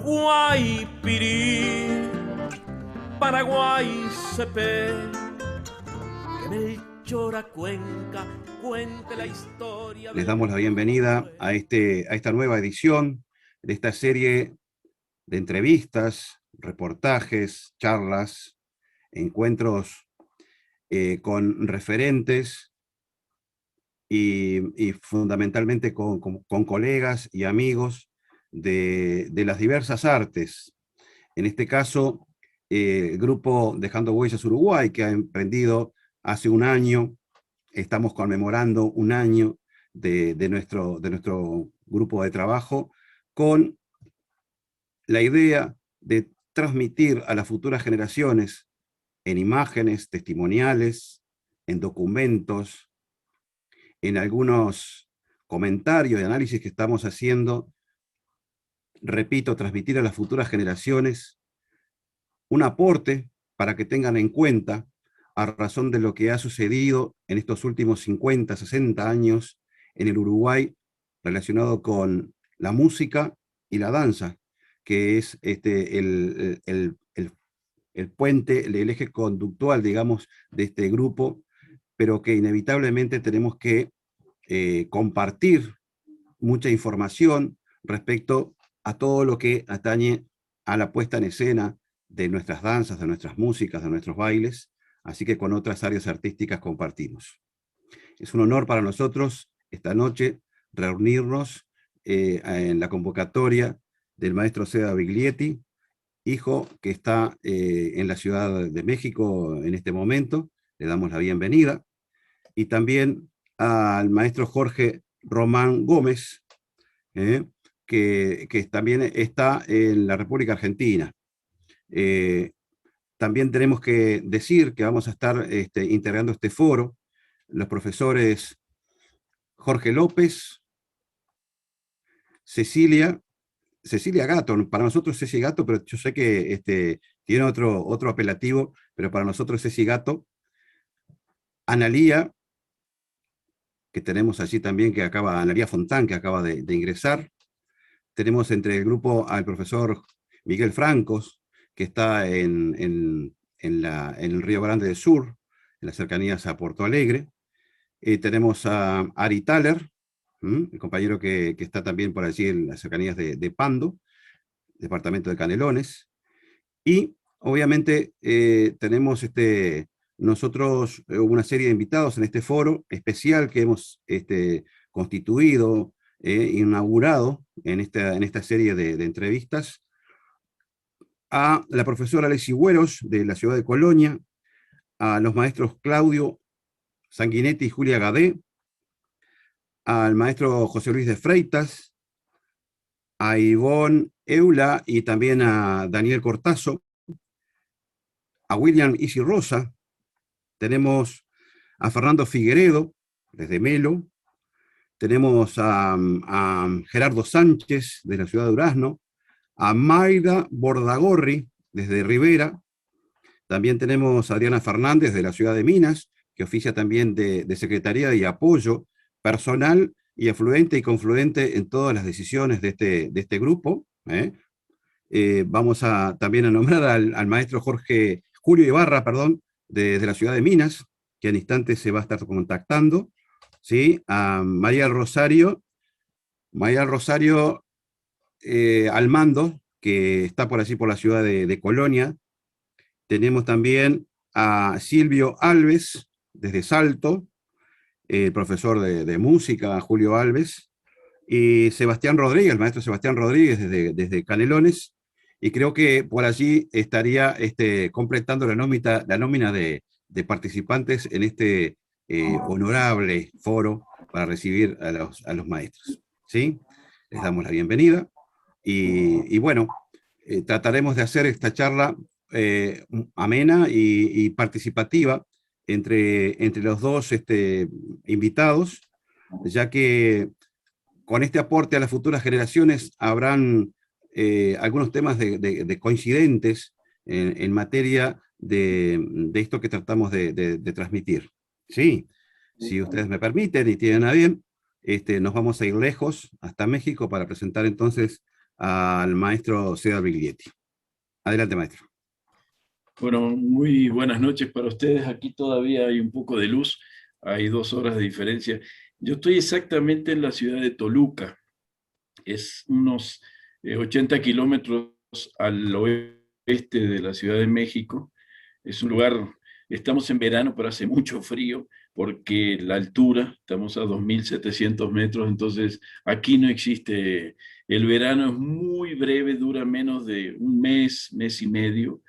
Guaypirí, Paraguay, Cepé, que Melchor a Cuenca cuente la historia. Les damos la bienvenida a esta nueva edición de esta serie de entrevistas, reportajes, charlas, encuentros con referentes y fundamentalmente con colegas y amigos de las diversas artes. En este caso, el grupo Dejando Huellas Uruguay, que ha emprendido hace un año, estamos conmemorando un año de nuestro grupo de trabajo, con la idea de transmitir a las futuras generaciones en imágenes testimoniales, en documentos, en algunos comentarios y análisis que estamos haciendo, repito, transmitir a las futuras generaciones un aporte para que tengan en cuenta, a razón de lo que ha sucedido en estos últimos 50, 60 años en el Uruguay relacionado con la música y la danza, que es el puente, el eje conductual, digamos, de este grupo, pero que inevitablemente tenemos que compartir mucha información respecto a todo lo que atañe a la puesta en escena de nuestras danzas, de nuestras músicas, de nuestros bailes, así que con otras áreas artísticas compartimos. Es un honor para nosotros esta noche reunirnos en la convocatoria del maestro Seda Biglietti, hijo que está en la Ciudad de México en este momento, le damos la bienvenida, y también al maestro Jorge Román Gómez, que también está en la República Argentina. También tenemos que decir que vamos a estar integrando este foro los profesores Jorge López, Cecilia Gatto, para nosotros Ceci Gatto, pero yo sé que tiene otro apelativo, pero para nosotros Ceci Gatto, Analía, que tenemos allí también, Analía Fontán, que acaba de ingresar. Tenemos entre el grupo al profesor Miguel Francos, que está en el Río Grande del Sur, en las cercanías a Porto Alegre. Tenemos a Ari Thaler, el compañero que está también por allí en las cercanías de Pando, departamento de Canelones. Y obviamente tenemos nosotros una serie de invitados en este foro especial que hemos constituido, inaugurado en esta serie de entrevistas, a la profesora Alexi Güeros de la ciudad de Colonia, a los maestros Claudio Sanguinetti y Julia Gadé, al maestro José Luis de Freitas, a Ivonne Eula y también a Daniel Cortazo, a William Isi Rosa, tenemos a Fernando Figueredo desde Melo, tenemos a Gerardo Sánchez de la ciudad de Durazno, a Mayra Bordagorri desde Rivera, también tenemos a Adriana Fernández de la ciudad de Minas, que oficia también de Secretaría y Apoyo Personal y afluente y confluente en todas las decisiones de este grupo. Vamos también a nombrar al maestro Julio Ibarra, de la ciudad de Minas, que en instantes se va a estar contactando, ¿sí? A María Rosario Almando, que está por allí por la ciudad de Colonia. Tenemos también a Silvio Alves, desde Salto, el profesor de música, Julio Alves, y Sebastián Rodríguez, el maestro Sebastián Rodríguez desde Canelones, y creo que por allí estaría completando la nómina de participantes en este honorable foro para recibir a los maestros. ¿Sí? Les damos la bienvenida, y bueno, trataremos de hacer esta charla amena y participativa entre los dos invitados, ya que con este aporte a las futuras generaciones habrán algunos temas de coincidentes en materia de esto que tratamos de transmitir. Sí, si ustedes me permiten y tienen a bien, nos vamos a ir lejos hasta México para presentar entonces al maestro César Biglietti. Adelante, maestro. Bueno, muy buenas noches para ustedes. Aquí todavía hay un poco de luz, hay 2 horas de diferencia. Yo estoy exactamente en la ciudad de Toluca, es unos 80 kilómetros al oeste de la Ciudad de México. Es un lugar, estamos en verano, pero hace mucho frío porque la altura, estamos a 2.700 metros, entonces aquí no existe, el verano es muy breve, dura menos de un mes, mes y medio,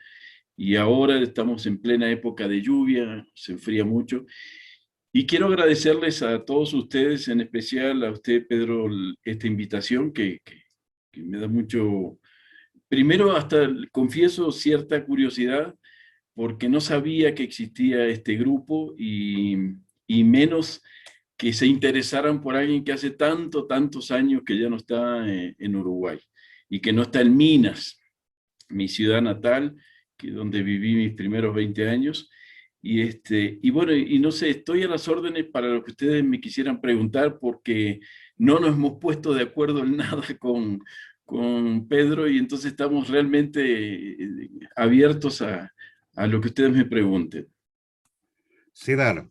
y ahora estamos en plena época de lluvia, se enfría mucho. Y quiero agradecerles a todos ustedes, en especial a usted, Pedro, esta invitación que me da mucho, primero hasta confieso cierta curiosidad, porque no sabía que existía este grupo y menos que se interesaran por alguien que hace tantos años que ya no está en Uruguay y que no está en Minas, mi ciudad natal, que donde viví mis primeros 20 años. Y bueno, y no sé, estoy a las órdenes para lo que ustedes me quisieran preguntar, porque no nos hemos puesto de acuerdo en nada con Pedro, y entonces estamos realmente abiertos a lo que ustedes me pregunten. César,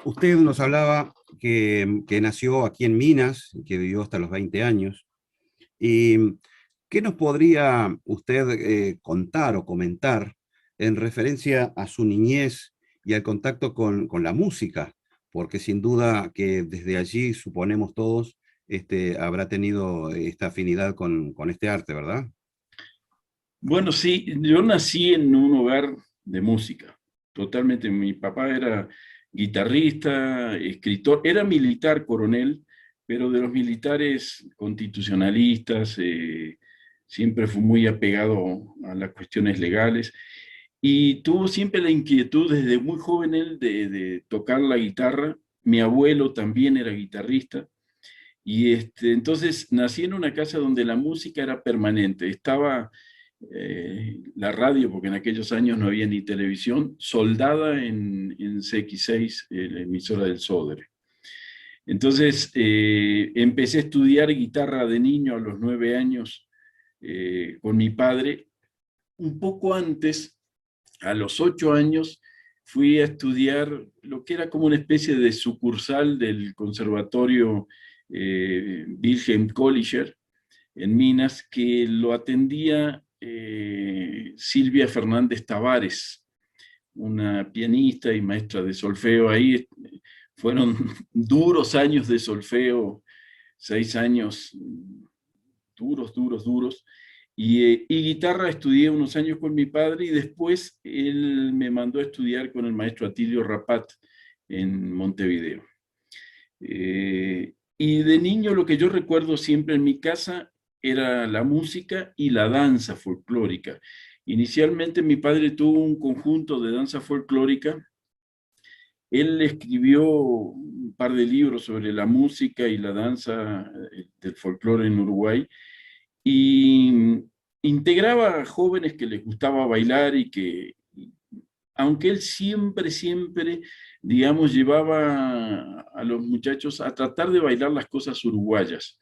usted nos hablaba que nació aquí en Minas, que vivió hasta los 20 años. ¿Y qué nos podría usted contar o comentar en referencia a su niñez y al contacto con la música? Porque sin duda que desde allí, suponemos todos, habrá tenido esta afinidad con este arte, ¿verdad? Bueno, sí, yo nací en un hogar de música, totalmente. Mi papá era guitarrista, escritor, era militar, coronel, pero de los militares constitucionalistas, siempre fue muy apegado a las cuestiones legales y tuvo siempre la inquietud desde muy joven él de tocar la guitarra. Mi abuelo también era guitarrista. Y entonces nací en una casa donde la música era permanente. Estaba la radio, porque en aquellos años no había ni televisión, soldada en CX6, la emisora del Sodre. Entonces empecé a estudiar guitarra de niño a los 9 años con mi padre. Un poco antes, a los 8 años, fui a estudiar lo que era como una especie de sucursal del Conservatorio Wilhelm Kolliger en Minas, que lo atendía Silvia Fernández Tavares, una pianista y maestra de solfeo. Ahí fueron duros años de solfeo, 6 años duros. Y guitarra estudié unos años con mi padre y después él me mandó a estudiar con el maestro Atilio Rapat en Montevideo. Y de niño lo que yo recuerdo siempre en mi casa era la música y la danza folclórica. Inicialmente mi padre tuvo un conjunto de danza folclórica. Él escribió un par de libros sobre la música y la danza del folclore en Uruguay y integraba a jóvenes que les gustaba bailar y que, aunque él siempre, digamos, llevaba a los muchachos a tratar de bailar las cosas uruguayas,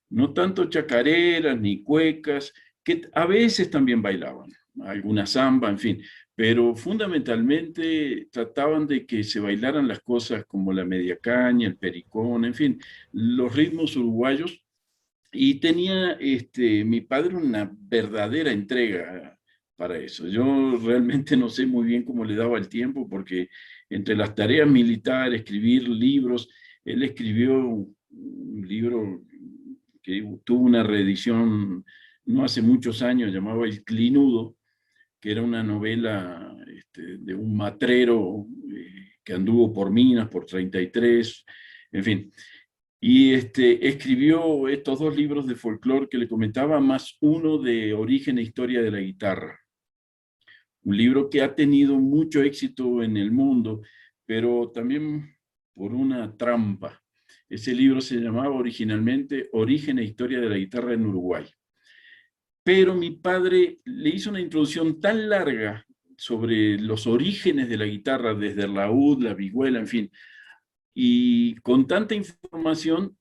no tanto chacareras ni cuecas, que a veces también bailaban, alguna samba, en fin, pero fundamentalmente trataban de que se bailaran las cosas como la media caña, el pericón, en fin, los ritmos uruguayos. Y tenía mi padre una verdadera entrega para eso. Yo realmente no sé muy bien cómo le daba el tiempo, porque entre las tareas militares, escribir libros, él escribió un libro que tuvo una reedición no hace muchos años, llamaba El Clinudo, que era una novela de un matrero que anduvo por Minas, por 33, en fin. Y escribió estos 2 libros de folclore que le comentaba, más uno de Origen e Historia de la Guitarra. Un libro que ha tenido mucho éxito en el mundo, pero también por una trampa. Ese libro se llamaba originalmente Origen e Historia de la Guitarra en Uruguay. Pero mi padre le hizo una introducción tan larga sobre los orígenes de la guitarra, desde el laúd, la vihuela, en fin, y con tanta información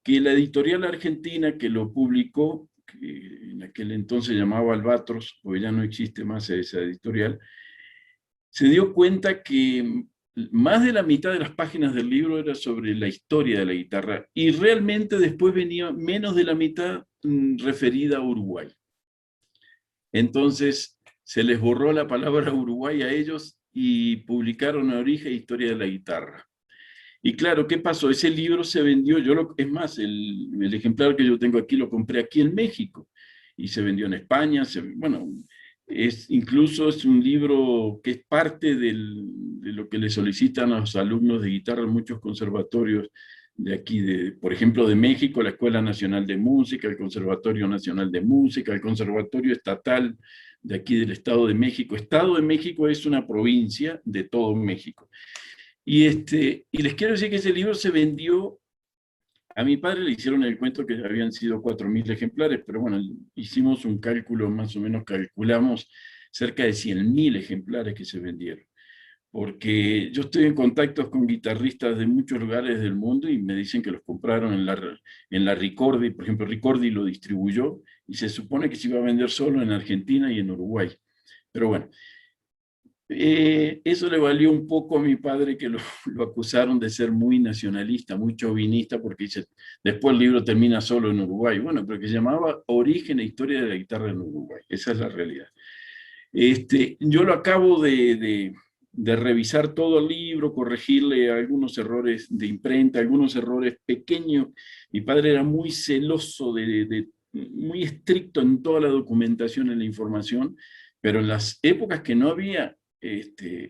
que la editorial argentina que lo publicó que en aquel entonces llamaba Albatros, porque ya no existe más esa editorial, se dio cuenta que más de la mitad de las páginas del libro era sobre la historia de la guitarra, y realmente después venía menos de la mitad referida a Uruguay. Entonces se les borró la palabra Uruguay a ellos y publicaron Origen e Historia de la Guitarra. Y claro, ¿qué pasó? Ese libro se vendió, es más, el ejemplar que yo tengo aquí lo compré aquí en México, y se vendió en España, bueno, incluso es un libro que es parte de lo que le solicitan a los alumnos de guitarra en muchos conservatorios de aquí, por ejemplo, de México, la Escuela Nacional de Música, el Conservatorio Nacional de Música, el Conservatorio Estatal de aquí del Estado de México. Estado de México es una provincia de todo México. Y les quiero decir que ese libro se vendió, a mi padre le hicieron el cuento que habían sido 4.000 ejemplares, pero bueno, hicimos un cálculo, más o menos calculamos cerca de 100.000 ejemplares que se vendieron. Porque yo estoy en contactos con guitarristas de muchos lugares del mundo y me dicen que los compraron en la Ricordi. Por ejemplo, Ricordi lo distribuyó y se supone que se iba a vender solo en Argentina y en Uruguay. Pero bueno, eso le valió un poco a mi padre, que lo acusaron de ser muy nacionalista, muy chauvinista, porque dice, después el libro termina solo en Uruguay. Bueno, pero que se llamaba Origen e Historia de la Guitarra en Uruguay. Esa es la realidad. Yo lo acabo de revisar todo el libro, corregirle algunos errores de imprenta, algunos errores pequeños. Mi padre era muy celoso, muy estricto en toda la documentación, en la información, pero en las épocas que no había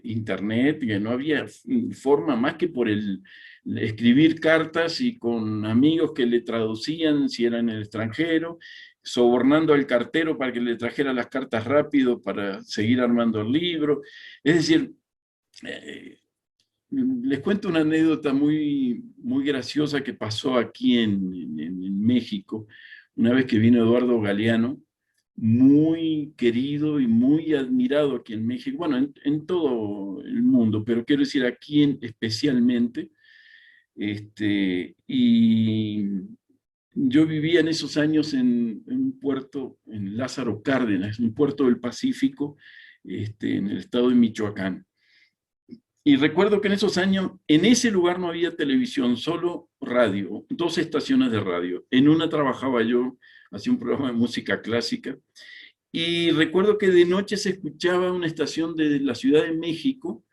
internet, que no había forma más que por escribir cartas y con amigos que le traducían si era en el extranjero, sobornando al cartero para que le trajera las cartas rápido para seguir armando el libro. Es decir, les cuento una anécdota muy, muy graciosa que pasó aquí en México, una vez que vino Eduardo Galeano, muy querido y muy admirado aquí en México, bueno, en todo el mundo, pero quiero decir aquí especialmente, y yo vivía en esos años en un puerto, en Lázaro Cárdenas, un puerto del Pacífico, en el estado de Michoacán. Y recuerdo que en esos años, en ese lugar no había televisión, solo radio, 2 estaciones de radio. En una trabajaba yo, hacía un programa de música clásica, y recuerdo que de noche se escuchaba una estación de la Ciudad de México,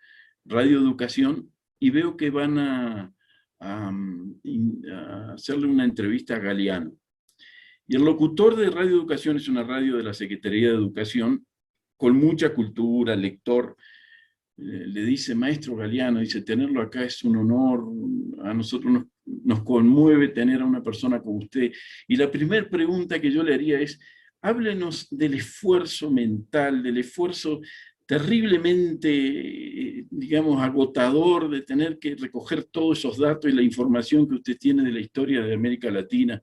Radio Educación, y veo que van a hacerle una entrevista a Galeano. Y el locutor de Radio Educación, es una radio de la Secretaría de Educación, con mucha cultura, lector, le dice: maestro Galeano, dice, tenerlo acá es un honor, a nosotros nos conmueve tener a una persona como usted. Y la primera pregunta que yo le haría es: háblenos del esfuerzo mental, del esfuerzo terriblemente, digamos, agotador de tener que recoger todos esos datos y la información que usted tiene de la historia de América Latina.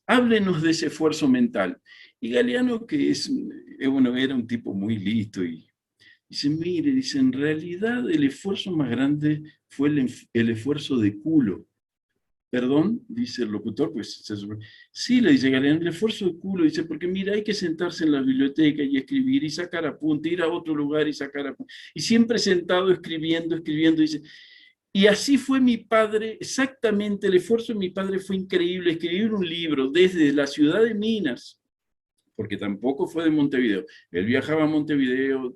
Háblenos de ese esfuerzo mental. Y Galeano, que bueno, era un tipo muy listo, y dice: mire, dice, en realidad el esfuerzo más grande fue el esfuerzo de culo. ¿Perdón? Dice el locutor. Pues sí, le dice Galeano, el esfuerzo de culo. Dice, porque mira, hay que sentarse en la biblioteca y escribir y sacar apunte, ir a otro lugar y sacar apunte. Y siempre sentado escribiendo. Dice, y así fue mi padre, exactamente, el esfuerzo de mi padre fue increíble. Escribir un libro desde la ciudad de Minas, porque tampoco fue de Montevideo. Él viajaba a Montevideo,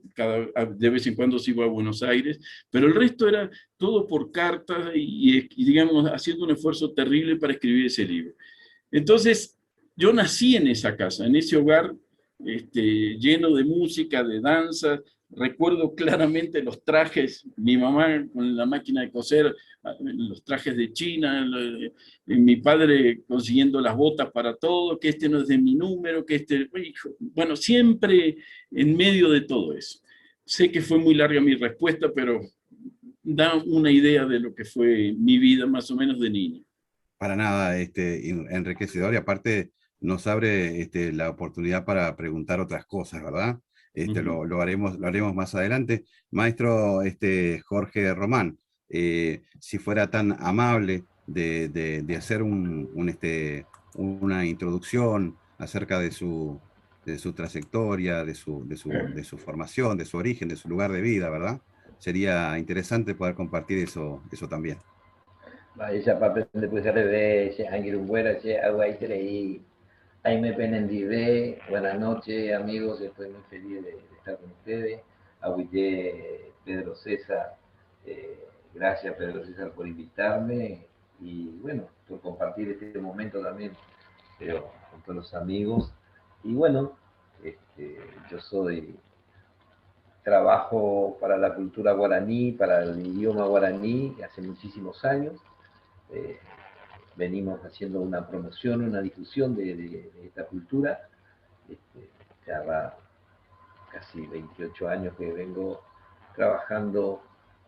de vez en cuando se iba a Buenos Aires, pero el resto era todo por cartas y digamos, haciendo un esfuerzo terrible para escribir ese libro. Entonces, yo nací en esa casa, en ese hogar lleno de música, de danza. Recuerdo claramente los trajes, mi mamá con la máquina de coser, los trajes de China, mi padre consiguiendo las botas para todo, que no es de mi número, que bueno, siempre en medio de todo eso. Sé que fue muy larga mi respuesta, pero da una idea de lo que fue mi vida más o menos de niño. Para nada, enriquecedor, y aparte nos abre la oportunidad para preguntar otras cosas, ¿verdad? Lo haremos más adelante. Maestro Jorge Román, si fuera tan amable de hacer una introducción acerca de su trayectoria, de su formación, de su origen, de su lugar de vida, ¿verdad? Sería interesante poder compartir eso también. Esa papel de pues se un buena, se agua y ahí me penendide. Buenas noches, amigos. Estoy muy feliz de estar con ustedes. Aguillé Pedro César. Gracias, Pedro César, por invitarme. Y bueno, por compartir este momento también, pero con todos los amigos. Y bueno, yo trabajo para la cultura guaraní, para el idioma guaraní, hace muchísimos años. Eh, Venimos haciendo una promoción, una difusión de esta cultura. Ya va casi 28 años que vengo trabajando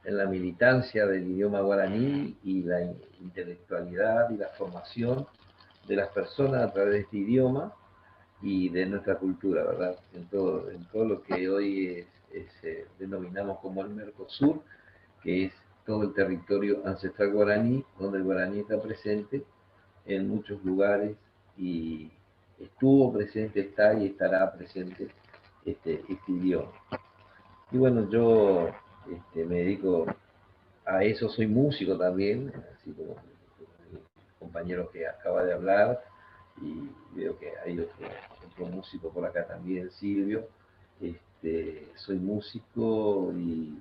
en la militancia del idioma guaraní y la intelectualidad y la formación de las personas a través de este idioma y de nuestra cultura, ¿verdad? En todo lo que hoy denominamos como el Mercosur, que es todo el territorio ancestral guaraní, donde el guaraní está presente en muchos lugares y estuvo presente, está y estará presente este idioma. Y bueno, yo me dedico a eso, soy músico también, así como el compañero que acaba de hablar, y veo que hay otro músico por acá también, Silvio. Soy músico y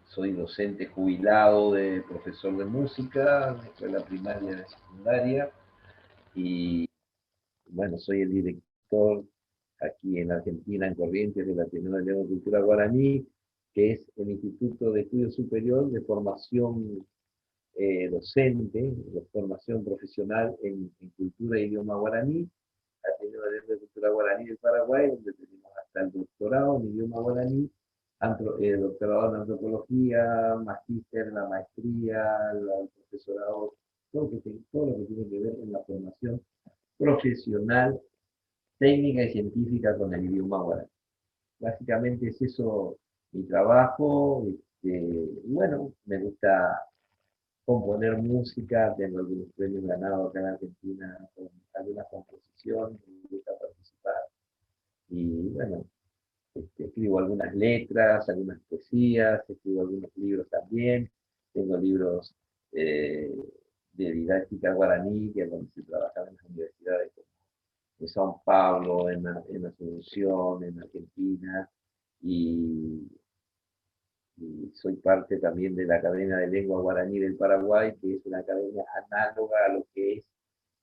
soy docente jubilado de profesor de música, de escuela primaria y de secundaria, y bueno, soy el director aquí en Argentina, en Corrientes, del Ateneo de Lengua y Cultura Guaraní, que es el Instituto de Estudio Superior de Formación Docente, de formación profesional en cultura e idioma guaraní, Ateneo de Lengua y Cultura Guaraní del Paraguay, donde tenemos hasta el doctorado en idioma guaraní, doctorado en antropología, magíster, la maestría, el profesorado, todo lo que tiene que ver con la formación profesional, técnica y científica con el idioma guaraní. Básicamente es eso mi trabajo. Bueno, me gusta componer música, tengo algunos premios ganados acá en Argentina con algunas composiciones, me gusta participar. Y bueno, escribo algunas letras, algunas poesías, escribo algunos libros también. Tengo libros de didáctica guaraní, que es donde se trabaja en las universidades de São Paulo, en Asunción, en Argentina, y soy parte también de la Academia de Lengua Guaraní del Paraguay, que es una academia análoga a lo que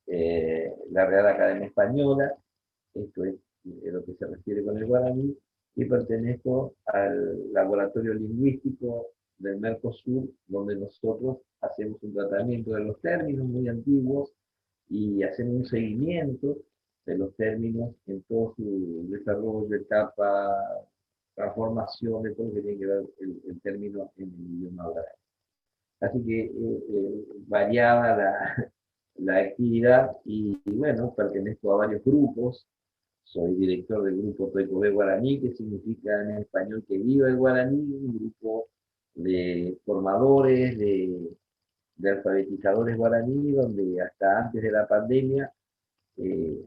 es la Real Academia Española. Esto es lo que se refiere con el guaraní, y pertenezco al laboratorio lingüístico del Mercosur, donde nosotros hacemos un tratamiento de los términos muy antiguos y hacemos un seguimiento de los términos en todo su desarrollo, etapa, transformación, de todo lo que tiene que ver el término en el idioma guaraní. Así que variada la actividad y bueno, pertenezco a varios grupos. Soy director del grupo Toicobé Guaraní, que significa en español que viva el guaraní, un grupo de formadores, de alfabetizadores guaraní, donde hasta antes de la pandemia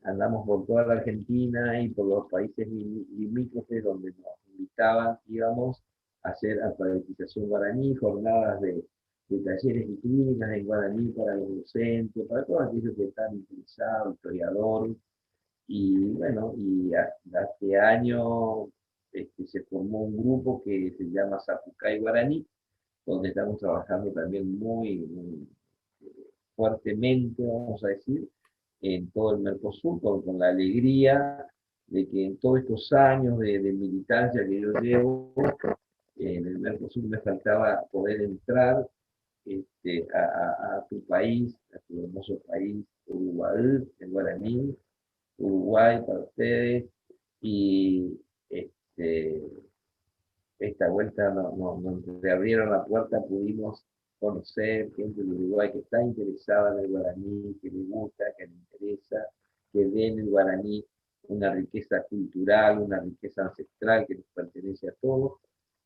andamos por toda la Argentina y por los países limítrofes donde nos invitaban, íbamos a hacer alfabetización guaraní, jornadas de talleres y clínicas en guaraní para los docentes, para todos aquellos que están interesados, historiadores. Y bueno, y hace años se formó un grupo que se llama Zapucay Guaraní, donde estamos trabajando también muy fuertemente, vamos a decir, en todo el Mercosur, con la alegría de que en todos estos años de militancia que yo llevo, en el Mercosur me faltaba poder entrar a tu país, a tu hermoso país, Uruguay, en guaraní, Uruguay para ustedes, y esta vuelta nos reabrieron la puerta, pudimos conocer gente de Uruguay que está interesada en el guaraní, que le gusta, que le interesa, que ve en el guaraní una riqueza cultural, una riqueza ancestral que nos pertenece a todos.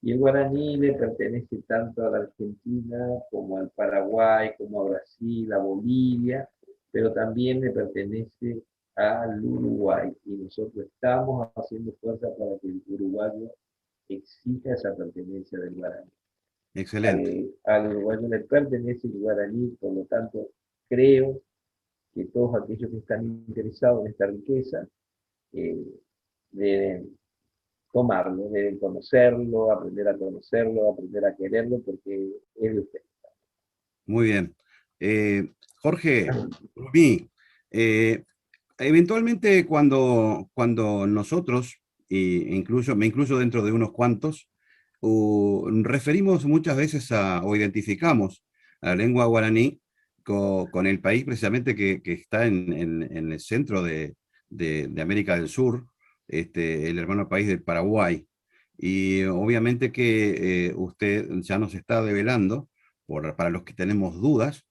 Y el guaraní le pertenece tanto a la Argentina como al Paraguay, como a Brasil, a Bolivia, pero también le pertenece al Uruguay, y nosotros estamos haciendo fuerza para que el uruguayo exija esa pertenencia del guaraní. Excelente. Al uruguayo le pertenece el guaraní, por lo tanto, creo que todos aquellos que están interesados en esta riqueza deben tomarlo, deben conocerlo, aprender a quererlo, porque es de usted. Muy bien. Jorge, Rubí, eventualmente cuando nosotros, me incluyo dentro de unos cuantos, referimos muchas veces o identificamos a la lengua guaraní con el país precisamente que está en el centro de América del Sur, el hermano país del Paraguay. Y obviamente que usted ya nos está develando, para los que tenemos dudas,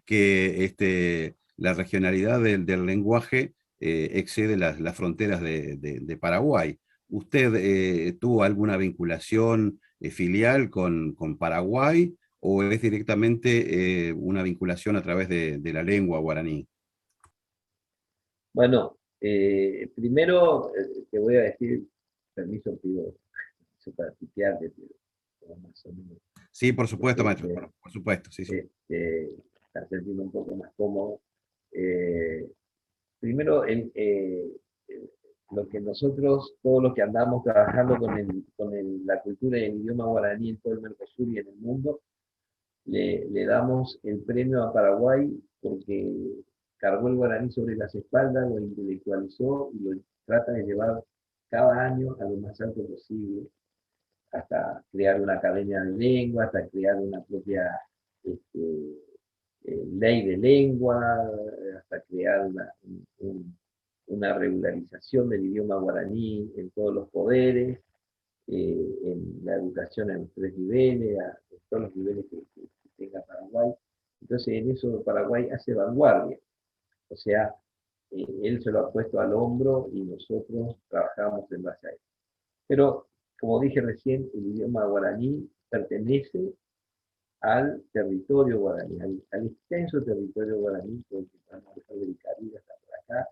que la regionalidad del lenguaje excede las fronteras de Paraguay. ¿Usted tuvo alguna vinculación filial con Paraguay o es directamente una vinculación a través de la lengua guaraní? Bueno, primero te voy a decir, permiso pido para pitearte, pero más o menos, Sí, por supuesto, maestro, este, por supuesto, sí, sí. para sentirme un poco más cómodo. Eh, Primero, lo que nosotros, todos los que andamos trabajando la cultura y el idioma guaraní en todo el Mercosur y en el mundo, le damos el premio a Paraguay porque cargó el guaraní sobre las espaldas, lo intelectualizó y lo trata de llevar cada año a lo más alto posible, hasta crear una academia de lengua, hasta crear una propia este, ley de lengua, hasta crear una regularización del idioma guaraní en todos los poderes, en la educación en los 3 niveles, en todos los niveles que tenga Paraguay. Entonces en eso Paraguay hace vanguardia, o sea, él se lo ha puesto al hombro y nosotros trabajamos en base a eso. Pero, como dije recién, el idioma guaraní pertenece al territorio guaraní, al extenso territorio guaraní, porque estamos del Caribe hasta por acá,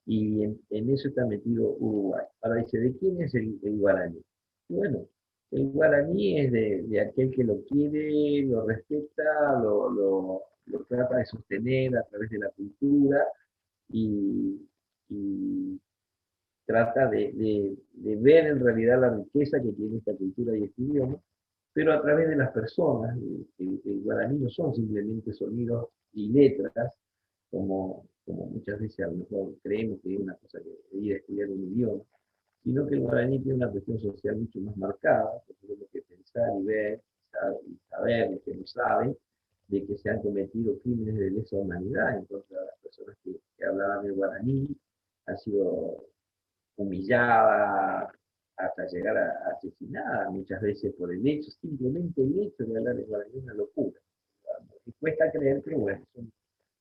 y en eso está metido Uruguay. Ahora dice, ¿de quién es el guaraní? Y bueno, el guaraní es de aquel que lo quiere, lo respeta, lo trata de sostener a través de la cultura y trata de ver en realidad la riqueza que tiene esta cultura y este idioma, pero a través de las personas. El guaraní no son simplemente sonidos y letras, como muchas veces a lo mejor creemos que es una cosa que ir a estudiar un idioma, sino que el guaraní tiene una cuestión social mucho más marcada, porque tenemos que pensar y ver y saber, los que no saben, de que se han cometido crímenes de lesa humanidad en contra de las personas que hablaban el guaraní, han sido humillada hasta llegar a asesinada muchas veces por el hecho, simplemente el hecho de hablar en guaraní es una locura. Y cuesta creer que, bueno,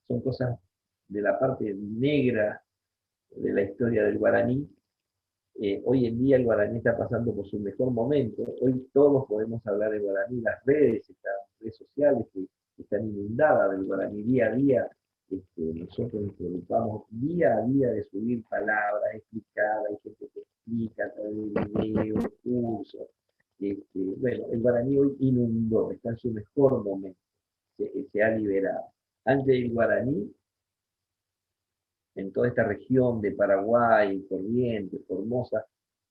son cosas de la parte negra de la historia del guaraní. Hoy en día el guaraní está pasando por su mejor momento. Hoy todos podemos hablar de guaraní, las redes sociales que están inundadas del guaraní día a día. Nosotros nos preocupamos día a día de subir palabras, explicar, hay gente que explica a través de videos, cursos. Bueno, el guaraní hoy inundó, está en su mejor momento, se ha liberado. Antes el guaraní, en toda esta región de Paraguay, Corrientes, Formosa,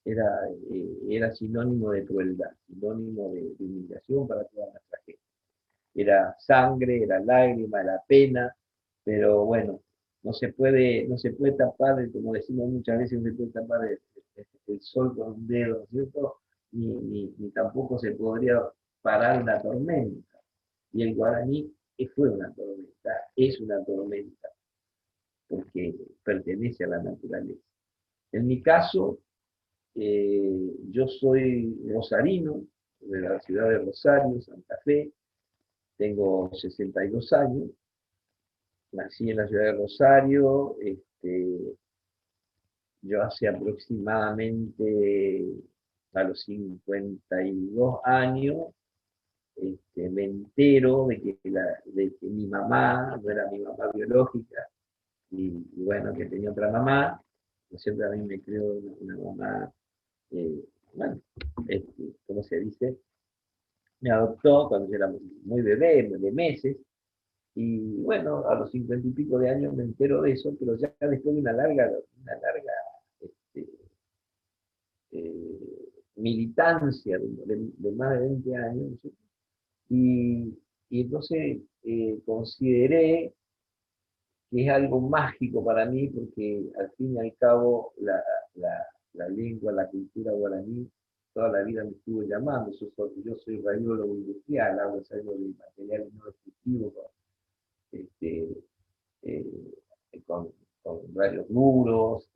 era sinónimo de crueldad, sinónimo de humillación para toda nuestra gente. Era sangre, era lágrima, era pena, pero bueno, no se puede tapar, como decimos muchas veces, no se puede tapar el sol con un dedo, ¿no es cierto? Ni tampoco se podría parar una tormenta. Y el guaraní fue una tormenta, es una tormenta, porque pertenece a la naturaleza. En mi caso, yo soy rosarino, de la ciudad de Rosario, Santa Fe, tengo 62 años, nací en la ciudad de Rosario, yo hace aproximadamente a los 52 años, me entero de que mi mamá no era mi mamá biológica, y bueno, que tenía otra mamá, ¿no es cierto? A mí me creó una mamá, bueno, ¿cómo se dice? Me adoptó cuando yo era muy bebé, de meses, y bueno, a los 50 y pico de años me entero de eso, pero ya después de una larga este, militancia de más de 20 años, ¿sí? Y entonces consideré que es algo mágico para mí, porque al fin y al cabo la lengua, la cultura guaraní, toda la vida me estuvo llamando. Yo soy radiólogo industrial, hago ensayo de materiales no destructivos este, eh, con, con rayos duros,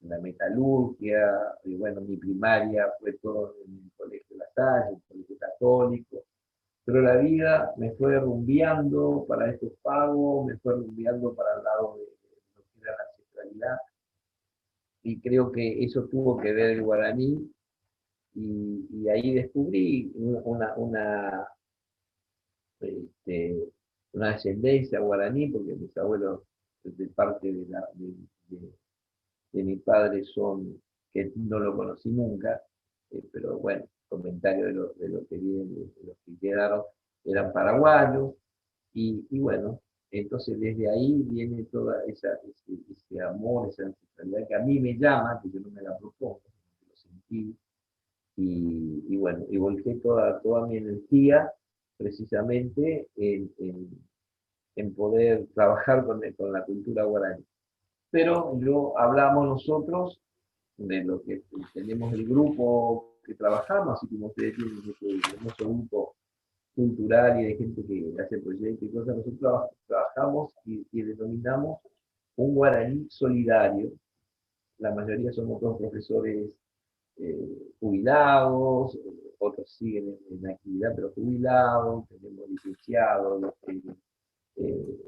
la metalurgia, y bueno, mi primaria fue todo en el colegio La Salle, en el colegio católico, pero la vida me fue rumbeando para estos pagos, me fue rumbeando para el lado de lo que era la ancestralidad, y creo que eso tuvo que ver el guaraní, y ahí descubrí este, una descendencia guaraní, porque mis abuelos, de parte de mi padre, son, que no lo conocí nunca, pero bueno, comentarios de lo que vienen, de los que quedaron, eran paraguayos, y bueno, entonces desde ahí viene toda ese amor, esa ancestralidad que a mí me llama, que yo no me la propongo, lo sentí, y bueno, y volqué toda mi energía precisamente en poder trabajar con la cultura guaraní. Pero hablamos nosotros de lo que tenemos el grupo que trabajamos, así como ustedes tienen ese hermoso grupo cultural y de gente que hace proyectos y cosas, nosotros trabajamos y denominamos un guaraní solidario. La mayoría somos todos profesores jubilados, otros siguen en actividad pero jubilados, tenemos licenciados, eh,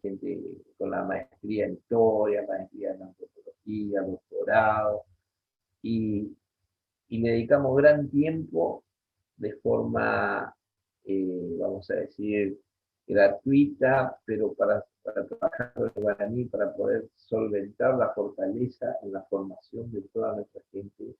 gente con la maestría en historia, maestría en antropología, doctorado, y, y le dedicamos gran tiempo de forma, vamos a decir, gratuita, pero para trabajar con el guaraní, para poder solventar la fortaleza en la formación de toda nuestra gente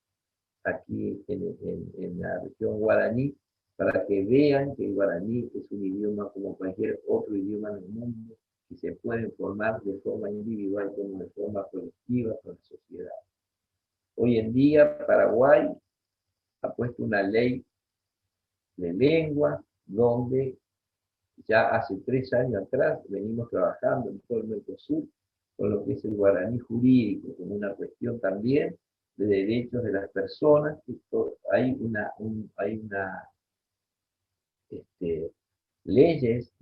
aquí en la región guaraní, para que vean que el guaraní es un idioma como cualquier otro idioma en el mundo, y se pueden formar de forma individual como de forma colectiva con la sociedad. Hoy en día Paraguay ha puesto una ley de lengua donde ya hace 3 años atrás venimos trabajando en todo el Mercosur con lo que es el guaraní jurídico, como una cuestión también de derechos de las personas. Hay leyes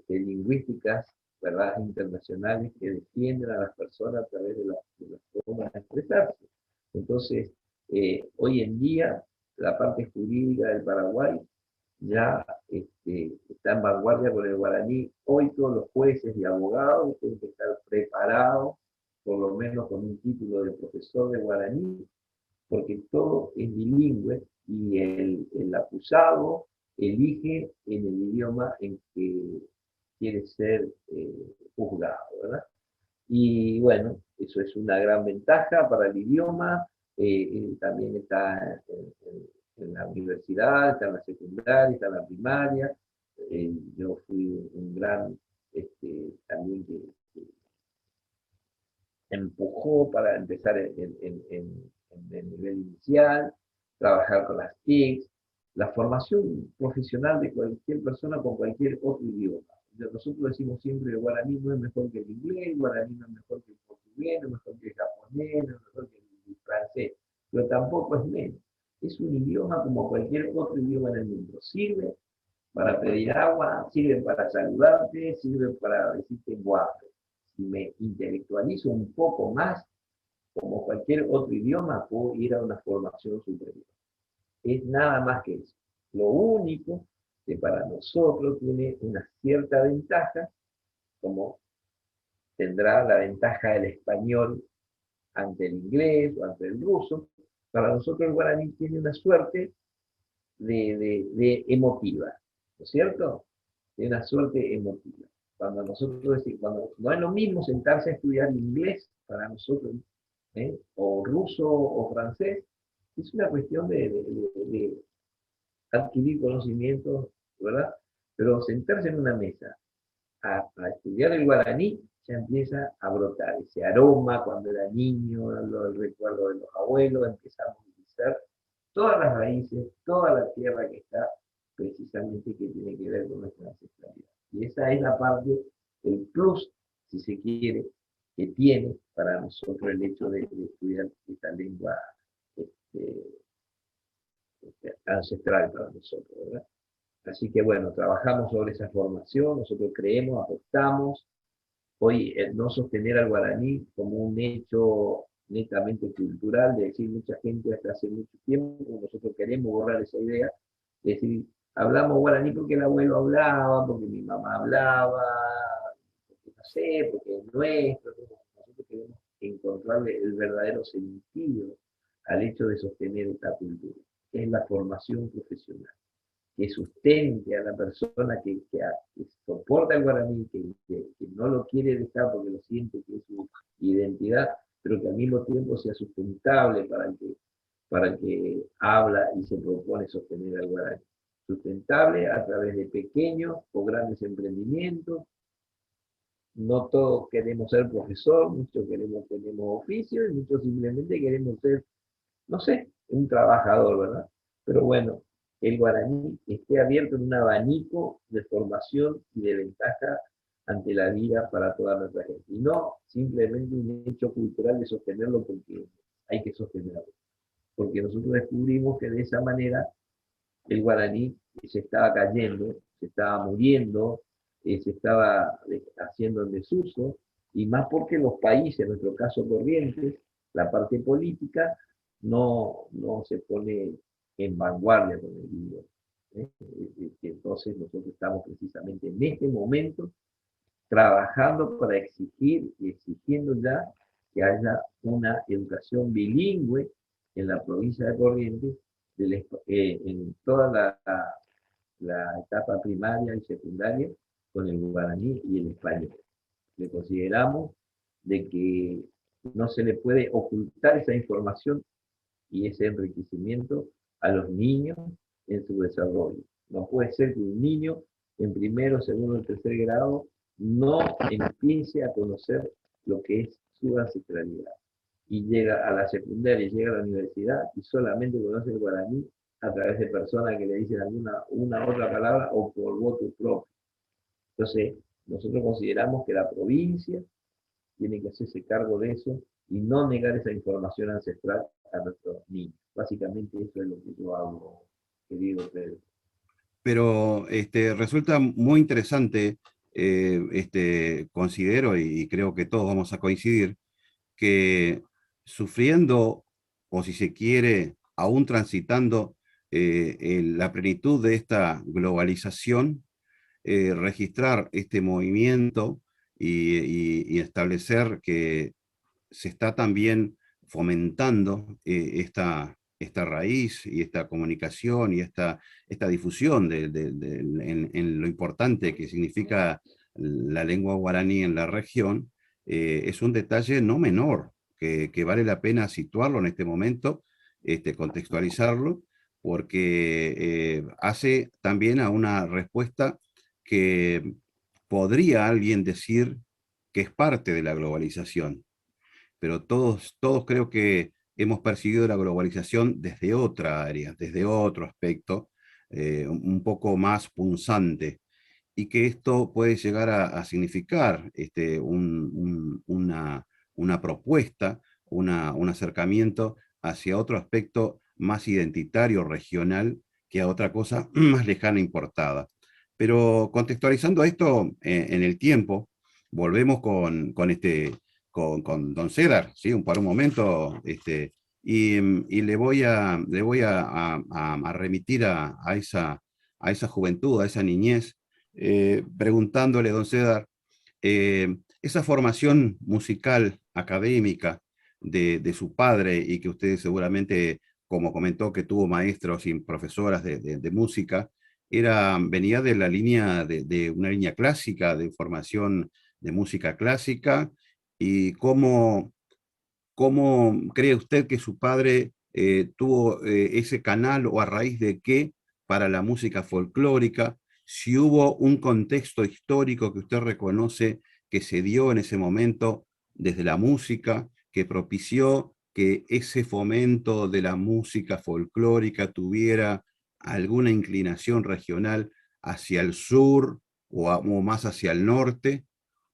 lingüísticas, ¿verdad?, internacionales, que defienden a las personas a través de las formas de expresarse. Entonces, hoy en día, la parte jurídica del Paraguay ya está en vanguardia con el guaraní. Hoy todos los jueces y abogados tienen que estar preparados, por lo menos con un título de profesor de guaraní, porque todo es bilingüe, y el acusado elige en el idioma en que quiere ser juzgado, ¿verdad? Y bueno, eso es una gran ventaja para el idioma. También está en la universidad, está en la secundaria, está en la primaria. Yo fui un gran, también que empujó para empezar en el nivel inicial, trabajar con las TICs, la formación profesional de cualquier persona con cualquier otro idioma. Nosotros decimos siempre que el guaraní no es mejor que el inglés, el guaraní no es mejor que el portugués, no es mejor que el japonés, no es mejor que el francés, pero tampoco es menos. Es un idioma como cualquier otro idioma en el mundo. Sirve para pedir agua, sirve para saludarte, sirve para decirte guapo. Si me intelectualizo un poco más, como cualquier otro idioma, puedo ir a una formación superior. Es nada más que eso. Lo único que para nosotros tiene una cierta ventaja, como tendrá la ventaja del español ante el inglés o ante el ruso, para nosotros el guaraní tiene una suerte de emotiva, ¿no es cierto? Tiene una suerte emotiva. cuando nosotros decimos, cuando no es lo mismo sentarse a estudiar inglés para nosotros, o ruso o francés, es una cuestión de adquirir conocimientos, ¿verdad? Pero sentarse en una mesa a estudiar el guaraní, ya empieza a brotar ese aroma cuando era niño, el recuerdo de los abuelos, empezamos a utilizar todas las raíces, toda la tierra que está precisamente que tiene que ver con nuestra ancestralidad. Y esa es la parte, el plus, si se quiere, que tiene para nosotros el hecho de estudiar esta lengua ancestral para nosotros, ¿verdad? Así que bueno, trabajamos sobre esa formación, nosotros creemos, apostamos. Hoy no sostener al guaraní como un hecho netamente cultural, de decir mucha gente hasta hace mucho tiempo, nosotros queremos borrar esa idea, de decir, hablamos guaraní porque el abuelo hablaba, porque mi mamá hablaba, porque no sé, porque es nuestro. Nosotros queremos encontrarle el verdadero sentido al hecho de sostener esta cultura, que es la formación profesional, que sustente a la persona que soporta el guaraní, que no lo quiere dejar porque lo siente que es su identidad, pero que al mismo tiempo sea sustentable para el que habla y se propone sostener el guaraní. Sustentable a través de pequeños o grandes emprendimientos. No todos queremos ser profesor, muchos tenemos oficio y muchos simplemente queremos ser, no sé, un trabajador, ¿verdad? Pero bueno, el guaraní esté abierto en un abanico de formación y de ventaja ante la vida para toda nuestra gente. Y no simplemente un hecho cultural de sostenerlo porque hay que sostenerlo. Porque nosotros descubrimos que de esa manera el guaraní se estaba cayendo, se estaba muriendo, se estaba haciendo en desuso, y más porque los países, en nuestro caso Corrientes, la parte política, no se pone en vanguardia con el idioma. Entonces nosotros estamos precisamente en este momento trabajando para exigir y exigiendo ya que haya una educación bilingüe en la provincia de Corrientes, en toda la etapa primaria y secundaria, con el guaraní y el español. Le consideramos de que no se le puede ocultar esa información y ese enriquecimiento a los niños en su desarrollo. No puede ser que un niño en primero, segundo o tercer grado no empiece a conocer lo que es su ancestralidad. Y llega a la secundaria, llega a la universidad y solamente conoce el guaraní a través de personas que le dicen una otra palabra o por voto propio. Entonces, nosotros consideramos que la provincia tiene que hacerse cargo de eso y no negar esa información ancestral a nuestros niños. Básicamente eso es lo que yo hago, querido Pedro. Pero resulta muy interesante, considero, y creo que todos vamos a coincidir, que sufriendo, o si se quiere, aún transitando la plenitud de esta globalización, registrar este movimiento y establecer que se está también fomentando esta raíz y esta comunicación y esta difusión en lo importante que significa la lengua guaraní en la región, es un detalle no menor, que vale la pena situarlo en este momento, contextualizarlo, porque hace también a una respuesta que podría alguien decir que es parte de la globalización, pero todos creo que hemos percibido la globalización desde otra área, desde otro aspecto, un poco más punzante, y que esto puede llegar a significar una propuesta, un acercamiento hacia otro aspecto más identitario, regional, que a otra cosa más lejana, importada. Pero contextualizando esto en el tiempo, volvemos con don Cedar, ¿sí? Para un momento, y le voy a remitir a esa juventud, a esa niñez, preguntándole, don Cedar, esa formación musical, académica de su padre, y que usted seguramente, como comentó, que tuvo maestros y profesoras de música, venía de la línea, de una línea clásica, de formación de música clásica, y cómo cree usted que su padre tuvo ese canal o a raíz de qué para la música folclórica, si hubo un contexto histórico que usted reconoce que se dio en ese momento desde la música, que propició que ese fomento de la música folclórica tuviera alguna inclinación regional hacia el sur o más hacia el norte,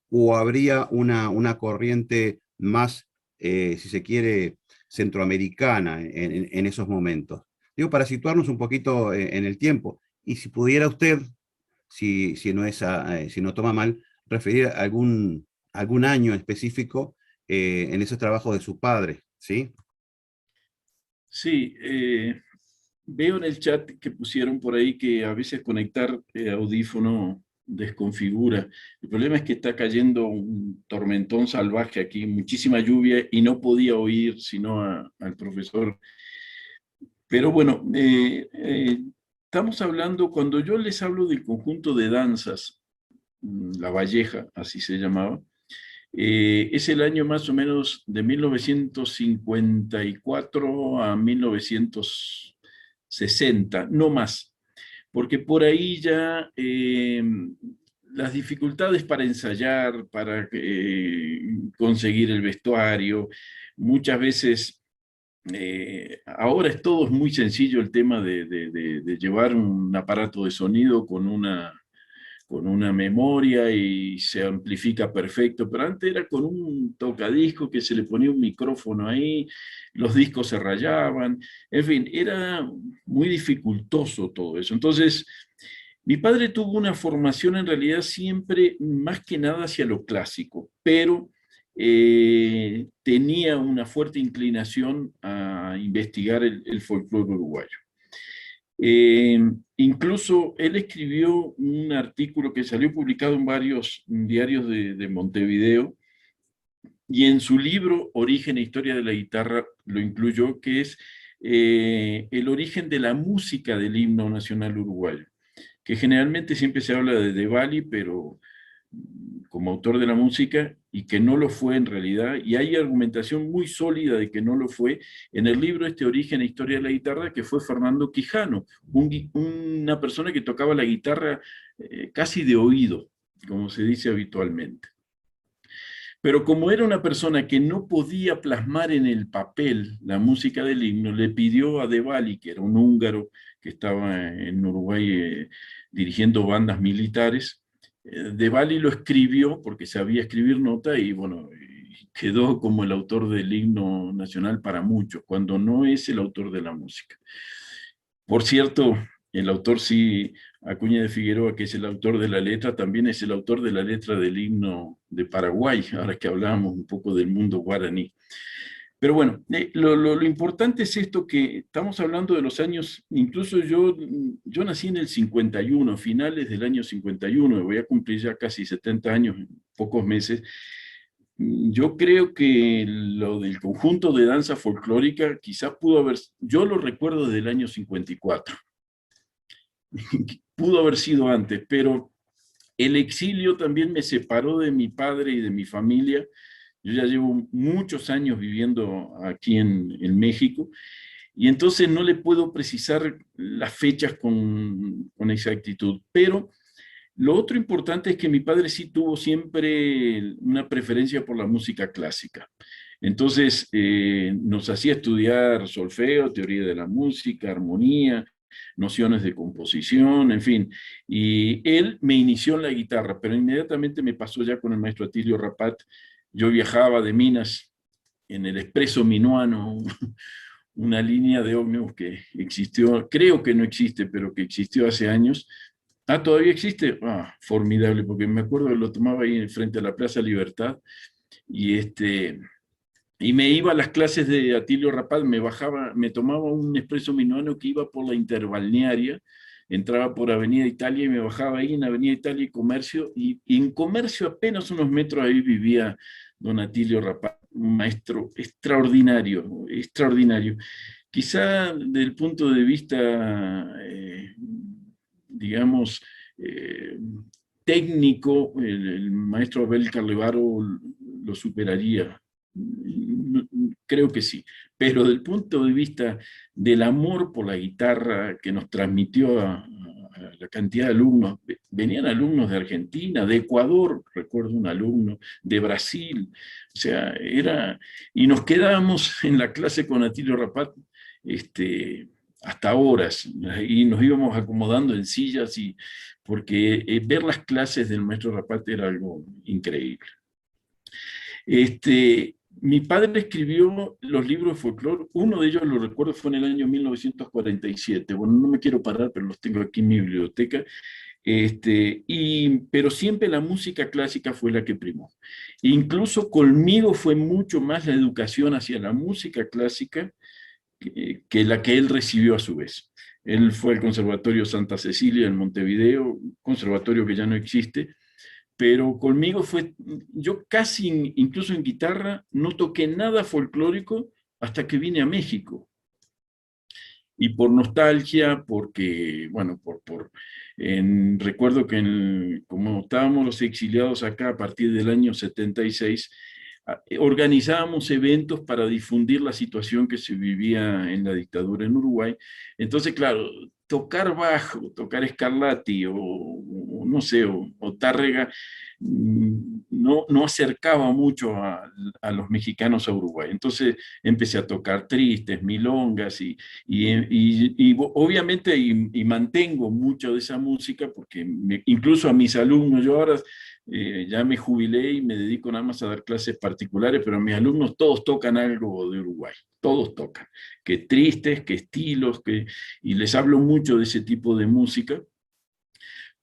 o habría una corriente más, si se quiere, centroamericana en esos momentos. Digo, para situarnos un poquito en el tiempo, y si pudiera usted, si no, si no toma mal, referir a algún año específico en esos trabajos de su padre, ¿sí? Sí, veo en el chat que pusieron por ahí que a veces conectar audífono desconfigura. El problema es que está cayendo un tormentón salvaje aquí, muchísima lluvia y no podía oír sino al profesor. Pero bueno, estamos hablando, cuando yo les hablo del conjunto de danzas, La Valleja, así se llamaba, es el año más o menos de 1954 a 1960, no más, porque por ahí ya las dificultades para ensayar, para conseguir el vestuario, muchas veces, ahora todo es muy sencillo el tema de llevar un aparato de sonido con una memoria y se amplifica perfecto, pero antes era con un tocadisco que se le ponía un micrófono ahí, los discos se rayaban, en fin, era muy dificultoso todo eso. Entonces, mi padre tuvo una formación en realidad siempre más que nada hacia lo clásico, pero tenía una fuerte inclinación a investigar el folclore uruguayo. Incluso él escribió un artículo que salió publicado en varios diarios de Montevideo, y en su libro Origen e Historia de la Guitarra lo incluyó, que es el origen de la música del himno nacional uruguayo, que generalmente siempre se habla de Bali, pero como autor de la música, y que no lo fue en realidad, y hay argumentación muy sólida de que no lo fue, en el libro Origen e Historia de la Guitarra, que fue Fernando Quijano, una persona que tocaba la guitarra casi de oído, como se dice habitualmente. Pero como era una persona que no podía plasmar en el papel la música del himno, le pidió a De Bali, que era un húngaro que estaba en Uruguay dirigiendo bandas militares. De Bali lo escribió porque sabía escribir nota y bueno, quedó como el autor del himno nacional para muchos, cuando no es el autor de la música. Por cierto, el autor sí, Acuña de Figueroa, que es el autor de la letra, también es el autor de la letra del himno de Paraguay, ahora que hablábamos un poco del mundo guaraní. Pero bueno, lo importante es esto, que estamos hablando de los años, incluso yo nací en el 51, finales del año 51, voy a cumplir ya casi 70 años en pocos meses. Yo creo que lo del conjunto de danza folclórica quizás pudo haber, yo lo recuerdo desde el año 54, pudo haber sido antes, pero el exilio también me separó de mi padre y de mi familia. Yo ya llevo muchos años viviendo aquí en México, y entonces no le puedo precisar las fechas con exactitud, pero lo otro importante es que mi padre sí tuvo siempre una preferencia por la música clásica. Entonces nos hacía estudiar solfeo, teoría de la música, armonía, nociones de composición, en fin. Y él me inició en la guitarra, pero inmediatamente me pasó ya con el maestro Atilio Rapat. Yo viajaba de Minas en el Expreso Minuano, una línea de ómnibus que existió, creo que no existe, pero que existió hace años. Ah, ¿todavía existe? Ah, formidable, porque me acuerdo que lo tomaba ahí frente a la Plaza Libertad, y me iba a las clases de Atilio Rapaz, me tomaba un expreso minuano que iba por la Interbalnearia, entraba por Avenida Italia y me bajaba ahí en Avenida Italia y Comercio, y en Comercio apenas unos metros ahí vivía don Atilio Rapaz, un maestro extraordinario, extraordinario. Quizá desde el punto de vista digamos, técnico, el maestro Abel Carlevaro lo superaría. Creo que sí. Pero del punto de vista del amor por la guitarra que nos transmitió a la cantidad de alumnos, venían alumnos de Argentina, de Ecuador, recuerdo un alumno, de Brasil, o sea, y nos quedábamos en la clase con Atilio Rapat, hasta horas, y nos íbamos acomodando en sillas, porque ver las clases del maestro Rapat era algo increíble. Mi padre escribió los libros de folclore, uno de ellos lo recuerdo fue en el año 1947, bueno, no me quiero parar, pero los tengo aquí en mi biblioteca, pero siempre la música clásica fue la que primó. Incluso conmigo fue mucho más la educación hacia la música clásica que la que él recibió a su vez. Él fue al Conservatorio Santa Cecilia en Montevideo, conservatorio que ya no existe, pero conmigo yo casi, incluso en guitarra, no toqué nada folclórico hasta que vine a México. Y por nostalgia, porque, bueno, recuerdo que como estábamos los exiliados acá a partir del año 76, organizábamos eventos para difundir la situación que se vivía en la dictadura en Uruguay. Entonces, claro, tocar bajo, tocar Scarlatti o no sé, o Tárrega, no acercaba mucho a los mexicanos a Uruguay. Entonces empecé a tocar tristes, milongas y obviamente mantengo mucho de esa música porque incluso a mis alumnos, yo ahora ya me jubilé y me dedico nada más a dar clases particulares, pero mis alumnos todos tocan algo de Uruguay, todos tocan, que tristes, que estilos, y les hablo mucho de ese tipo de música.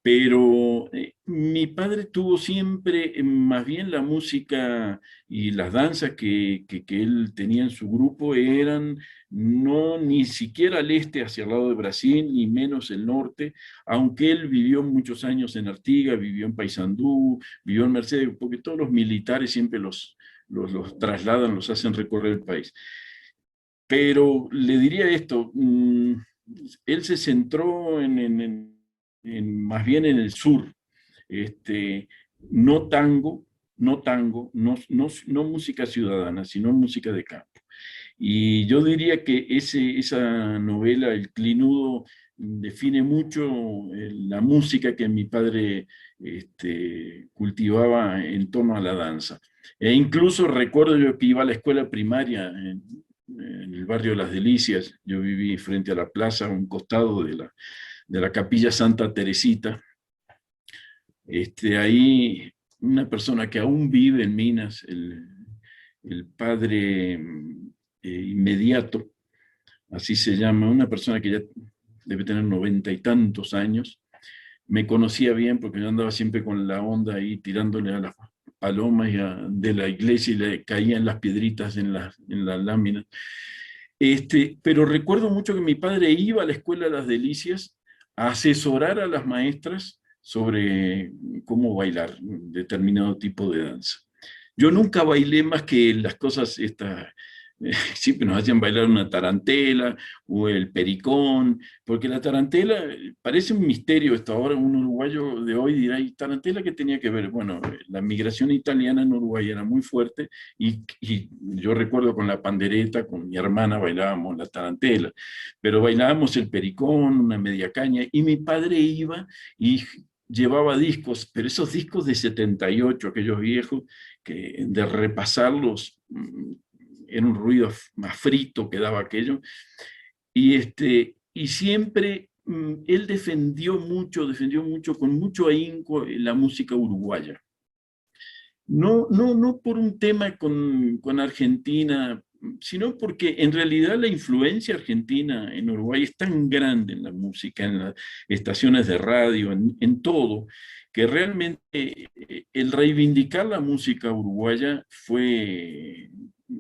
Pero mi padre tuvo siempre, más bien la música y las danzas que él tenía en su grupo eran ni siquiera al este hacia el lado de Brasil, ni menos el norte, aunque él vivió muchos años en Artigas, vivió en Paysandú, vivió en Mercedes, porque todos los militares siempre los trasladan, los hacen recorrer el país. Pero le diría esto, él se centró más bien en el sur, no tango, no música ciudadana, sino música de campo. Y yo diría que esa novela, El Clinudo, define mucho la música que mi padre cultivaba en torno a la danza. E incluso recuerdo yo que iba a la escuela primaria en el barrio de Las Delicias, yo viví frente a la plaza, a un costado de la Capilla Santa Teresita. Ahí una persona que aún vive en Minas, el padre inmediato, así se llama, una persona que ya debe tener 90 y tantos años, me conocía bien porque yo andaba siempre con la onda ahí tirándole a las palomas de la iglesia y le caían las piedritas en las láminas. Pero recuerdo mucho que mi padre iba a la escuela de Las Delicias a asesorar a las maestras sobre cómo bailar determinado tipo de danza. Yo nunca bailé más que las cosas siempre nos hacían bailar una tarantela o el pericón, porque la tarantela parece un misterio esto. Ahora un uruguayo de hoy dirá, ¿y tarantela qué tenía que ver? Bueno, la migración italiana en Uruguay era muy fuerte y yo recuerdo con la pandereta, con mi hermana bailábamos la tarantela, pero bailábamos el pericón, una media caña, y mi padre iba y llevaba discos, pero esos discos de 78, aquellos viejos, que de repasarlos era un ruido más frito que daba aquello, y siempre él defendió mucho, con mucho ahínco la música uruguaya. No por un tema con Argentina, sino porque en realidad la influencia argentina en Uruguay es tan grande en la música, en las estaciones de radio, en todo, que realmente el reivindicar la música uruguaya fue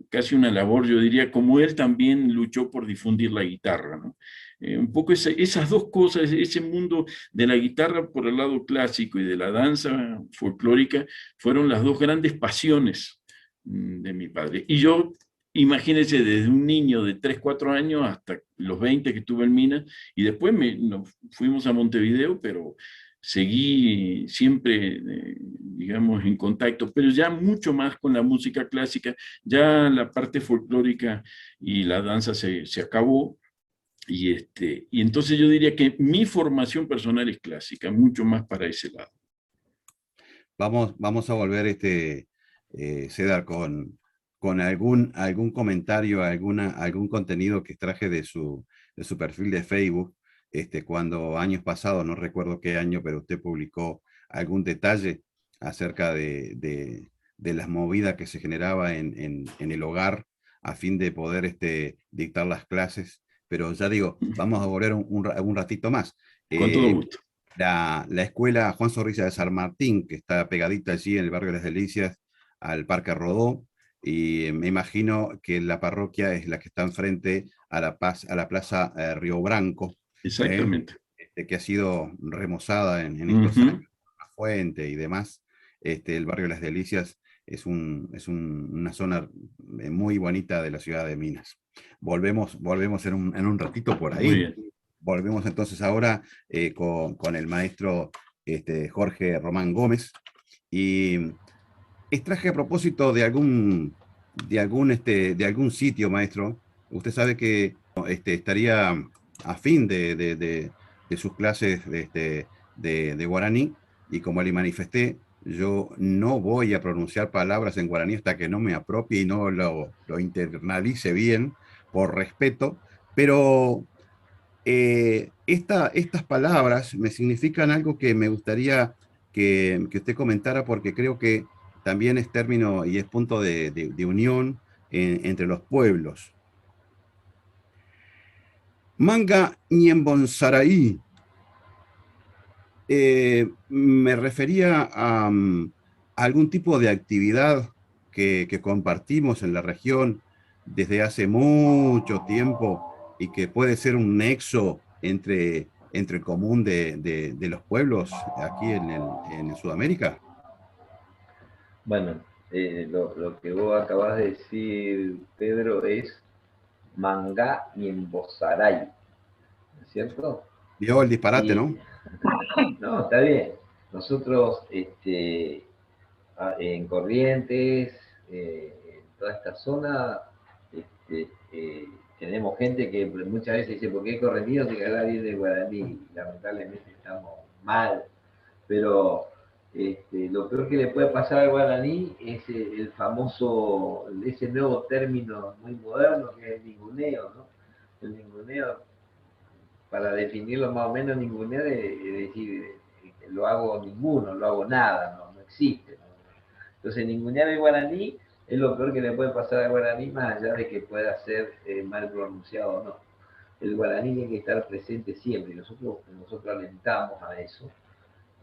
casi una labor, yo diría, como él también luchó por difundir la guitarra, ¿no? Un poco esas dos cosas, ese mundo de la guitarra por el lado clásico y de la danza folclórica, fueron las dos grandes pasiones de mi padre. Y yo imagínense, desde un niño de 3, 4 años hasta los 20 que estuve en Minas, y después nos fuimos a Montevideo, pero seguí siempre, digamos, en contacto, pero ya mucho más con la música clásica, ya la parte folclórica y la danza se acabó, y entonces yo diría que mi formación personal es clásica, mucho más para ese lado. Vamos a volver, Cedar, con algún comentario, algún contenido que traje de su perfil de Facebook, cuando años pasados, no recuerdo qué año, pero usted publicó algún detalle acerca de las movidas que se generaba en el hogar a fin de poder dictar las clases. Pero ya digo, vamos a volver un ratito más. Con todo gusto. La escuela Juan Zorrilla de San Martín, que está pegadita allí en el barrio de Las Delicias, al Parque Rodó, y me imagino que la parroquia es la que está enfrente a la Plaza Río Branco, Exactamente. que ha sido remozada en estos años, la fuente y demás. El barrio de Las Delicias es una zona muy bonita de la ciudad de Minas. Volvemos en un ratito por ahí. Muy bien. Volvemos entonces ahora con el maestro Jorge Román Gómez. Y extraje a propósito de algún sitio, maestro. Usted sabe que estaría a fin de sus clases de guaraní, y como le manifesté, yo no voy a pronunciar palabras en guaraní hasta que no me apropie y no lo internalice bien, por respeto, pero estas palabras me significan algo que me gustaría que usted comentara, porque creo que también es término y es punto de unión entre los pueblos. Manga Ñembonsaraí. Me refería a algún tipo de actividad que compartimos en la región desde hace mucho tiempo y que puede ser un nexo entre el común de los pueblos aquí en Sudamérica. Bueno, lo que vos acabas de decir, Pedro, es Mangá Ñembosarái, ¿no es cierto? Vio el disparate, Y ¿no? no, está bien. Nosotros en Corrientes, en toda esta zona, tenemos gente que muchas veces dice, ¿por qué correntinos si que hablar bien de guaraní? Lamentablemente estamos mal, pero lo peor que le puede pasar al guaraní es el famoso, ese nuevo término muy moderno que es el ninguneo, ¿no? El ninguneo, para definirlo más o menos, ninguneo es decir, lo hago ninguno, lo hago nada, no existe, ¿no? Entonces, ningunear el guaraní es lo peor que le puede pasar al guaraní, más allá de que pueda ser mal pronunciado o no. El guaraní tiene que estar presente siempre, y nosotros alentamos a eso,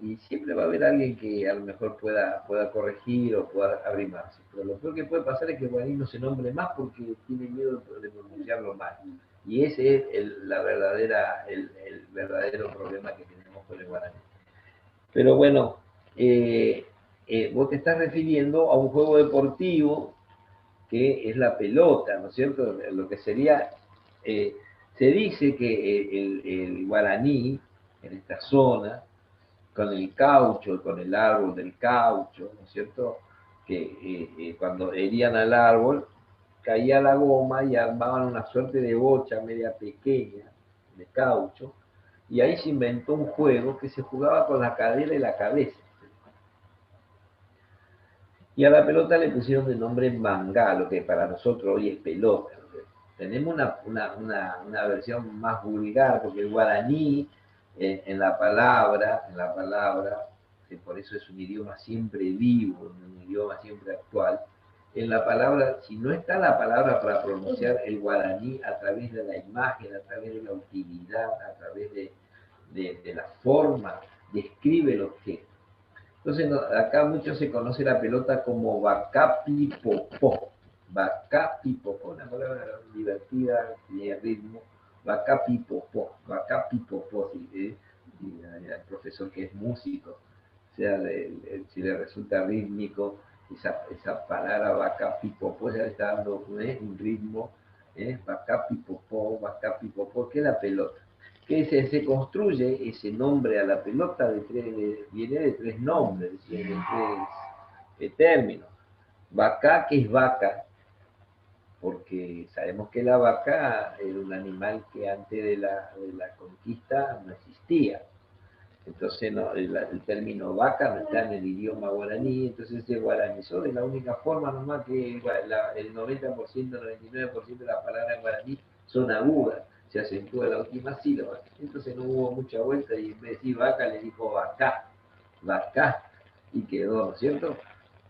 y siempre va a haber alguien que a lo mejor pueda corregir o pueda arrimarse. Pero lo peor que puede pasar es que el guaraní no se nombre más porque tiene miedo de pronunciarlo mal. Y ese es el verdadero problema que tenemos con el guaraní. Pero bueno, vos te estás refiriendo a un juego deportivo que es la pelota, ¿no es cierto? Lo que sería, se dice que el guaraní en esta zona, con el caucho, con el árbol del caucho, ¿no es cierto? Que cuando herían al árbol, caía la goma y armaban una suerte de bocha media pequeña de caucho, y ahí se inventó un juego que se jugaba con la cadera y la cabeza. Y a la pelota le pusieron de nombre mangá, lo que para nosotros hoy es pelota. Tenemos una versión más vulgar, porque el guaraní, en la palabra, que por eso es un idioma siempre vivo, un idioma siempre actual, en la palabra, si no está la palabra para pronunciar el guaraní a través de la imagen, a través de la utilidad, a través de la forma, describe el objeto. Entonces, acá mucho se conoce la pelota como bacapipopó. Bacapipopó, una palabra divertida, tiene ritmo. Bacapipopó, sí, el profesor que es músico, o sea, si le resulta rítmico esa palabra vaca pipopó ya le está dando un ritmo, vaca pipopó, que es la pelota. Que se construye ese nombre a la pelota viene de tres nombres, de tres términos. Vaca, que es vaca, porque sabemos que la vaca era un animal que antes de la conquista no existía. Entonces no, el término vaca no está en el idioma guaraní, entonces se guaranizó de la única forma nomás que el 90%, 99% de las palabras en guaraní son agudas, se acentúa la última sílaba. Entonces no hubo mucha vuelta y en vez de decir vaca le dijo vaca, vaca, y quedó, ¿no es cierto?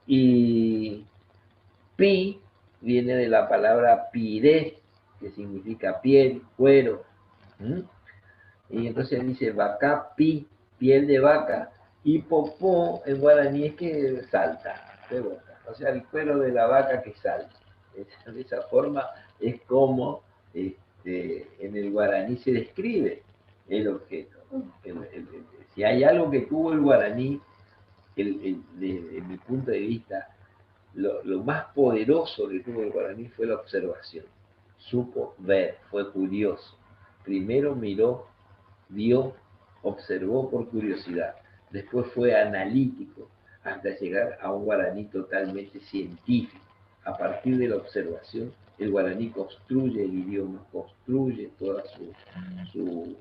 Y pi viene de la palabra piré, que significa piel, cuero. Y entonces dice vaca pi, piel de vaca, y popó en guaraní es que salta, rebota. O sea, el cuero de la vaca que salta. De esa forma es como en el guaraní se describe el objeto. Si hay algo que tuvo el guaraní, desde mi punto de vista, lo más poderoso que tuvo el guaraní fue la observación. Supo ver, fue curioso. Primero miró, vio, observó por curiosidad. Después fue analítico hasta llegar a un guaraní totalmente científico. A partir de la observación, el guaraní construye el idioma, construye toda su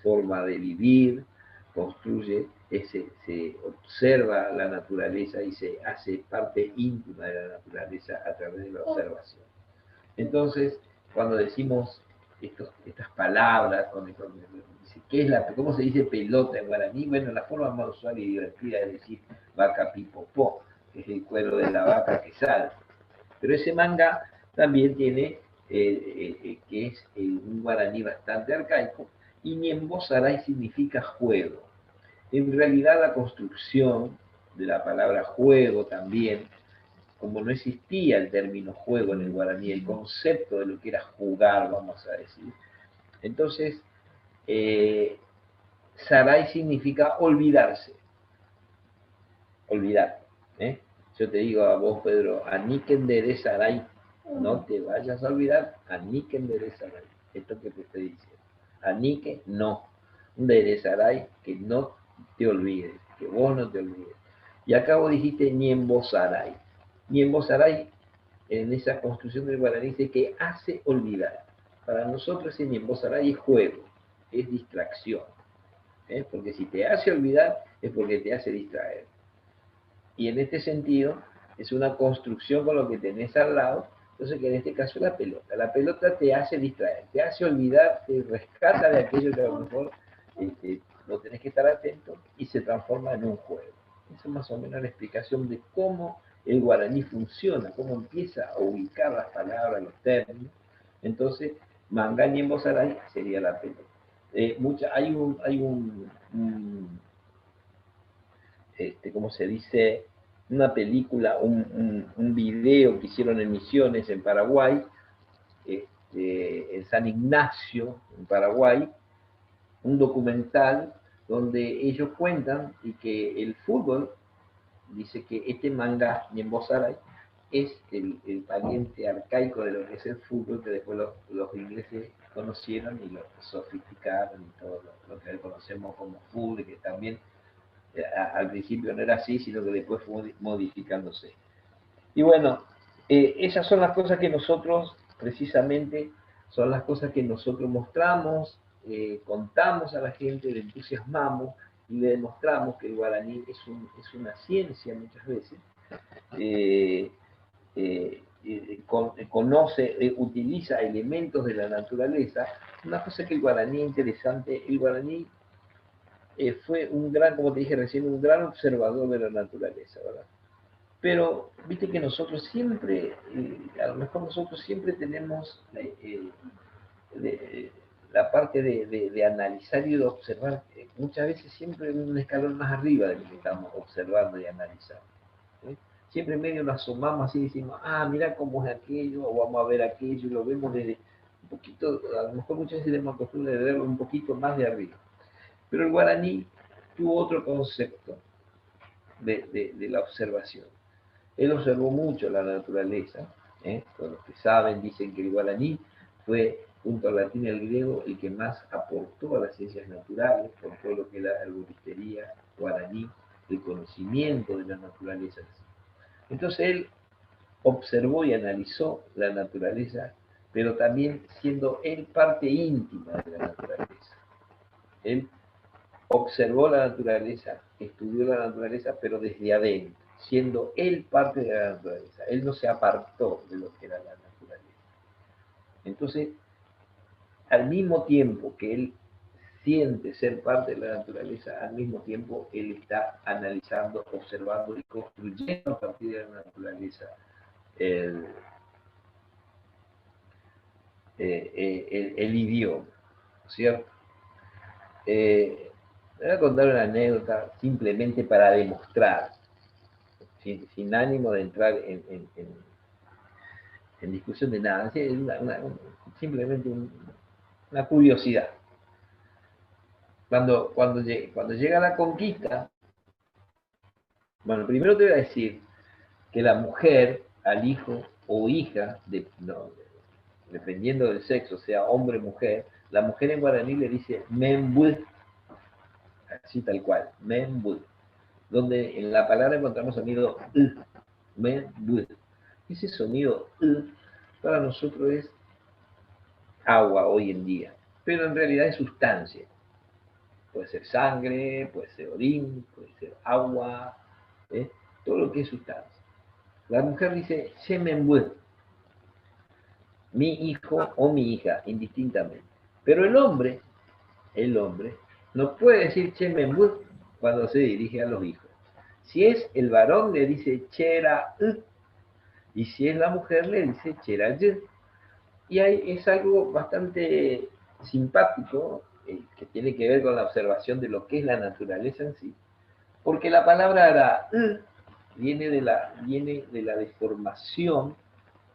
forma de vivir, construye, se observa la naturaleza y se hace parte íntima de la naturaleza a través de la observación. Entonces, cuando decimos estas palabras, ¿cómo se dice pelota en guaraní? Bueno, la forma más usual y divertida es decir vaca pipopó, que es el cuero de la vaca que salta. Pero ese manga también tiene, que es un guaraní bastante arcaico, y Ñembozaray significa juego. En realidad la construcción de la palabra juego también, como no existía el término juego en el guaraní, el concepto de lo que era jugar, vamos a decir. Entonces, Saray significa olvidarse. Olvidar. Yo te digo a vos, Pedro, Aníquendere Saray, no te vayas a olvidar, Aníquendere Saray. Esto que te estoy diciendo. Anique, no. Dere Saray, que no te olvides, que vos no te olvides. Y acá vos dijiste Ñembozaray. Ñembozaray, en esa construcción del guaraní, dice que hace olvidar. Para nosotros ese Ñembozaray es juego, es distracción. Porque si te hace olvidar es porque te hace distraer. Y en este sentido es una construcción con lo que tenés al lado, entonces que en este caso es la pelota. La pelota te hace distraer, te hace olvidar, te rescata de aquello que a lo mejor no tenés que estar atento y se transforma en un juego. Esa es más o menos la explicación de cómo el guaraní funciona, cómo empieza a ubicar las palabras, los términos. Entonces, manga Ñembozaray sería la pelota. Hay un ¿cómo se dice? Una película, un video que hicieron en Misiones, en Paraguay, en San Ignacio, en Paraguay, un documental donde ellos cuentan y que el fútbol, dice que este manga Ñembozaray es el pariente arcaico de lo que es el fútbol, que después los ingleses conocieron y lo sofisticaron y todo lo que hoy conocemos como fútbol, que también al principio no era así, sino que después fue modificándose. Y bueno, esas son las cosas que nosotros, precisamente, son las cosas que nosotros mostramos, contamos a la gente, le entusiasmamos y le demostramos que el guaraní es una ciencia muchas veces. Conoce, utiliza elementos de la naturaleza. Una cosa que el guaraní es interesante, el guaraní fue un gran, como te dije recién, un gran observador de la naturaleza, ¿verdad? Pero viste que nosotros siempre, a lo mejor nosotros siempre tenemos la parte de analizar y de observar, muchas veces siempre un escalón más arriba de lo que estamos observando y analizando. Siempre medio nos asomamos así y decimos, mira cómo es aquello, o vamos a ver aquello, y lo vemos desde un poquito, a lo mejor muchas veces tenemos costumbre de verlo un poquito más de arriba. Pero el guaraní tuvo otro concepto de la observación. Él observó mucho la naturaleza. Todos los que saben dicen que el guaraní fue, junto al latín y al griego, el que más aportó a las ciencias naturales, por todo lo que es la herboristería guaraní, el conocimiento de la naturaleza. Entonces él observó y analizó la naturaleza, pero también siendo él parte íntima de la naturaleza. Él observó la naturaleza, estudió la naturaleza, pero desde adentro, siendo él parte de la naturaleza. Él no se apartó de lo que era la naturaleza. Entonces, al mismo tiempo que él siente ser parte de la naturaleza, al mismo tiempo él está analizando, observando y construyendo a partir de la naturaleza el idioma, ¿cierto? Voy a contar una anécdota simplemente para demostrar, sin ánimo de entrar en discusión de nada, es simplemente una curiosidad. Cuando llega la conquista, bueno, primero te voy a decir que la mujer al hijo o hija, dependiendo del sexo, sea hombre o mujer, la mujer en guaraní le dice membul, así tal cual, membul, donde en la palabra encontramos sonido membul. Ese sonido para nosotros es agua hoy en día, pero en realidad es sustancia. Puede ser sangre, puede ser orín, puede ser agua, todo lo que es sustancia. La mujer dice shemenbue, mi hijo o mi hija, indistintamente. Pero el hombre no puede decir shemenbue cuando se dirige a los hijos. Si es el varón, le dice chera, y si es la mujer, le dice chera. Y es algo bastante simpático, que tiene que ver con la observación de lo que es la naturaleza en sí, porque la palabra ara viene de la deformación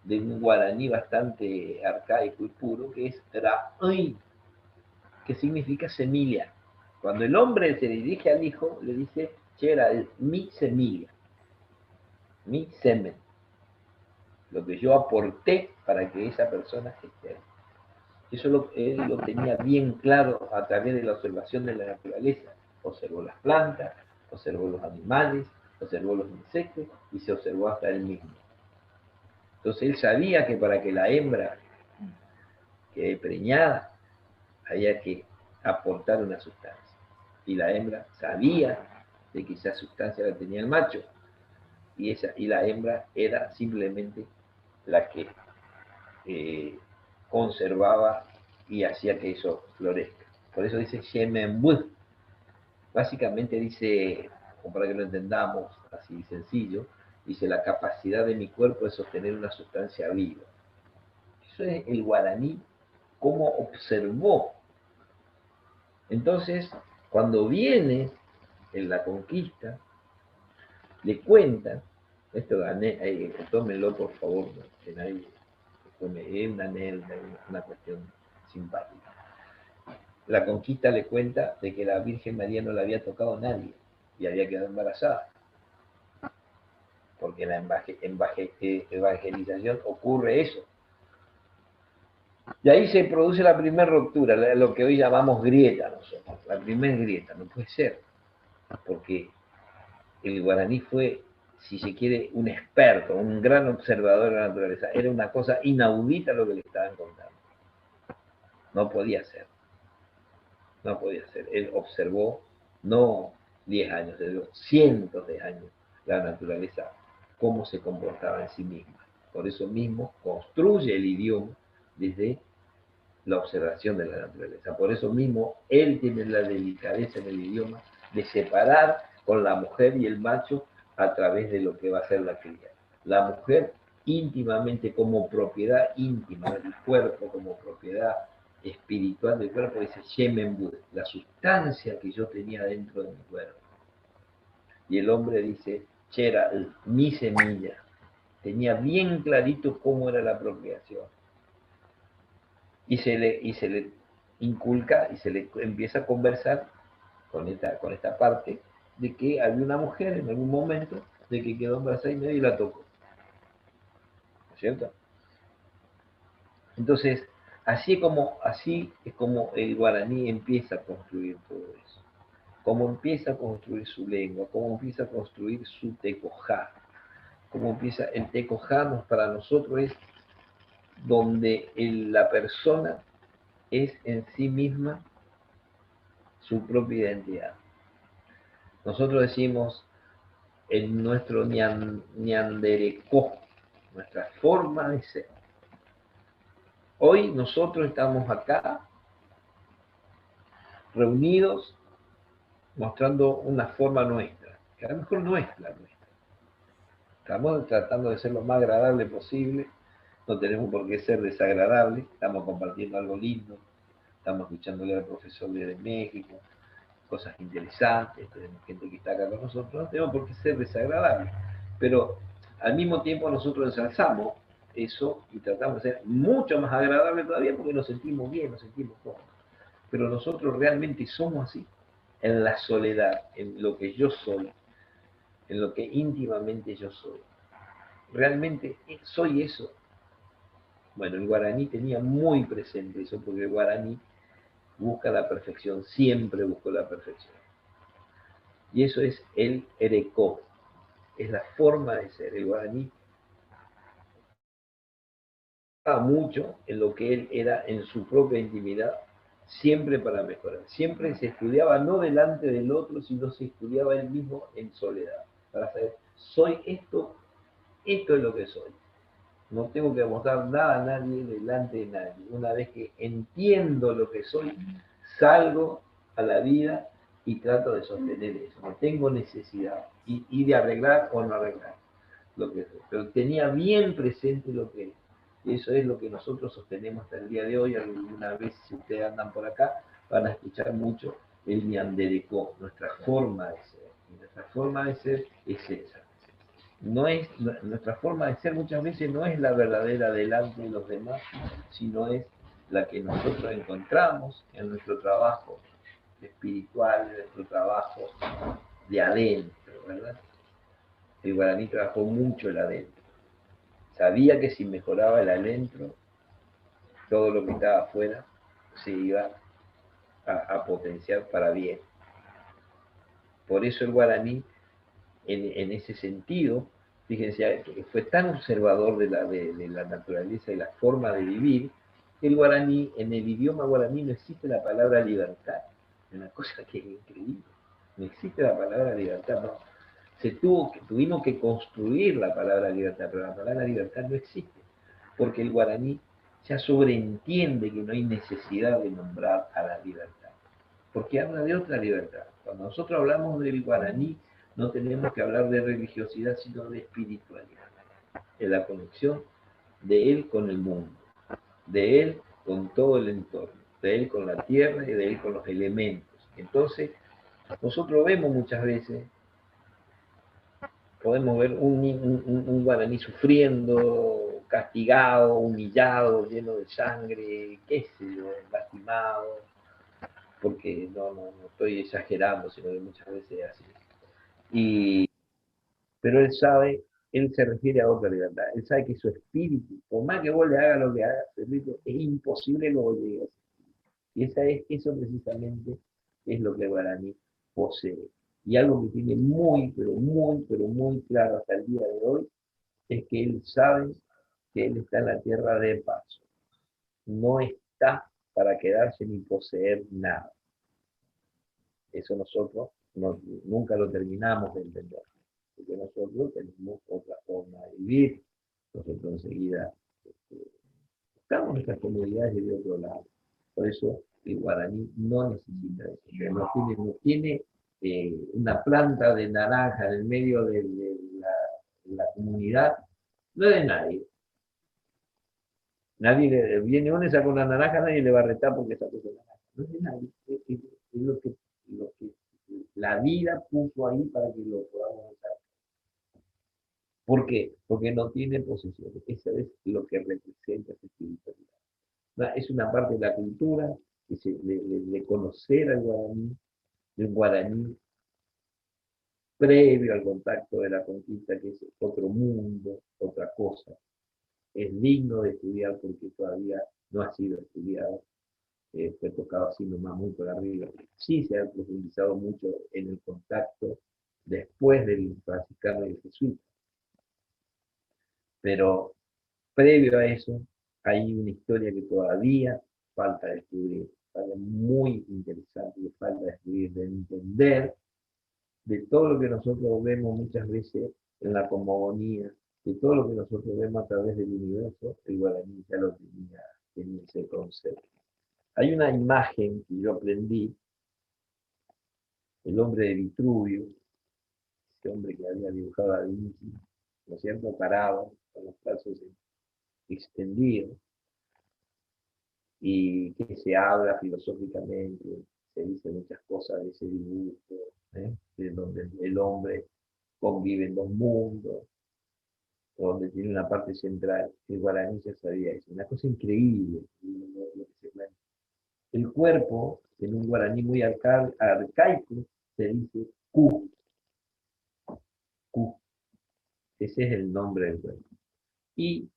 de un guaraní bastante arcaico y puro, que es ra'uy, que significa semilla. Cuando el hombre se dirige al hijo, le dice, chera, mi semilla, mi semen, lo que yo aporté para que esa persona esté ahí. Eso él lo tenía bien claro a través de la observación de la naturaleza. Observó las plantas, observó los animales, observó los insectos y se observó hasta él mismo. Entonces él sabía que para que la hembra quede preñada había que aportar una sustancia. Y la hembra sabía de que esa sustancia la tenía el macho. Y la hembra era simplemente la que conservaba y hacía que eso florezca. Por eso dice Shemenbud. Básicamente dice, como para que lo entendamos así sencillo, dice la capacidad de mi cuerpo de sostener una sustancia viva. Eso es el guaraní, cómo observó. Entonces, cuando viene en la conquista, le cuentan, esto tómenlo por favor, que nadie, es una cuestión simpática. La conquista le cuenta de que la Virgen María no la había tocado a nadie y había quedado embarazada. Porque en la evangelización ocurre eso. Y ahí se produce la primera ruptura, lo que hoy llamamos grieta nosotros. La primera grieta, no puede ser. Porque el guaraní fue, si se quiere, un experto, un gran observador de la naturaleza. Era una cosa inaudita lo que le estaban contando. No podía ser. No podía ser. Él observó, no 10 años, cientos de años, la naturaleza, cómo se comportaba en sí misma. Por eso mismo construye el idioma desde la observación de la naturaleza. Por eso mismo él tiene la delicadeza en el idioma de separar con la mujer y el macho a través de lo que va a ser la cría. La mujer íntimamente como propiedad íntima del cuerpo, como propiedad espiritual del cuerpo, dice Shemen Bud, la sustancia que yo tenía dentro de mi cuerpo. Y el hombre dice, Chera, mi semilla. Tenía bien clarito cómo era la procreación. Y se le inculca y se le empieza a conversar con esta parte de que había una mujer en algún momento de que quedó embarazada y nadie la tocó. ¿No es cierto? Entonces, así es como el guaraní empieza a construir todo eso. Cómo empieza a construir su lengua, cómo empieza a construir su tecojá. Cómo empieza el tecojá para nosotros es donde la persona es en sí misma su propia identidad. Nosotros decimos en nuestro ñanderecó, nuestra forma de ser. Hoy nosotros estamos acá reunidos mostrando una forma nuestra, que a lo mejor no es la nuestra. Estamos tratando de ser lo más agradable posible, no tenemos por qué ser desagradable, estamos compartiendo algo lindo, estamos escuchándole al profesor de México, cosas interesantes, tenemos gente que está acá con nosotros, no tenemos por qué ser desagradables, pero al mismo tiempo nosotros ensalzamos eso y tratamos de ser mucho más agradable todavía porque nos sentimos bien, nos sentimos cómodos. Pero nosotros realmente somos así, en la soledad, en lo que yo soy, en lo que íntimamente yo soy. Realmente soy eso. Bueno, el guaraní tenía muy presente eso, porque el guaraní busca la perfección, siempre buscó la perfección. Y eso es el erecó, es la forma de ser. El guaraní mucho en lo que él era en su propia intimidad, siempre para mejorar. Siempre se estudiaba no delante del otro, sino se estudiaba él mismo en soledad, para saber, soy esto, esto es lo que soy. No tengo que mostrar nada a nadie delante de nadie. Una vez que entiendo lo que soy, salgo a la vida y trato de sostener eso. No tengo necesidad y de arreglar o no arreglar lo que soy. Pero tenía bien presente lo que es. Y eso es lo que nosotros sostenemos hasta el día de hoy. Alguna vez, si ustedes andan por acá, van a escuchar mucho el ñanderecó, nuestra forma de ser. Y nuestra forma de ser es esa. No es, nuestra forma de ser muchas veces no es la verdadera delante de los demás, sino es la que nosotros encontramos en nuestro trabajo espiritual, en nuestro trabajo de adentro, ¿verdad? El guaraní trabajó mucho el adentro. Sabía que si mejoraba el adentro, todo lo que estaba afuera se iba a potenciar para bien. Por eso el guaraní, en ese sentido, fíjense, fue tan observador de la naturaleza y la forma de vivir, que el guaraní, en el idioma guaraní no existe la palabra libertad. Es una cosa que es increíble. No existe la palabra libertad, no. Tuvimos que construir la palabra libertad, pero la palabra libertad no existe, porque el guaraní ya sobreentiende que no hay necesidad de nombrar a la libertad, porque habla de otra libertad. Cuando nosotros hablamos del guaraní, no tenemos que hablar de religiosidad, sino de espiritualidad, de la conexión de él con el mundo, de él con todo el entorno, de él con la tierra y de él con los elementos. Entonces, nosotros vemos muchas veces, podemos ver un guaraní sufriendo, castigado, humillado, lleno de sangre, qué sé yo, lastimado, porque no estoy exagerando, sino que muchas veces es así. Pero él sabe, él se refiere a otra libertad, él sabe que su espíritu, por más que vos le hagas lo que hagas, es imposible que vos llegues. Y eso precisamente es lo que el guaraní posee. Y algo que tiene muy, pero muy, pero muy claro hasta el día de hoy, es que él sabe que él está en la tierra de paso. No está para quedarse ni poseer nada. Eso nosotros nunca lo terminamos de entender, porque nosotros tenemos otra forma de vivir. Nosotros enseguida buscamos nuestras comodidades de otro lado. Por eso el guaraní no necesita eso. No tiene una planta de naranja en el medio de la comunidad, no es de nadie. Nadie viene uno y saca una naranja, nadie le va a retar porque sacó esa naranja. No es de nadie. Es lo que la vida puso ahí para que lo podamos usar. ¿Por qué? Porque no tiene posesiones. Eso es lo que representa esa espiritualidad. Es una parte de la cultura, de conocer al guaraní, del guaraní previo al contacto de la conquista, que es otro mundo, otra cosa. Es digno de estudiar porque todavía no ha sido estudiado, fue tocado así nomás muy por arriba. Sí se ha profundizado mucho en el contacto después del franciscano y el jesuita, pero previo a eso hay una historia que todavía falta descubrir, falta muy interesante, que falta descubrir, de entender de todo lo que nosotros vemos muchas veces en la cosmogonía, de todo lo que nosotros vemos a través del universo, el guaraní ya lo tenía ese concepto. Hay una imagen que yo aprendí, el hombre de Vitruvio, ese hombre que había dibujado a Da Vinci, ¿no es cierto?, parado, con los brazos extendidos, y que se habla filosóficamente, se dice muchas cosas de ese dibujo, de donde el hombre convive en dos mundos, donde tiene una parte central. El guaraní ya sabía eso, una cosa increíble. El cuerpo, en un guaraní muy arcaico, se dice Ku. Ku. Ese es el nombre del cuerpo. Y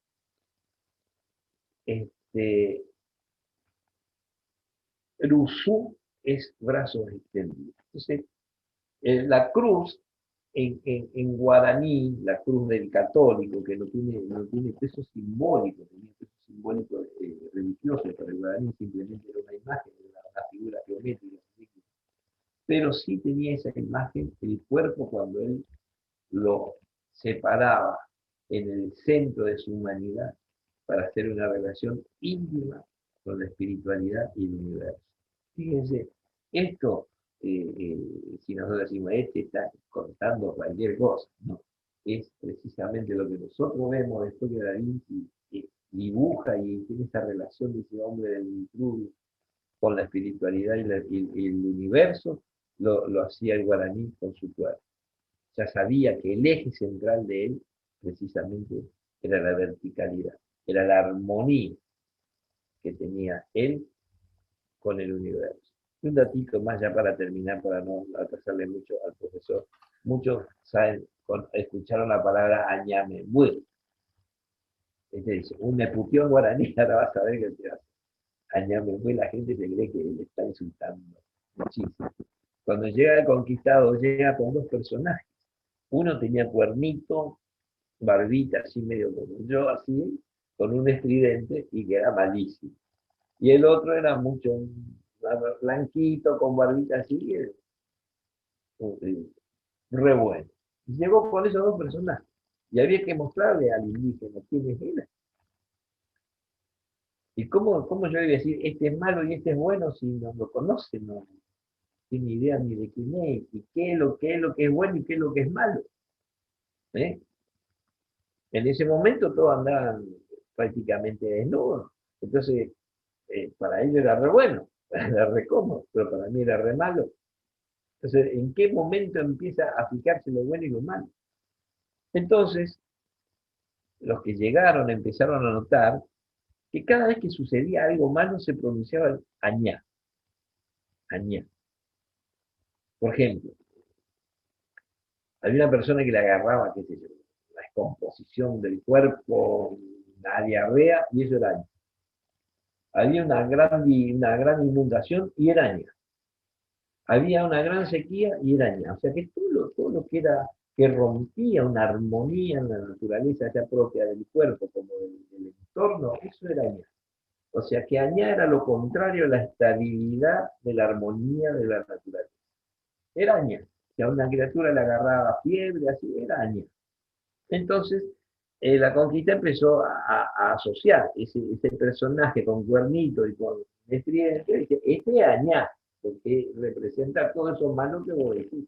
Rusú es brazos extendidos. Entonces, la cruz en guaraní, la cruz del católico, que no tiene peso simbólico, tenía peso simbólico religioso, para el guaraní simplemente era una imagen, era una figura geométrica, pero sí tenía esa imagen, el cuerpo cuando él lo separaba en el centro de su humanidad para hacer una relación íntima con la espiritualidad y el universo. Fíjense, esto, si nosotros decimos, está contando cualquier cosa, no, es precisamente lo que nosotros vemos después que Da Vinci dibuja y tiene esa relación de ese hombre del Vitruvio con la espiritualidad y el universo, lo hacía el guaraní con su cuerpo. Ya sabía que el eje central de él, precisamente, era la verticalidad, era la armonía que tenía él con el universo. Y un datito más ya para terminar, para no atrasarle mucho al profesor. Muchos saben, escucharon la palabra añamembué. Dice, un neputión guaraní, ahora vas a ver qué te hace. Añamembué, la gente se cree que le está insultando muchísimo. Cuando llega el conquistado, llega con dos personajes. Uno tenía cuernito, barbita, así medio como yo, así, con un estridente, y que era malísimo. Y el otro era mucho blanquito, con barbita así, re bueno. Y llegó con esos dos personajes. Y había que mostrarle al indígena quiénes eran. ¿Y cómo yo iba a decir, este es malo y este es bueno, si no lo conoce, no tiene idea ni de quién es, y qué es lo que es bueno y qué es lo que es malo? En ese momento todos andaban prácticamente desnudos. Entonces, para ellos era re bueno, era re cómodo, pero para mí era re malo. Entonces, ¿en qué momento empieza a fijarse lo bueno y lo malo? Entonces, los que llegaron empezaron a notar que cada vez que sucedía algo malo se pronunciaba el añá. Añá. Por ejemplo, había una persona que le agarraba, qué sé yo, la descomposición del cuerpo, una diarrea, y eso era añá. Había una gran inundación y era añá. Había una gran sequía y era añá. O sea que todo lo que era, que rompía una armonía en la naturaleza ya propia del cuerpo como del entorno, eso era añá. O sea que añá era lo contrario a la estabilidad de la armonía de la naturaleza. Era añá. Si a una criatura le agarraba fiebre, así, era añá. Entonces, la conquista empezó a asociar ese personaje con cuernito y con estridente, dice, este es añá, porque representa todo eso malo que vos decís.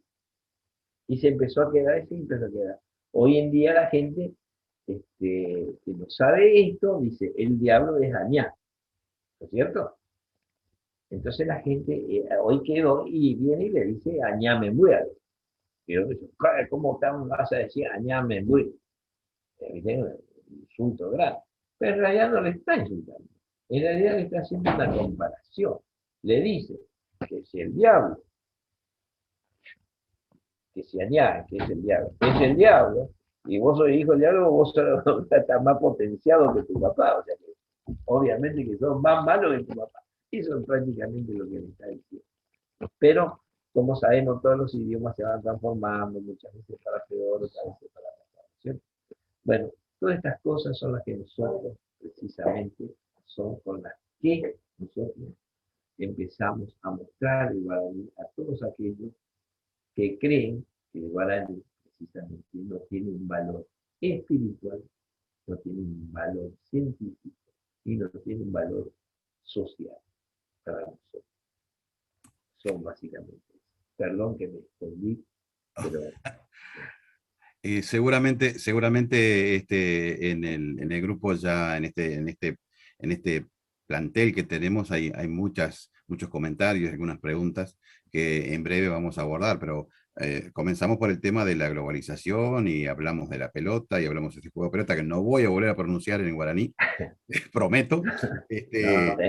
Y se empezó a quedar, y se empezó a quedar. Hoy en día la gente que no sabe esto, dice, el diablo es añá, ¿no es cierto? Entonces la gente hoy quedó y viene y le dice, añá me muero. Y yo digo, ¿cómo vas a decir añá me muero? Es un insulto grande. Pero en realidad no le está insultando. En realidad le está haciendo una comparación. Le dice que si el diablo que se añade, que es el diablo. Es el diablo, y vos sos hijo del diablo, vos estás más potenciado que tu papá, o sea que obviamente que sos más malo que tu papá. Eso es prácticamente lo que me está diciendo. Pero, como sabemos, todos los idiomas se van transformando, muchas veces para peor, otras veces para mejor, ¿cierto? Bueno, todas estas cosas son las que nosotros, precisamente, son con las que nosotros empezamos a mostrar el guaraní a todos aquellos que creen que el guaraní, precisamente, no tiene un valor espiritual, no tiene un valor científico y no tiene un valor social para nosotros. Son básicamente. Perdón que me extendí, pero seguramente en el grupo ya, en este plantel que tenemos, hay muchos comentarios, algunas preguntas que en breve vamos a abordar, pero comenzamos por el tema de la globalización y hablamos de la pelota y hablamos de este juego de pelota que no voy a volver a pronunciar en guaraní, prometo. no, tenés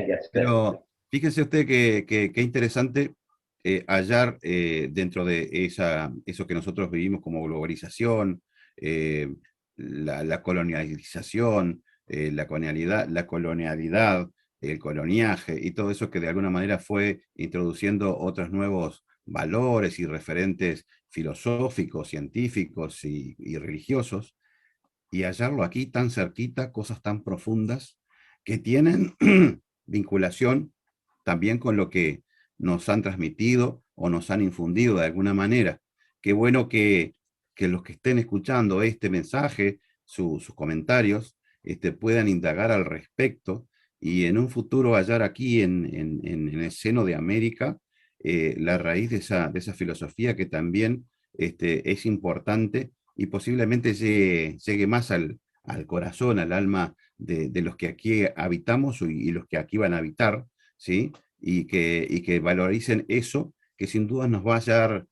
que hacer. Pero fíjense usted que interesante hallar dentro de eso que nosotros vivimos como globalización, eh, la colonialización, la colonialidad, el coloniaje y todo eso que de alguna manera fue introduciendo otros nuevos valores y referentes filosóficos, científicos y religiosos, y hallarlo aquí tan cerquita, cosas tan profundas que tienen vinculación también con lo que nos han transmitido o nos han infundido de alguna manera. Qué bueno que los que estén escuchando este mensaje, sus comentarios, puedan indagar al respecto y en un futuro hallar aquí en el seno de América la raíz de esa filosofía que también es importante y posiblemente llegue más al corazón, al alma de los que aquí habitamos y los que aquí van a habitar, ¿sí? Y que valoricen eso, que sin duda nos va a hallar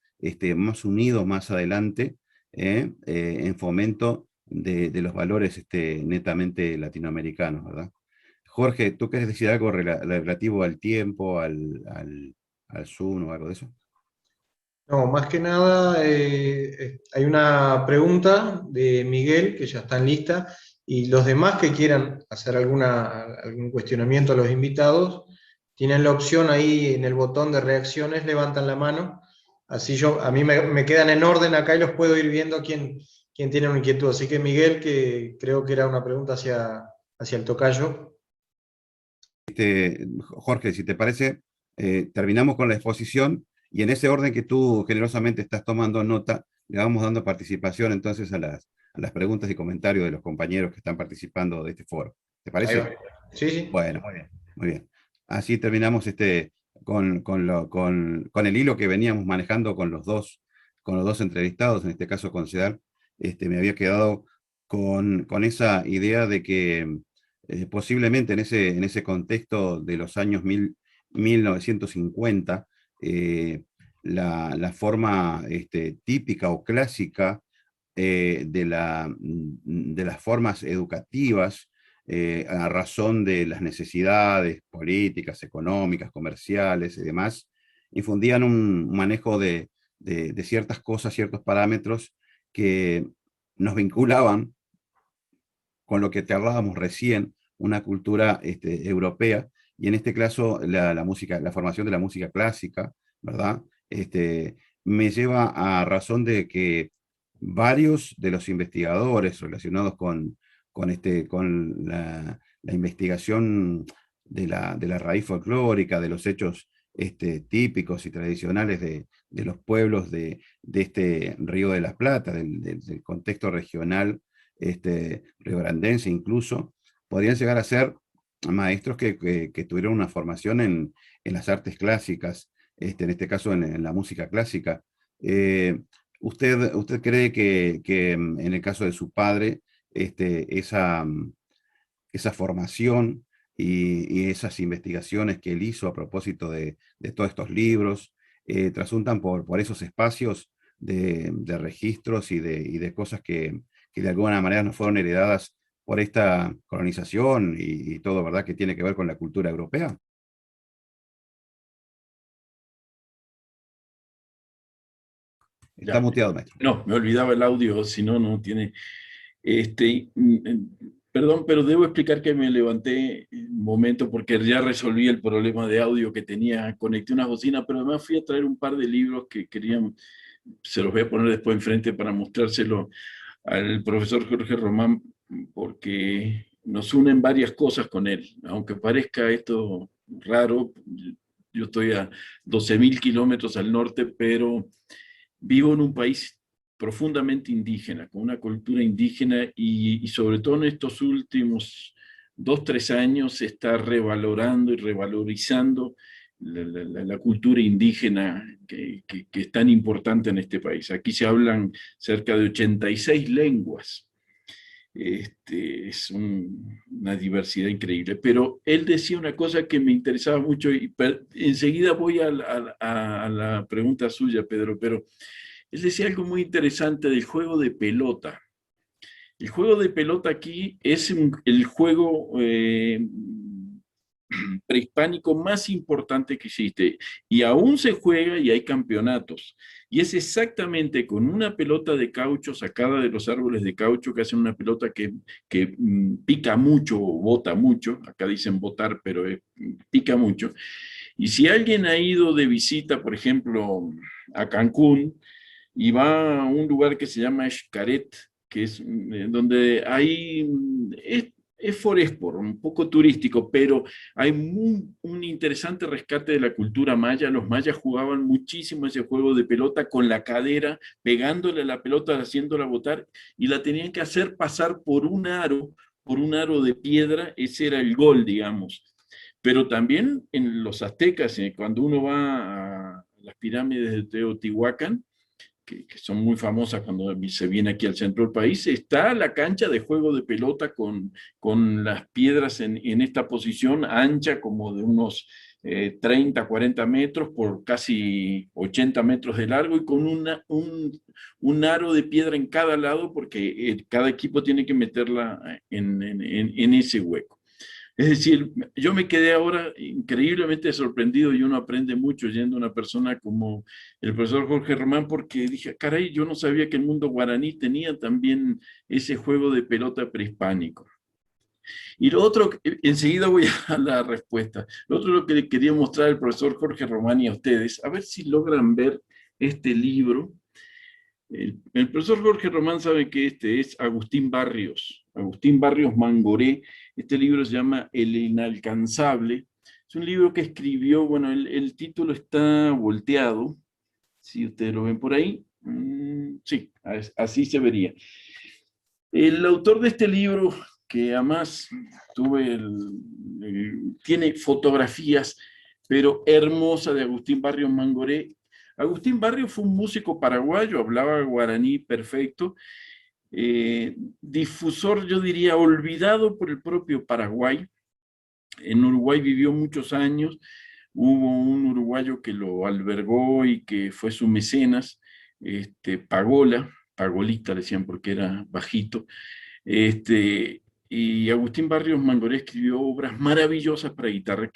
más unidos más adelante, en fomento de los valores netamente latinoamericanos, ¿verdad? Jorge, ¿tú quieres decir algo relativo al tiempo, al Zoom o algo de eso? No, más que nada, hay una pregunta de Miguel que ya está en lista, y los demás que quieran hacer algún cuestionamiento a los invitados, tienen la opción ahí en el botón de reacciones, levantan la mano, así a mí me quedan en orden acá y los puedo ir viendo quién tiene una inquietud. Así que Miguel, que creo que era una pregunta hacia el tocayo. Jorge, si te parece, terminamos con la exposición y en ese orden que tú generosamente estás tomando nota, le vamos dando participación entonces a las preguntas y comentarios de los compañeros que están participando de este foro. ¿Te parece? Sí, sí. Bueno, muy bien, muy bien. Así terminamos con el hilo que veníamos manejando con los dos entrevistados, en este caso con Cedar. Me había quedado con esa idea de que posiblemente en ese contexto de los años 1950, la forma típica o clásica de las formas educativas, a razón de las necesidades políticas, económicas, comerciales y demás, infundían un manejo de ciertas cosas, ciertos parámetros que nos vinculaban con lo que te hablábamos recién, una cultura europea, y en este caso la formación de la música clásica, ¿verdad? Me lleva a razón de que varios de los investigadores relacionados con la investigación de la raíz folclórica, de los hechos típicos y tradicionales de los pueblos de este Río de la Plata, del contexto regional riograndense incluso, podrían llegar a ser maestros que tuvieron una formación en las artes clásicas, en este caso en la música clásica. ¿Usted cree que en el caso de su padre, esa formación y esas investigaciones que él hizo a propósito de todos estos libros, trasuntan por esos espacios de registros y de cosas que de alguna manera nos fueron heredadas por esta colonización y todo, ¿verdad?, que tiene que ver con la cultura europea? Está muteado, maestro. No, me olvidaba el audio, si no, no tiene... Perdón, pero debo explicar que me levanté un momento porque ya resolví el problema de audio que tenía. Conecté unas bocinas, pero además fui a traer un par de libros que querían, se los voy a poner después enfrente para mostrárselo al profesor Jorge Román, porque nos unen varias cosas con él. Aunque parezca esto raro, yo estoy a 12.000 kilómetros al norte, pero vivo en un país profundamente indígena, con una cultura indígena y sobre todo en estos últimos 2-3 años se está revalorando y revalorizando la cultura indígena que es tan importante en este país. Aquí se hablan cerca de 86 lenguas. Es una diversidad increíble. Pero él decía una cosa que me interesaba mucho y enseguida voy a la pregunta suya, Pedro, pero él decía algo muy interesante del juego de pelota. El juego de pelota aquí es el juego prehispánico más importante que existe. Y aún se juega y hay campeonatos. Y es exactamente con una pelota de caucho sacada de los árboles de caucho, que hacen una pelota que pica mucho o bota mucho. Acá dicen botar, pero pica mucho. Y si alguien ha ido de visita, por ejemplo, a Cancún, y va a un lugar que se llama Xcaret, que es donde hay, es foréspor, un poco turístico, pero hay un interesante rescate de la cultura maya. Los mayas jugaban muchísimo ese juego de pelota con la cadera, pegándole a la pelota, haciéndola botar, y la tenían que hacer pasar por un aro de piedra. Ese era el gol, digamos. Pero también en los aztecas, cuando uno va a las pirámides de Teotihuacán, que son muy famosas cuando se viene aquí al centro del país, está la cancha de juego de pelota con las piedras en esta posición ancha como de unos 30, 40 metros por casi 80 metros de largo y con un aro de piedra en cada lado porque cada equipo tiene que meterla en ese hueco. Es decir, yo me quedé ahora increíblemente sorprendido y uno aprende mucho yendo a una persona como el profesor Jorge Román porque dije, caray, yo no sabía que el mundo guaraní tenía también ese juego de pelota prehispánico. Y lo otro, enseguida voy a la respuesta, lo otro lo que le quería mostrar al profesor Jorge Román y a ustedes, a ver si logran ver este libro. El profesor Jorge Román sabe que este es Agustín Barrios Mangoré. Este libro se llama El Inalcanzable. Es un libro que escribió, bueno, el título está volteado, si ustedes lo ven por ahí. Sí, así se vería. El autor de este libro, que además tiene fotografías, pero hermosa, de Agustín Barrios Mangoré. Agustín Barrios fue un músico paraguayo, hablaba guaraní perfecto, difusor, yo diría, olvidado por el propio Paraguay. En Uruguay vivió muchos años, hubo un uruguayo que lo albergó y que fue su mecenas, Pagolita le decían porque era bajito, y Agustín Barrios Mangoré escribió obras maravillosas para guitarra.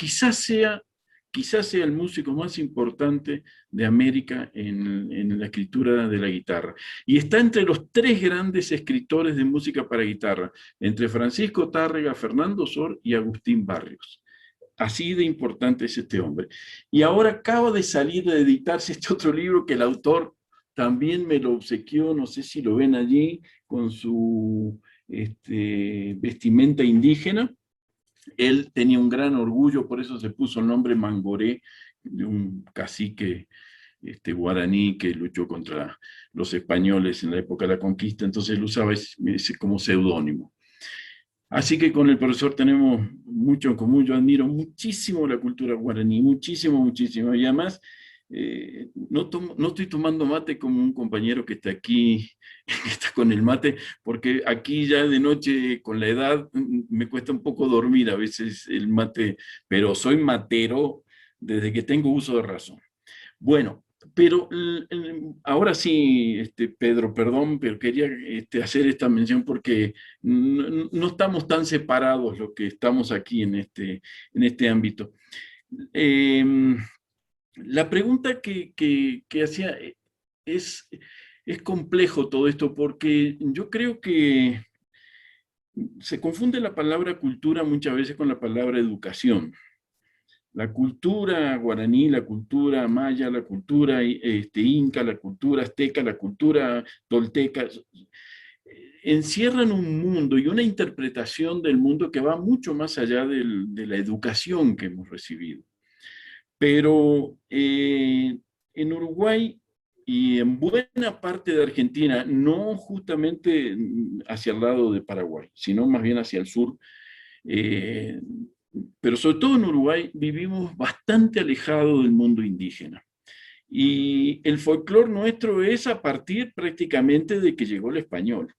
Quizás sea el músico más importante de América en la escritura de la guitarra. Y está entre los 3 grandes escritores de música para guitarra, entre Francisco Tárrega, Fernando Sor y Agustín Barrios. Así de importante es este hombre. Y ahora acaba de salir de editarse este otro libro que el autor también me lo obsequió, no sé si lo ven allí, con su vestimenta indígena. Él tenía un gran orgullo, por eso se puso el nombre Mangoré, de un cacique guaraní que luchó contra los españoles en la época de la conquista, entonces él usaba ese como seudónimo. Así que con el profesor tenemos mucho en común. Yo admiro muchísimo la cultura guaraní, muchísimo, muchísimo. Y además, no estoy tomando mate como un compañero que está aquí, que está con el mate, porque aquí ya de noche, con la edad, me cuesta un poco dormir a veces el mate, pero soy matero desde que tengo uso de razón. Bueno, pero ahora sí, Pedro, perdón, pero quería hacer esta mención porque no estamos tan separados los que estamos aquí en este ámbito. La pregunta que hacía, es complejo todo esto porque yo creo que se confunde la palabra cultura muchas veces con la palabra educación. La cultura guaraní, la cultura maya, la cultura inca, la cultura azteca, la cultura tolteca, encierran un mundo y una interpretación del mundo que va mucho más allá de la educación que hemos recibido. Pero en Uruguay y en buena parte de Argentina, no justamente hacia el lado de Paraguay, sino más bien hacia el sur, pero sobre todo en Uruguay vivimos bastante alejados del mundo indígena. Y el folclore nuestro es a partir prácticamente de que llegó el español.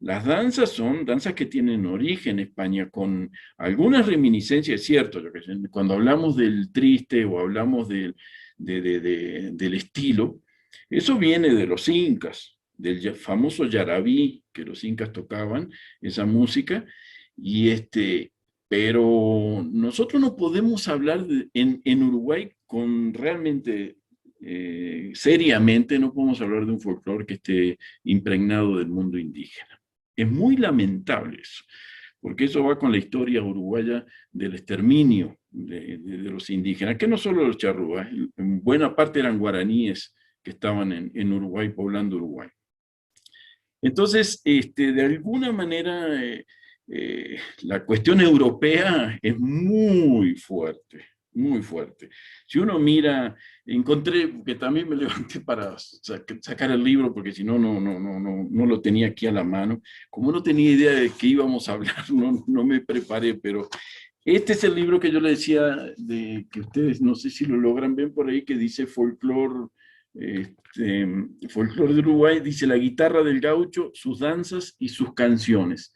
Las danzas son danzas que tienen origen en España, con algunas reminiscencias, es cierto, cuando hablamos del triste o hablamos del estilo, eso viene de los incas, del famoso yarabí que los incas tocaban, esa música, pero nosotros no podemos hablar en Uruguay con realmente, seriamente, no podemos hablar de un folclore que esté impregnado del mundo indígena. Es muy lamentable eso, porque eso va con la historia uruguaya del exterminio de los indígenas, que no solo los charrúas, en buena parte eran guaraníes que estaban en Uruguay, poblando Uruguay. Entonces, de alguna manera, la cuestión europea es muy fuerte, muy fuerte. Si uno mira, encontré, que también me levanté para sacar el libro, porque si no, no lo tenía aquí a la mano. Como no tenía idea de qué íbamos a hablar, no me preparé, pero este es el libro que yo le decía, que ustedes no sé si lo logran ver por ahí, que dice Folclore, Folclore de Uruguay, dice la guitarra del gaucho, sus danzas y sus canciones.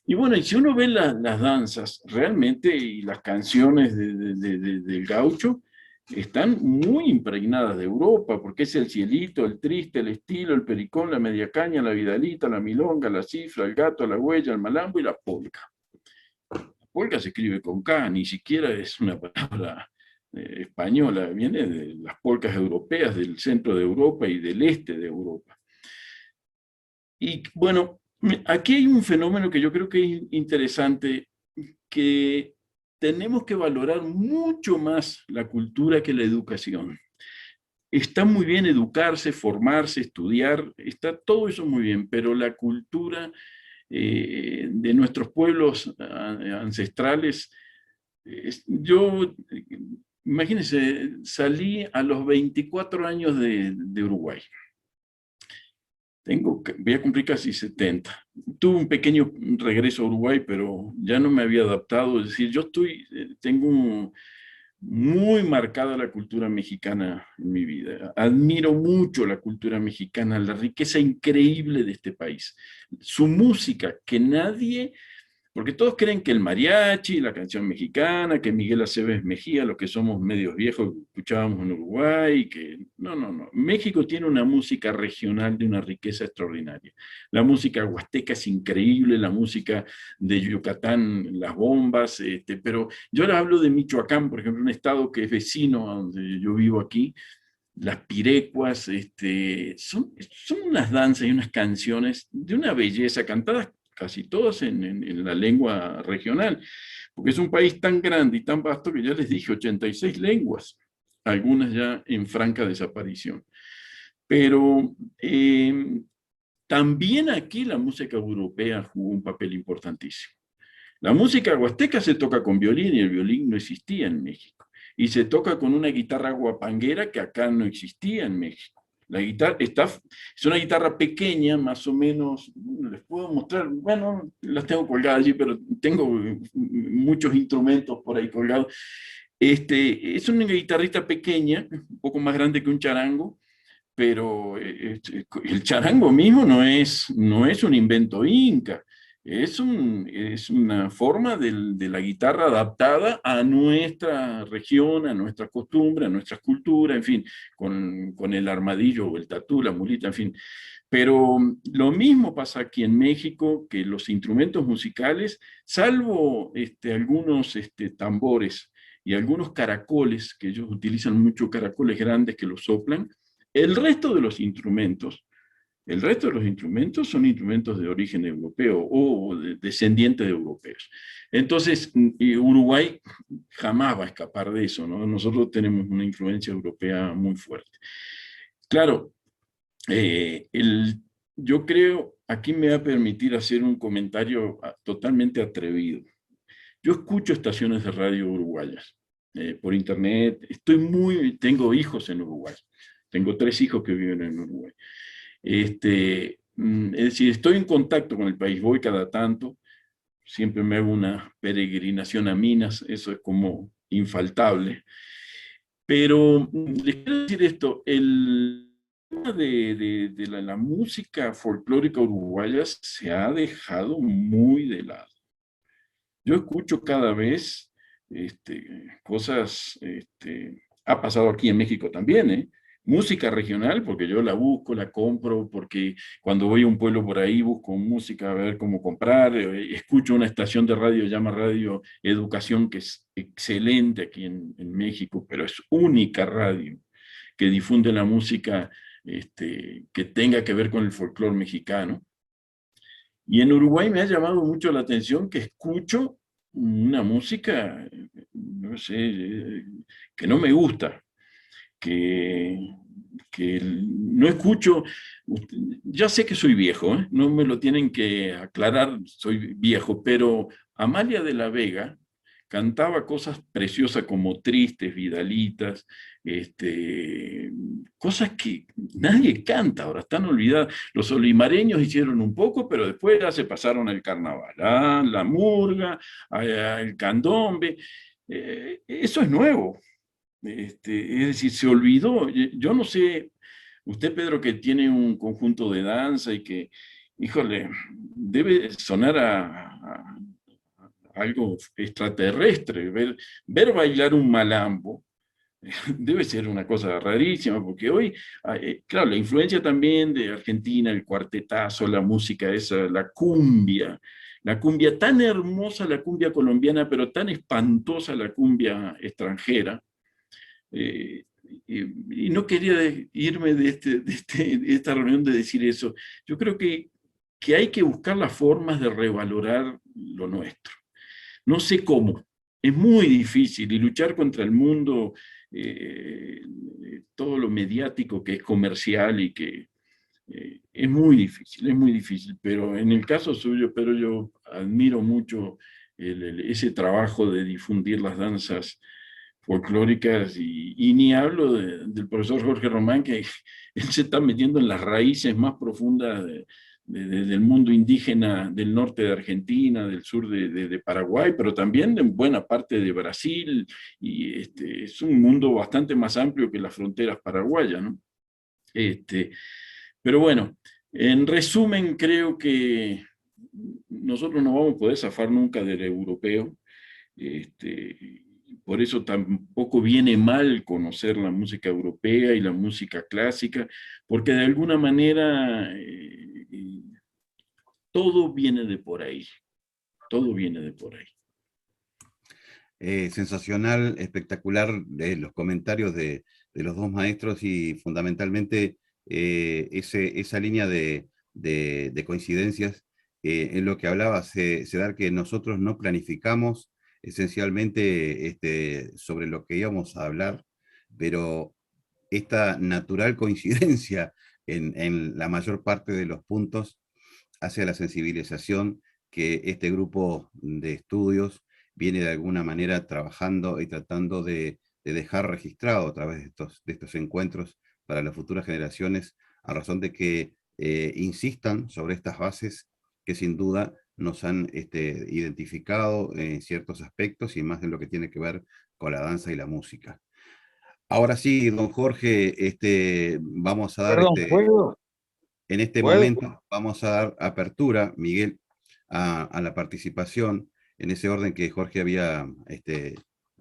Y bueno, y si uno ve las danzas realmente y las canciones del gaucho, están muy impregnadas de Europa, porque es el cielito, el triste, el estilo, el pericón, la media caña, la vidalita, la milonga, la cifra, el gato, la huella, el malambo y la polca. La polca se escribe con K, ni siquiera es una palabra española, viene de las polcas europeas, del centro de Europa y del este de Europa. Y bueno, aquí hay un fenómeno que yo creo que es interesante, que tenemos que valorar mucho más la cultura que la educación. Está muy bien educarse, formarse, estudiar, está todo eso muy bien, pero la cultura de nuestros pueblos ancestrales, imagínense, salí a los 24 años de Uruguay. Voy a cumplir casi 70. Tuve un pequeño regreso a Uruguay, pero ya no me había adaptado. Es decir, tengo muy marcada la cultura mexicana en mi vida. Admiro mucho la cultura mexicana, la riqueza increíble de este país. Su música, que nadie... Porque todos creen que el mariachi, la canción mexicana, que Miguel Aceves Mejía, los que somos medios viejos, escuchábamos en Uruguay, que no. México tiene una música regional de una riqueza extraordinaria. La música huasteca es increíble, la música de Yucatán, las bombas, pero yo ahora hablo de Michoacán, por ejemplo, un estado que es vecino a donde yo vivo aquí. Las pirecuas, son unas danzas y unas canciones de una belleza, cantadas casi todas en la lengua regional, porque es un país tan grande y tan vasto que ya les dije, 86 lenguas, algunas ya en franca desaparición. Pero también aquí la música europea jugó un papel importantísimo. La música huasteca se toca con violín y el violín no existía en México. Y se toca con una guitarra guapanguera que acá no existía en México. La guitarra es una guitarra pequeña, más o menos, les puedo mostrar, bueno, las tengo colgadas allí, pero tengo muchos instrumentos por ahí colgados. Es una guitarrita pequeña, un poco más grande que un charango, pero el charango mismo no es un invento inca. Es una forma de la guitarra adaptada a nuestra región, a nuestra costumbre, a nuestra cultura, en fin, con el armadillo o el tatú, la mulita, en fin. Pero lo mismo pasa aquí en México, que los instrumentos musicales, salvo algunos tambores y algunos caracoles, que ellos utilizan mucho caracoles grandes que los soplan, El resto de los instrumentos son instrumentos de origen europeo o descendientes de europeos. Entonces, Uruguay jamás va a escapar de eso, ¿no? Nosotros tenemos una influencia europea muy fuerte. Claro, yo creo, aquí me va a permitir hacer un comentario totalmente atrevido. Yo escucho estaciones de radio uruguayas por internet, tengo hijos en Uruguay, tengo 3 hijos que viven en Uruguay. Es decir, estoy en contacto con el país, voy cada tanto, siempre me hago una peregrinación a Minas, eso es como infaltable. Pero les quiero decir esto, el tema de la música folclórica uruguaya se ha dejado muy de lado. Yo escucho cada vez cosas, ha pasado aquí en México también, música regional, porque yo la busco, la compro, porque cuando voy a un pueblo por ahí busco música a ver cómo comprar, escucho una estación de radio, llama Radio Educación, que es excelente aquí en México, pero es única radio que difunde la música que tenga que ver con el folclore mexicano. Y en Uruguay me ha llamado mucho la atención que escucho una música, no sé, que no me gusta, que no escucho. Ya sé que soy viejo, no me lo tienen que aclarar, soy viejo, pero Amalia de la Vega cantaba cosas preciosas como Tristes, Vidalitas, cosas que nadie canta ahora, están olvidadas. Los olimareños hicieron un poco, pero después ya se pasaron al carnaval, la murga, al candombe. Eso es nuevo. Es decir, se olvidó. Yo no sé, usted, Pedro, que tiene un conjunto de danza y que, híjole, debe sonar a algo extraterrestre, ver bailar un malambo, debe ser una cosa rarísima, porque hoy, claro, la influencia también de Argentina, el cuartetazo, la música esa, la cumbia tan hermosa, la cumbia colombiana, pero tan espantosa la cumbia extranjera. Y no quería irme de esta reunión de decir eso. Yo creo que hay que buscar las formas de revalorar lo nuestro. No sé cómo, es muy difícil, y luchar contra el mundo, todo lo mediático que es comercial y que es muy difícil, pero en el caso suyo, Pedro, yo admiro mucho ese trabajo de difundir las danzas folclóricas, y ni hablo del profesor Jorge Román, que él se está metiendo en las raíces más profundas del mundo indígena del norte de Argentina, del sur de Paraguay, pero también en buena parte de Brasil, y es un mundo bastante más amplio que las fronteras paraguayas, ¿no? Pero bueno, en resumen, creo que nosotros no vamos a poder zafar nunca del europeo. Por eso tampoco viene mal conocer la música europea y la música clásica, porque de alguna manera todo viene de por ahí. Todo viene de por ahí. Sensacional, espectacular los comentarios de los dos maestros, y fundamentalmente esa línea de coincidencias en lo que hablaba, se da que nosotros no planificamos esencialmente sobre lo que íbamos a hablar, pero esta natural coincidencia en la mayor parte de los puntos hacia la sensibilización que este grupo de estudios viene de alguna manera trabajando y tratando de dejar registrado a través de estos encuentros para las futuras generaciones, a razón de que insistan sobre estas bases que sin duda nos han identificado en ciertos aspectos, y más en lo que tiene que ver con la danza y la música. Ahora sí, don Jorge, vamos a dar... ¿Puedo? En este momento vamos a dar apertura, Miguel, a la participación en ese orden que Jorge había de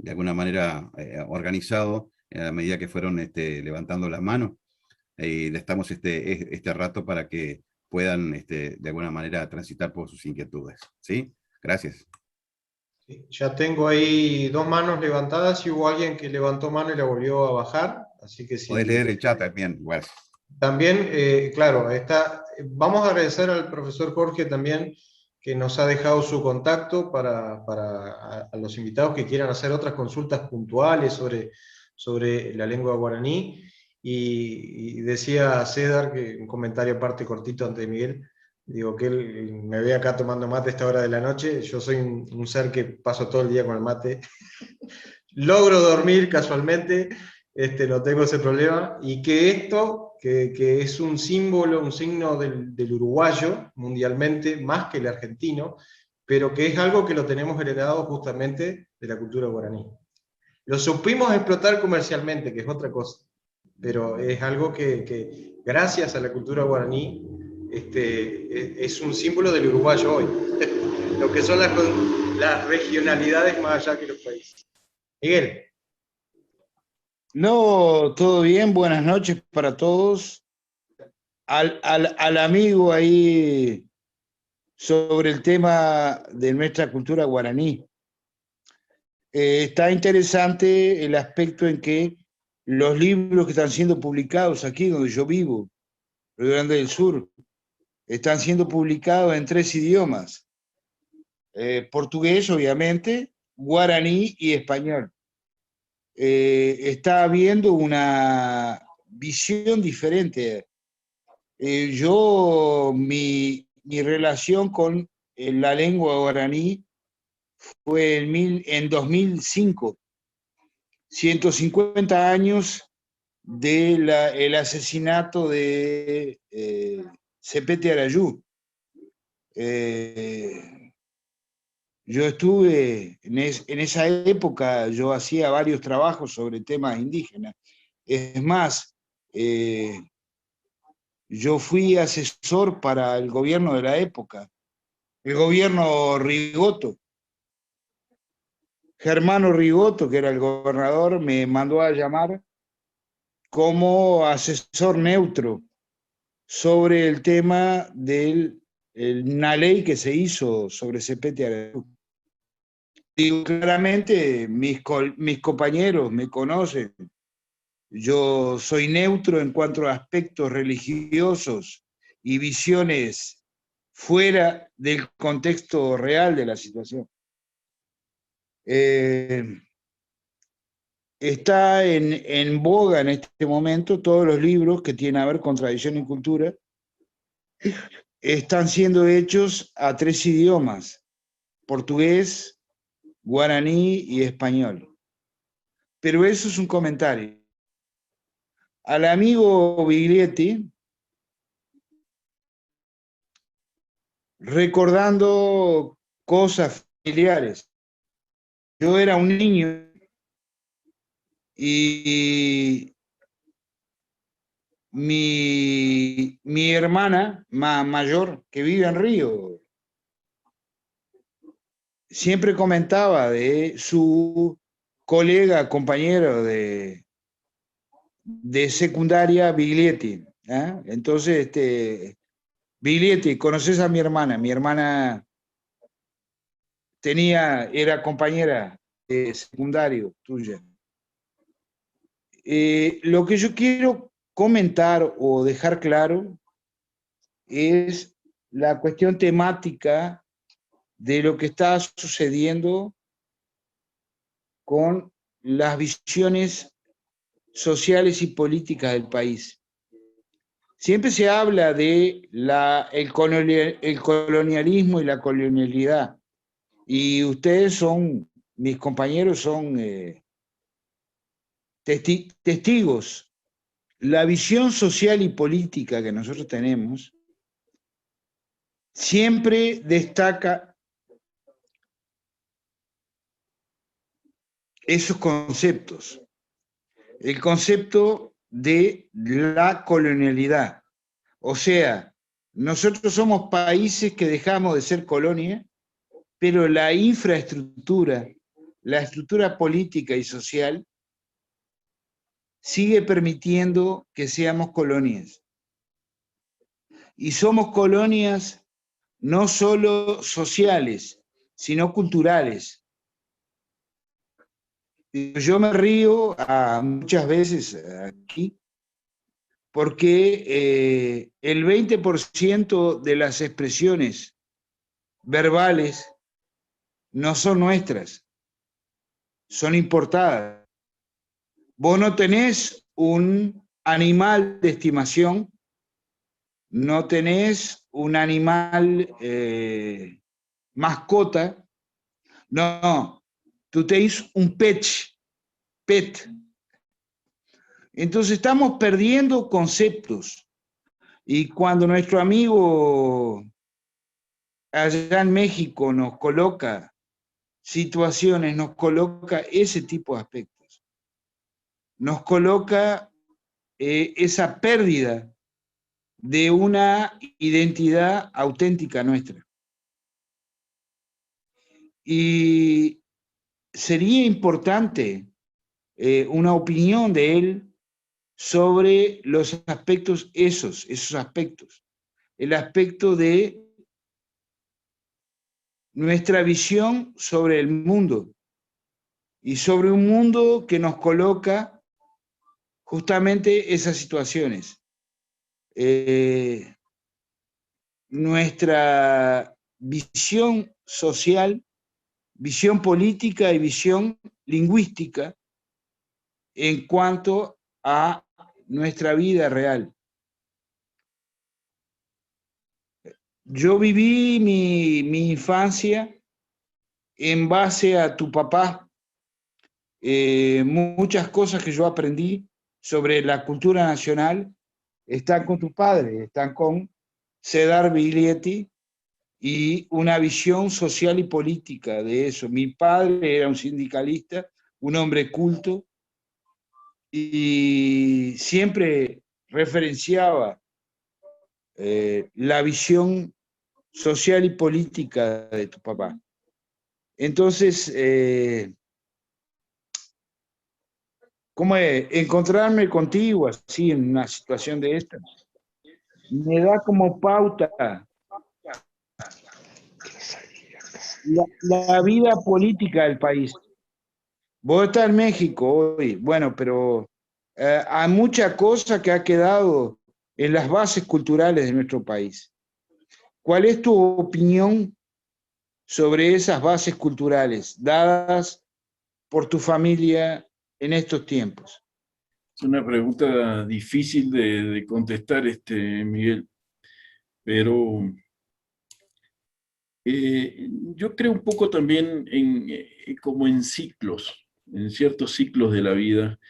alguna manera organizado a la medida que fueron levantando la mano. Y le estamos este rato para que puedan de alguna manera transitar por sus inquietudes. ¿Sí? Gracias. Ya tengo ahí 2 manos levantadas, y hubo alguien que levantó mano y la volvió a bajar, Así que sí. Podés leer el chat también, igual. También, claro, vamos a agradecer al profesor Jorge también, que nos ha dejado su contacto para a los invitados que quieran hacer otras consultas puntuales sobre la lengua guaraní. Y decía César, que un comentario aparte cortito ante Miguel, digo que él me ve acá tomando mate a esta hora de la noche. Yo soy un ser que paso todo el día con el mate. Logro dormir casualmente, no tengo ese problema, y que esto, que es un símbolo, un signo del uruguayo mundialmente, más que el argentino, pero que es algo que lo tenemos heredado justamente de la cultura guaraní. Lo supimos explotar comercialmente, que es otra cosa, pero es algo que gracias a la cultura guaraní, es un símbolo del uruguayo hoy, lo que son las regionalidades más allá que los países. Miguel. No, todo bien, buenas noches para todos. Al amigo ahí sobre el tema de nuestra cultura guaraní. Está interesante el aspecto en que los libros que están siendo publicados aquí donde yo vivo, Río Grande del Sur, están siendo publicados en 3 idiomas. Portugués, obviamente, guaraní y español. Está habiendo una visión diferente. Mi relación con la lengua guaraní fue en 2005, 150 años del asesinato de Sepete Arayú. Yo estuve en esa época, yo hacía varios trabajos sobre temas indígenas. Es más, yo fui asesor para el gobierno de la época, el gobierno Rigoto. Germano Rigoto, que era el gobernador, me mandó a llamar como asesor neutro sobre el tema de una ley que se hizo sobre Sepete Arayú. Digo claramente, mis compañeros me conocen, yo soy neutro en cuanto a aspectos religiosos y visiones fuera del contexto real de la situación. Está en boga en este momento todos los libros que tienen a ver con tradición y cultura. Están siendo hechos a 3 idiomas, portugués, guaraní y español. Pero eso es un comentario. Al amigo Biglietti, recordando cosas familiares. Yo era un niño y mi hermana mayor, que vive en Río, siempre comentaba de su colega, compañero de secundaria, Biglietti. Entonces, Biglietti, ¿conoces a mi hermana? Mi hermana era compañera de secundario tuya. Lo que yo quiero comentar o dejar claro es la cuestión temática de lo que está sucediendo con las visiones sociales y políticas del país. Siempre se habla de el colonialismo y la colonialidad, y ustedes mis compañeros son testigos. La visión social y política que nosotros tenemos siempre destaca esos conceptos. El concepto de la colonialidad. O sea, nosotros somos países que dejamos de ser colonia, pero la infraestructura, la estructura política y social sigue permitiendo que seamos colonias. Y somos colonias no solo sociales, sino culturales. Yo me río muchas veces aquí porque el 20% de las expresiones verbales no son nuestras, son importadas. Vos no tenés un animal de estimación, no tenés un animal mascota, no, tú tenés un pet. Entonces estamos perdiendo conceptos. Y cuando nuestro amigo allá en México nos coloca situaciones, nos coloca ese tipo de aspectos, nos coloca esa pérdida de una identidad auténtica nuestra. Y sería importante una opinión de él sobre los aspectos, esos aspectos. El aspecto de nuestra visión sobre el mundo y sobre un mundo que nos coloca justamente esas situaciones. Nuestra visión social, visión política y visión lingüística en cuanto a nuestra vida real. Yo viví mi infancia en base a tu papá. Muchas cosas que yo aprendí sobre la cultura nacional están con tu padre, están con Cedar Biglietti y una visión social y política de eso. Mi padre era un sindicalista, un hombre culto, y siempre referenciaba la visión social y política de tu papá. Entonces, ¿cómo es? Encontrarme contigo así en una situación de esta me da como pauta la vida política del país. Vos estás en México hoy, bueno, pero hay mucha cosa que ha quedado en las bases culturales de nuestro país. ¿Cuál es tu opinión sobre esas bases culturales dadas por tu familia en estos tiempos? Es una pregunta difícil de contestar, Miguel, pero yo creo un poco también como en ciclos, en ciertos ciclos de la vida.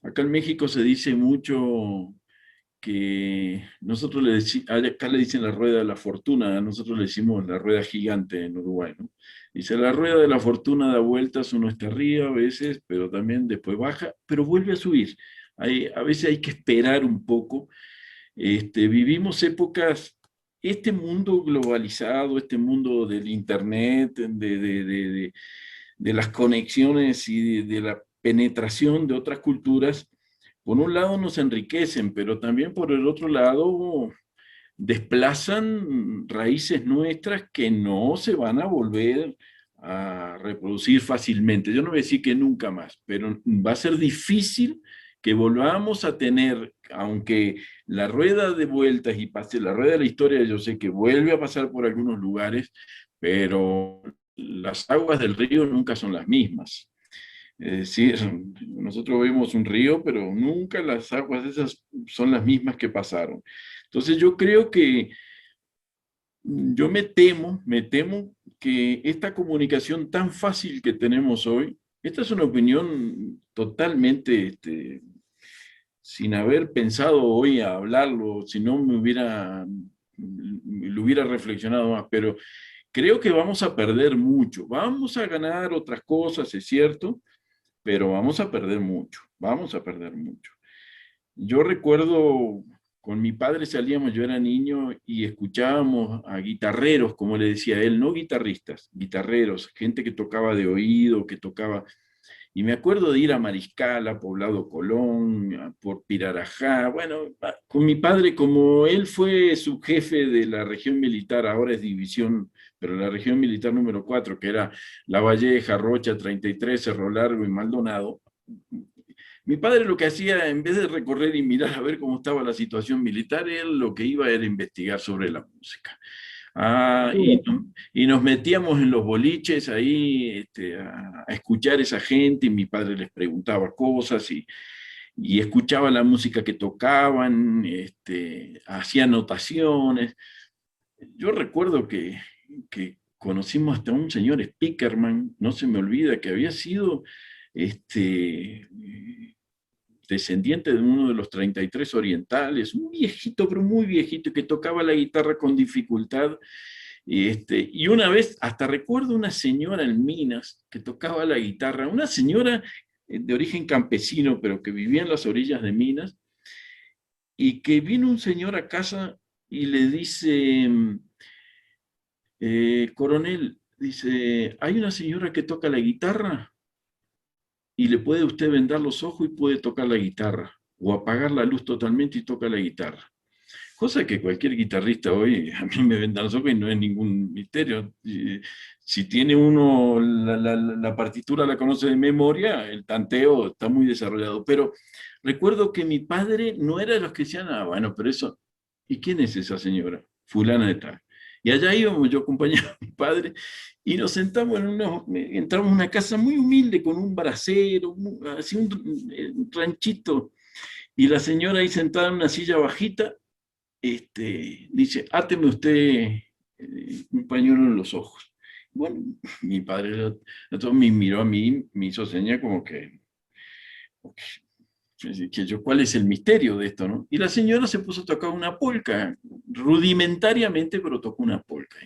Acá en México se dice mucho que nosotros acá le dicen la rueda de la fortuna, a nosotros le decimos la rueda gigante en Uruguay, ¿no? Dice, la rueda de la fortuna da vueltas, uno está arriba a veces, pero también después baja, pero vuelve a subir. A veces hay que esperar un poco. Vivimos épocas, este mundo globalizado, este mundo del internet, de las conexiones y de la penetración de otras culturas, por un lado nos enriquecen, pero también por el otro lado desplazan raíces nuestras que no se van a volver a reproducir fácilmente. Yo no voy a decir que nunca más, pero va a ser difícil que volvamos a tener, aunque la rueda de vueltas y pase la rueda de la historia, yo sé que vuelve a pasar por algunos lugares, pero las aguas del río nunca son las mismas. Es decir, nosotros vemos un río, pero nunca las aguas esas son las mismas que pasaron. Entonces yo creo que, yo me temo que esta comunicación tan fácil que tenemos hoy, esta es una opinión totalmente, sin haber pensado hoy a hablarlo, si no lo hubiera reflexionado más, pero creo que vamos a perder mucho. Vamos a ganar otras cosas, es cierto, pero vamos a perder mucho, vamos a perder mucho. Yo recuerdo, con mi padre salíamos, yo era niño, y escuchábamos a guitarreros, como le decía él, no guitarristas, guitarreros, gente que tocaba de oído, que tocaba, Y me acuerdo de ir a Mariscal, a Poblado Colón, por Pirarajá, bueno, con mi padre, como él fue subjefe de la región militar, ahora es división, pero la región militar número 4, que era La Valleja, Rocha, 33, Cerro Largo y Maldonado. Mi padre lo que hacía, en vez de recorrer y mirar a ver cómo estaba la situación militar, él lo que iba era investigar sobre la música. Y nos metíamos en los boliches ahí a escuchar a esa gente, y mi padre les preguntaba cosas y escuchaba la música que tocaban, hacía anotaciones. Yo recuerdo que conocimos hasta un señor Spickerman, no se me olvida, que había sido descendiente de uno de los 33 orientales, un viejito, pero muy viejito, que tocaba la guitarra con dificultad. Y una vez, hasta recuerdo una señora en Minas que tocaba la guitarra, una señora de origen campesino, pero que vivía en las orillas de Minas, y que vino un señor a casa y le dice, coronel, dice, hay una señora que toca la guitarra y le puede usted vendar los ojos y puede tocar la guitarra, o apagar la luz totalmente y toca la guitarra. Cosa que cualquier guitarrista hoy, a mí me vendan los ojos y no es ningún misterio. Si tiene uno la partitura, la conoce de memoria, el tanteo está muy desarrollado. Pero recuerdo que mi padre no era de los que decían, bueno, pero eso, ¿y quién es esa señora? Fulana de tal. Y allá íbamos, yo acompañaba a mi padre, y nos sentamos entramos en una casa muy humilde, con un brasero, así un ranchito, y la señora ahí sentada en una silla bajita, dice, áteme usted un pañuelo en los ojos. Bueno, mi padre me miró a mí, me hizo seña como que yo, ¿cuál es el misterio de esto, no? Y la señora se puso a tocar una polca, rudimentariamente, pero tocó una polca.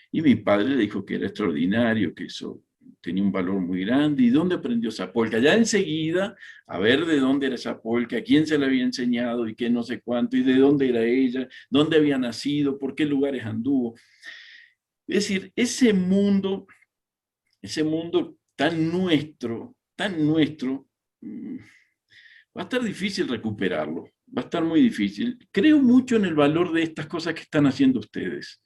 Y mi padre le dijo que era extraordinario, que eso tenía un valor muy grande. ¿Y dónde aprendió esa polca? Ya enseguida, a ver de dónde era esa polca, quién se la había enseñado y qué no sé cuánto, y de dónde era ella, dónde había nacido, por qué lugares anduvo. Es decir, ese mundo tan nuestro, va a estar difícil recuperarlo, va a estar muy difícil. Creo mucho en el valor de estas cosas que están haciendo ustedes.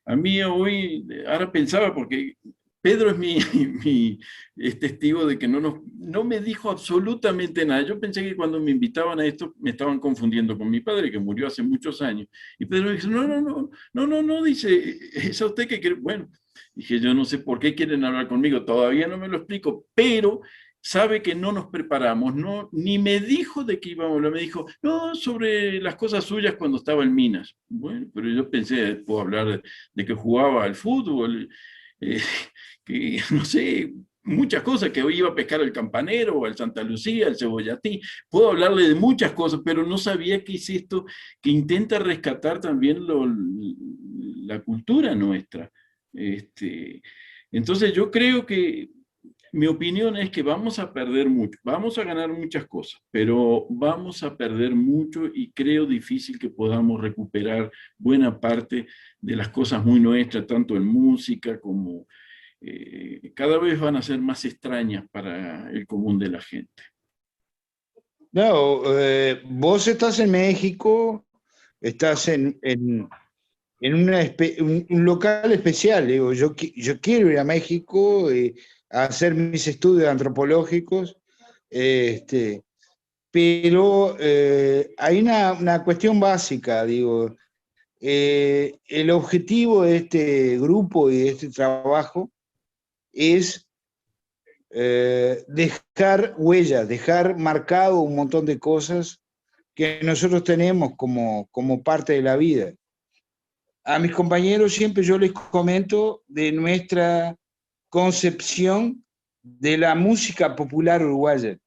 A mí hoy, ahora pensaba, porque Pedro es testigo de que no me dijo absolutamente nada. Yo pensé que cuando me invitaban a esto me estaban confundiendo con mi padre, que murió hace muchos años. Y Pedro dice, no, dice, es a usted que quiere. Bueno, dije, yo no sé por qué quieren hablar conmigo, todavía no me lo explico, pero sabe que no nos preparamos, ni me dijo de qué íbamos a hablar, me dijo, no, sobre las cosas suyas cuando estaba en Minas. Bueno, pero yo pensé, puedo hablar de que jugaba al fútbol, que no sé, muchas cosas, que hoy iba a pescar al Campanero, o al Santa Lucía, al Cebollatí, puedo hablarle de muchas cosas, pero no sabía que es esto, que intenta rescatar también la cultura nuestra. Entonces yo creo que mi opinión es que vamos a perder mucho, vamos a ganar muchas cosas, pero vamos a perder mucho, y creo difícil que podamos recuperar buena parte de las cosas muy nuestras, tanto en música como cada vez van a ser más extrañas para el común de la gente. No, vos estás en México, estás en un local especial. Digo, yo quiero ir a México a hacer mis estudios antropológicos, pero hay una cuestión básica, digo, el objetivo de este grupo y de este trabajo es dejar huellas, dejar marcado un montón de cosas que nosotros tenemos como parte de la vida. A mis compañeros siempre yo les comento de nuestra concepción de la música popular uruguaya.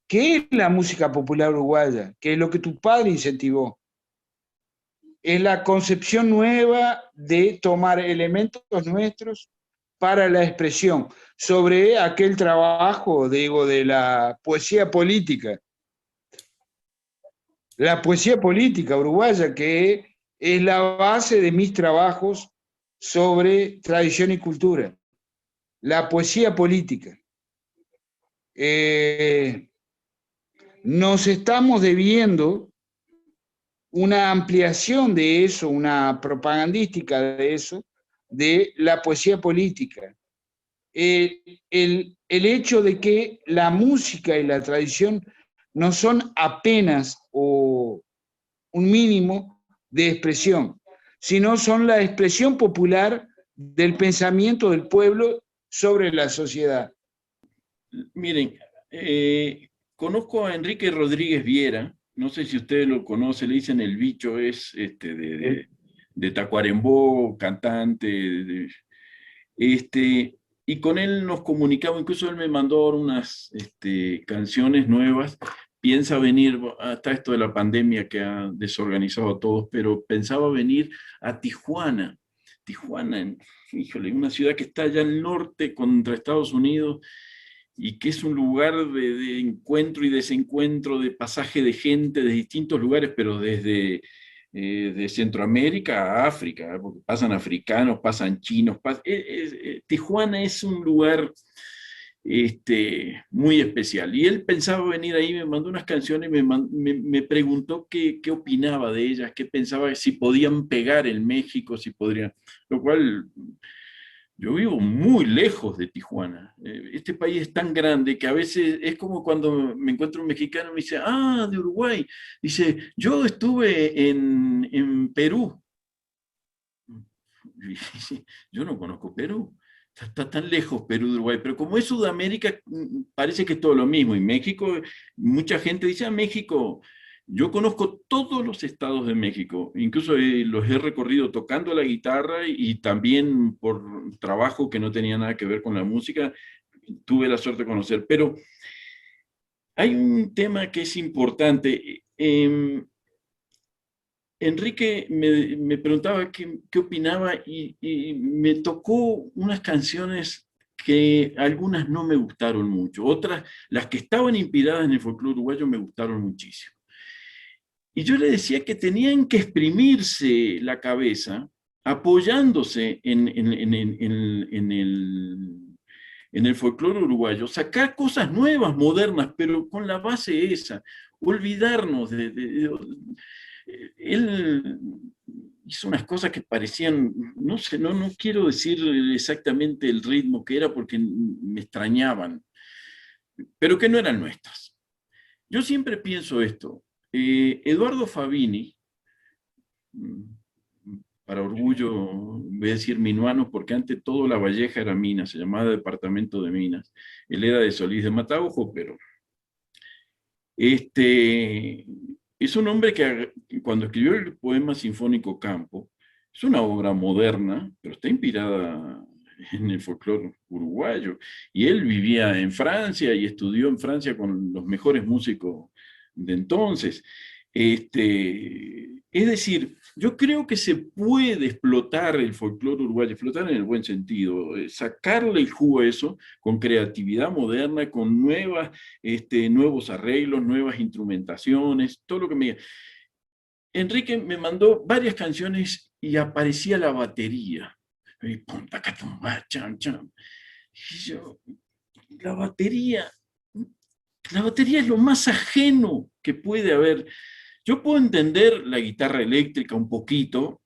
¿Qué es la música popular uruguaya? ¿Qué es lo que tu padre incentivó? Es la concepción nueva de tomar elementos nuestros para la expresión, sobre aquel trabajo, digo, de la poesía política. La poesía política uruguaya, que es la base de mis trabajos sobre tradición y cultura. La poesía política. nos estamos debiendo una ampliación de eso, una propagandística de eso, de la poesía política. El hecho de que la música y la tradición no son apenas o un mínimo de expresión, sino son la expresión popular del pensamiento del pueblo sobre la sociedad. Miren, conozco a Enrique Rodríguez Viera, no sé si ustedes lo conocen, le dicen el bicho, es de Tacuarembó, cantante, y con él nos comunicamos, incluso él me mandó unas canciones nuevas. Piensa venir, hasta esto de la pandemia que ha desorganizado a todos, pero pensaba venir a Tijuana. Tijuana, híjole, una ciudad que está allá al norte contra Estados Unidos y que es un lugar de encuentro y desencuentro, de pasaje de gente de distintos lugares, pero desde de Centroamérica a África, porque pasan africanos, pasan chinos. Tijuana es un lugar muy especial. Y él pensaba venir ahí, me mandó unas canciones, me preguntó qué opinaba de ellas, qué pensaba, si podían pegar en México, si podrían, lo cual yo vivo muy lejos de Tijuana. Este país es tan grande que a veces es como cuando me encuentro un mexicano y me dice, ah, de Uruguay. Dice, yo estuve en Perú. Yo no conozco Perú. Está tan lejos Perú de Uruguay, pero como es Sudamérica, parece que es todo lo mismo. Y México, mucha gente dice, ah, México, yo conozco todos los estados de México, incluso los he recorrido tocando la guitarra y también por trabajo que no tenía nada que ver con la música, tuve la suerte de conocer. Pero hay un tema que es importante. Enrique me preguntaba qué opinaba y me tocó unas canciones que algunas no me gustaron mucho, otras, las que estaban inspiradas en el folclore uruguayo, me gustaron muchísimo. Y yo le decía que tenían que exprimirse la cabeza apoyándose en el folclore uruguayo, sacar cosas nuevas, modernas, pero con la base esa, olvidarnos él hizo unas cosas que parecían, no sé, no quiero decir exactamente el ritmo que era porque me extrañaban, pero que no eran nuestras. Yo siempre pienso esto. Eduardo Fabini, para orgullo voy a decir minuano, porque antes todo La Valleja era Minas, se llamaba Departamento de Minas. Él era de Solís de Mataojo, pero es un hombre que cuando escribió el poema sinfónico Campo, es una obra moderna, pero está inspirada en el folclore uruguayo. Y él vivía en Francia y estudió en Francia con los mejores músicos de entonces. Es decir, yo creo que se puede explotar el folclore uruguayo, explotar en el buen sentido, sacarle el jugo a eso con creatividad moderna, con nuevos arreglos, nuevas instrumentaciones, todo lo que me... Enrique me mandó varias canciones y aparecía la batería. Y yo, la batería es lo más ajeno que puede haber. Yo puedo entender la guitarra eléctrica un poquito,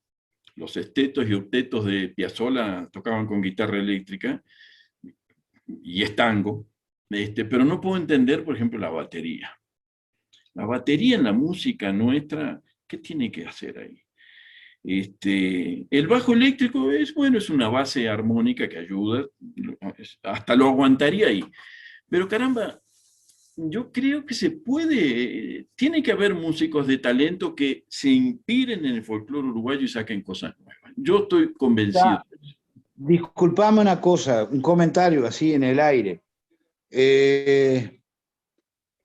los estetos y octetos de Piazzolla tocaban con guitarra eléctrica, y es tango, pero no puedo entender, por ejemplo, la batería. La batería en la música nuestra, ¿qué tiene que hacer ahí? El bajo eléctrico es una base armónica que ayuda, hasta lo aguantaría ahí. Pero caramba, yo creo que se puede, tiene que haber músicos de talento que se inspiren en el folclore uruguayo y saquen cosas nuevas. Yo estoy convencido. Disculpame una cosa, un comentario así en el aire.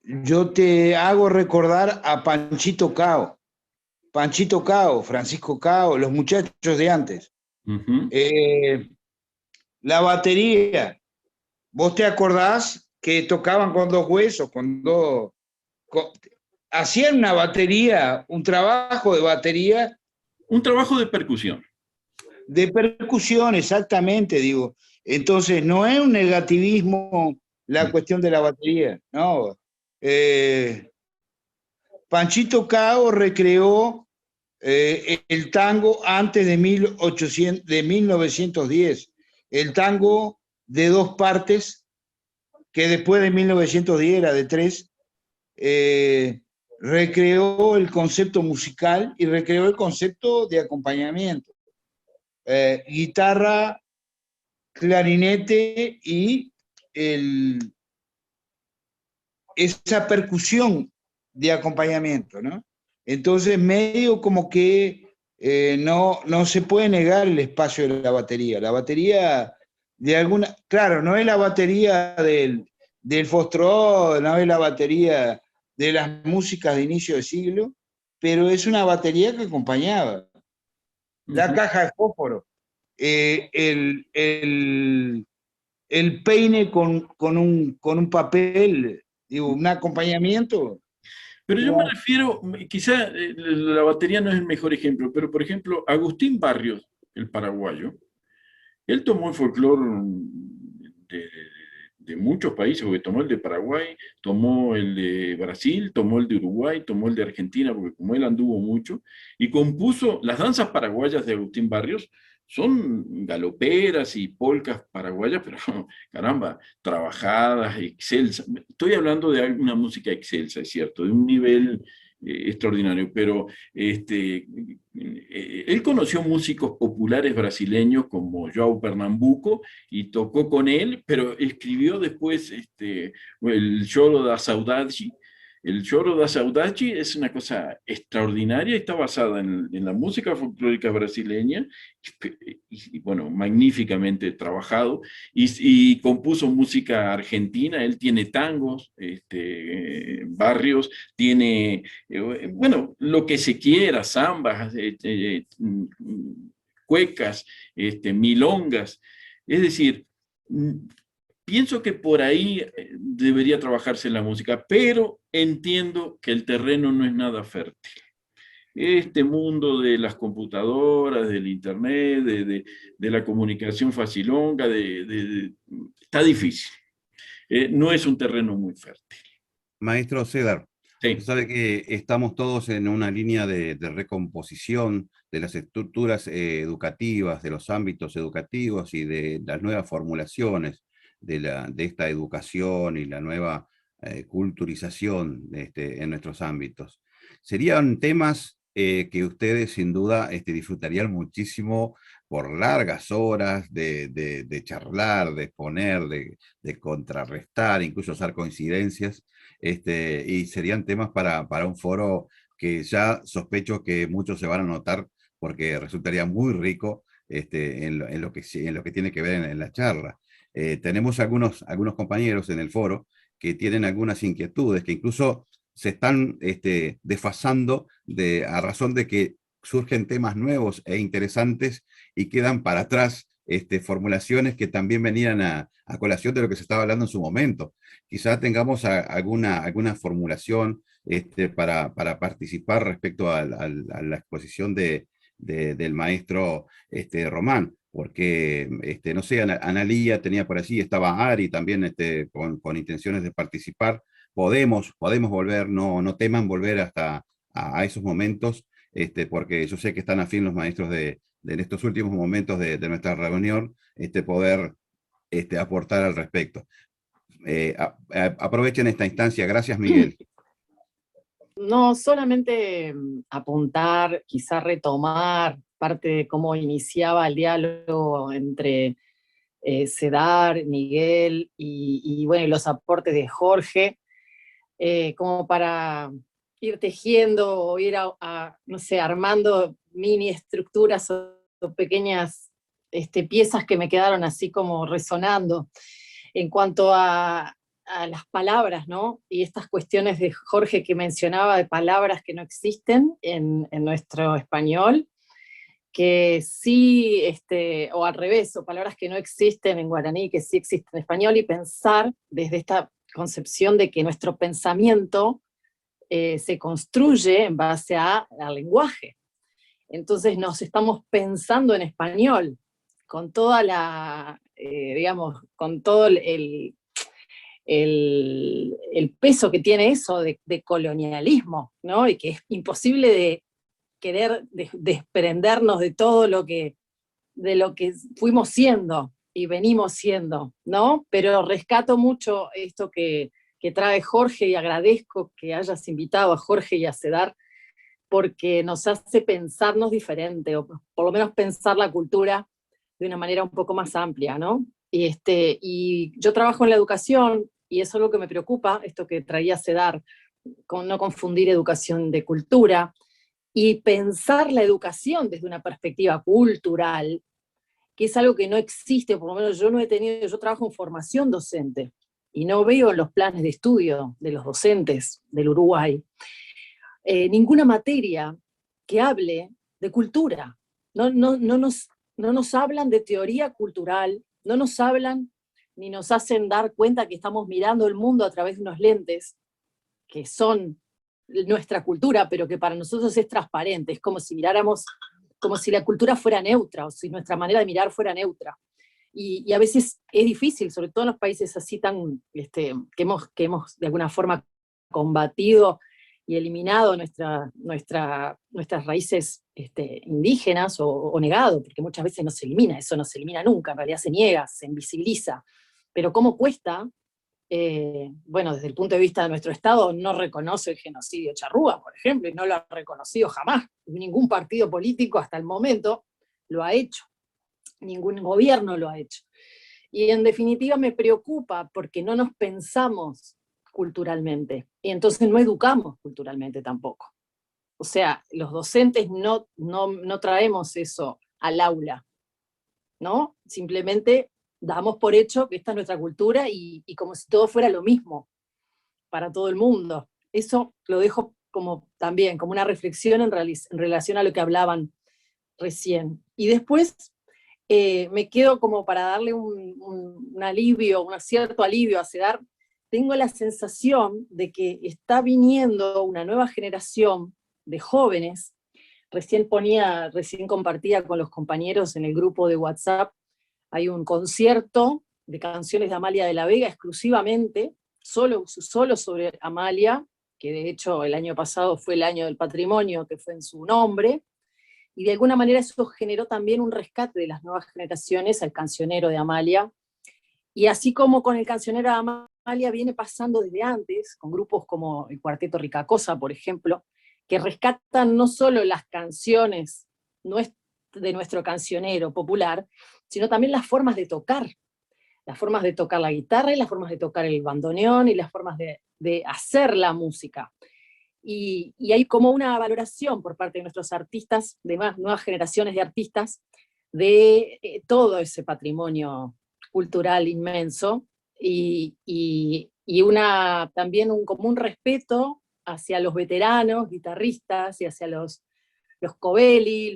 Yo te hago recordar a Panchito Cao, Francisco Cao, los muchachos de antes. La batería, ¿vos te acordás que tocaban con dos huesos, hacían una batería, un trabajo de batería? Un trabajo de percusión. De percusión, exactamente, digo. Entonces, no es un negativismo la cuestión de la batería, ¿no? Panchito Cao recreó el tango antes de 1910, el tango de 2 partes, que después de 1910 era de 3, recreó el concepto musical y recreó el concepto de acompañamiento. Guitarra, clarinete y esa percusión de acompañamiento, ¿no? Entonces, medio como que no se puede negar el espacio de la batería. La batería, de alguna, claro, no es la batería del Foxtrot, no es la batería de las músicas de inicio de siglo, pero es una batería que acompañaba. La caja de fósforo, el peine con un papel, digo, un acompañamiento. Pero yo me refiero, quizá la batería no es el mejor ejemplo, pero por ejemplo, Agustín Barrios, el paraguayo, él tomó el folclore de muchos países, porque tomó el de Paraguay, tomó el de Brasil, tomó el de Uruguay, tomó el de Argentina, porque como él anduvo mucho, y compuso las danzas paraguayas de Agustín Barrios. Son galoperas y polcas paraguayas, pero caramba, trabajadas, excelsas. Estoy hablando de una música excelsa, es cierto, de un nivel extraordinario, pero él conoció músicos populares brasileños como João Pernambuco y tocó con él, pero escribió después el Choro da Saudade. El Choro da Saudade es una cosa extraordinaria, está basada en la música folclórica brasileña, y bueno, magníficamente trabajado, y compuso música argentina. Él tiene tangos, Barrios, tiene, bueno, lo que se quiera, zambas, cuecas, milongas. Es decir, pienso que por ahí debería trabajarse la música, pero entiendo que el terreno no es nada fértil. Este mundo de las computadoras, del internet, de la comunicación facilonga, está difícil. No es un terreno muy fértil. Maestro Cedar, Sí. usted sabe que estamos todos en una línea de recomposición de las estructuras educativas, de los ámbitos educativos y de las nuevas formulaciones de esta educación y la nueva culturización en nuestros ámbitos. Serían temas que ustedes sin duda disfrutarían muchísimo por largas horas de charlar, de exponer, de contrarrestar, incluso usar coincidencias, y serían temas para un foro que ya sospecho que muchos se van a notar porque resultaría muy rico en lo que tiene que ver en la charla. Tenemos algunos compañeros en el foro que tienen algunas inquietudes, que incluso se están desfasando a razón de que surgen temas nuevos e interesantes y quedan para atrás formulaciones que también venían a colación de lo que se estaba hablando en su momento. Quizá tengamos alguna formulación para participar respecto a la exposición del maestro Román, porque, no sé, Analía tenía por allí, estaba Ari también con intenciones de participar. Podemos volver, no teman volver hasta a esos momentos, porque yo sé que están afín los maestros de estos últimos momentos de nuestra reunión, poder aportar al respecto. Aprovechen esta instancia. Gracias, Miguel. No, solamente apuntar, quizá retomar parte de cómo iniciaba el diálogo entre Cedar, Miguel y bueno, los aportes de Jorge, como para ir tejiendo o ir no sé, armando mini estructuras o pequeñas piezas que me quedaron así como resonando en cuanto a las palabras, ¿no? Y estas cuestiones de Jorge que mencionaba de palabras que no existen en nuestro español, que sí, o al revés, o palabras que no existen en guaraní, que sí existen en español, y pensar desde esta concepción de que nuestro pensamiento se construye en base al lenguaje. Entonces nos estamos pensando en español, con toda la, digamos, con todo el peso que tiene eso de colonialismo, ¿no? Y que es imposible de querer desprendernos de todo de lo que fuimos siendo y venimos siendo, ¿no? Pero rescato mucho esto que trae Jorge, y agradezco que hayas invitado a Jorge y a Cedar, porque nos hace pensarnos diferente, o por lo menos pensar la cultura de una manera un poco más amplia, ¿no? Y yo trabajo en la educación, y eso es lo que me preocupa, esto que traía Cedar, con no confundir educación de cultura, y pensar la educación desde una perspectiva cultural, que es algo que no existe, por lo menos yo trabajo en formación docente, y no veo en los planes de estudio de los docentes del Uruguay ninguna materia que hable de cultura. No nos hablan de teoría cultural, no nos hablan ni nos hacen dar cuenta que estamos mirando el mundo a través de unos lentes que son nuestra cultura, pero que para nosotros es transparente, es como si miráramos, como si la cultura fuera neutra, o si nuestra manera de mirar fuera neutra. Y a veces es difícil, sobre todo en los países así tan, que hemos de alguna forma combatido y eliminado nuestras raíces indígenas o negado, porque muchas veces no se elimina, eso no se elimina nunca, en realidad se niega, se invisibiliza. Pero ¿cómo cuesta? Bueno, desde el punto de vista de nuestro Estado, no reconoce el genocidio charrúa, por ejemplo, y no lo ha reconocido jamás. Ningún partido político hasta el momento lo ha hecho. Ningún gobierno lo ha hecho. Y en definitiva me preocupa porque no nos pensamos culturalmente, y entonces no educamos culturalmente tampoco. O sea, los docentes no traemos eso al aula, ¿no? Simplemente damos por hecho que esta es nuestra cultura y como si todo fuera lo mismo para todo el mundo. Eso lo dejo también como una reflexión en relación a lo que hablaban recién. Y después me quedo como para darle un alivio, un cierto alivio a Cedar. Tengo la sensación de que está viniendo una nueva generación de jóvenes. Recién compartía con los compañeros en el grupo de WhatsApp, hay un concierto de canciones de Amalia de la Vega exclusivamente, solo sobre Amalia, que de hecho el año pasado fue el año del patrimonio, que fue en su nombre, y de alguna manera eso generó también un rescate de las nuevas generaciones al cancionero de Amalia, y así como con el cancionero de Amalia viene pasando desde antes, con grupos como el Cuarteto Ricacosa, por ejemplo, que rescatan no solo las canciones de nuestro cancionero popular, sino también las formas de tocar la guitarra, y las formas de tocar el bandoneón, y las formas de hacer la música. Y hay como una valoración por parte de nuestros artistas, de nuevas generaciones de artistas, de todo ese patrimonio cultural inmenso, y también como un respeto hacia los veteranos guitarristas y hacia los Covelli,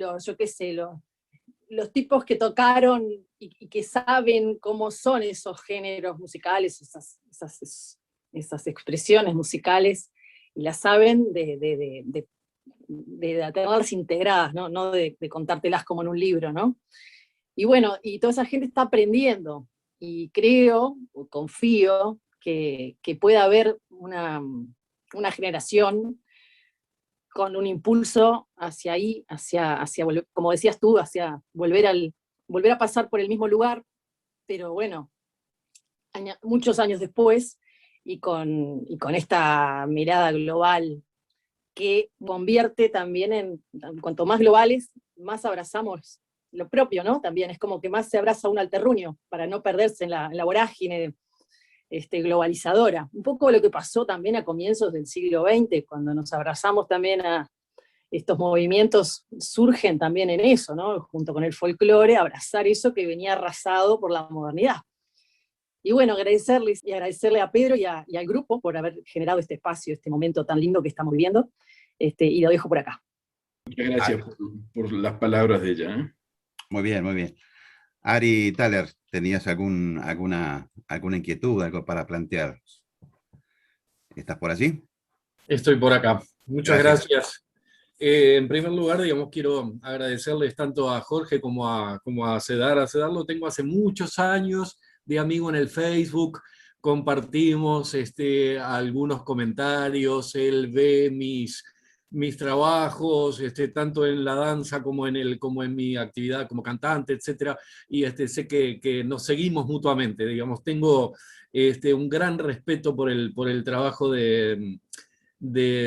los tipos que tocaron y que saben cómo son esos géneros musicales, esas expresiones musicales, y las saben de tenerlas integradas, no de contártelas como en un libro, ¿no? Y bueno, y toda esa gente está aprendiendo, y creo, o confío, que pueda haber una generación con un impulso hacia ahí, hacia como decías tú, hacia volver a pasar por el mismo lugar, pero bueno, muchos años después, y con esta mirada global que convierte también en, cuanto más globales, más abrazamos lo propio, ¿no? También es como que más se abraza uno al terruño, para no perderse en la vorágine globalizadora. Un poco lo que pasó también a comienzos del siglo XX, cuando nos abrazamos también a estos movimientos, surgen también en eso, ¿no? Junto con el folclore, abrazar eso que venía arrasado por la modernidad. Y bueno, agradecerle a Pedro y al grupo por haber generado este espacio, este momento tan lindo que estamos viviendo, y lo dejo por acá. Muchas gracias por las palabras de ella, ¿eh? Muy bien, muy bien. Ari Thaler, ¿tenías alguna inquietud, algo para plantear? ¿Estás por allí? Estoy por acá. Muchas gracias. En primer lugar, digamos, quiero agradecerles tanto a Jorge como a Cedar. A Cedar lo tengo hace muchos años de amigo en el Facebook, compartimos algunos comentarios, él ve mis trabajos, tanto en la danza como en mi actividad como cantante, etc. Y sé que nos seguimos mutuamente, digamos. Tengo un gran respeto por el trabajo de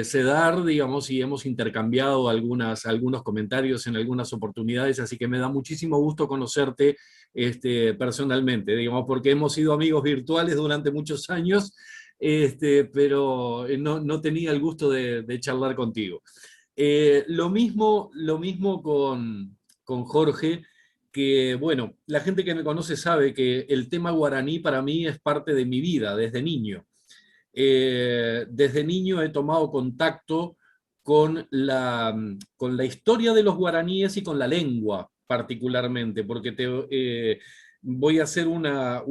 Cedar, digamos, y hemos intercambiado algunos comentarios en algunas oportunidades, así que me da muchísimo gusto conocerte personalmente, digamos, porque hemos sido amigos virtuales durante muchos años, pero no tenía el gusto de charlar contigo. Lo mismo con Jorge, que bueno, la gente que me conoce sabe que el tema guaraní para mí es parte de mi vida desde niño. Desde niño he tomado contacto con la historia de los guaraníes y con la lengua particularmente, porque voy a hacer una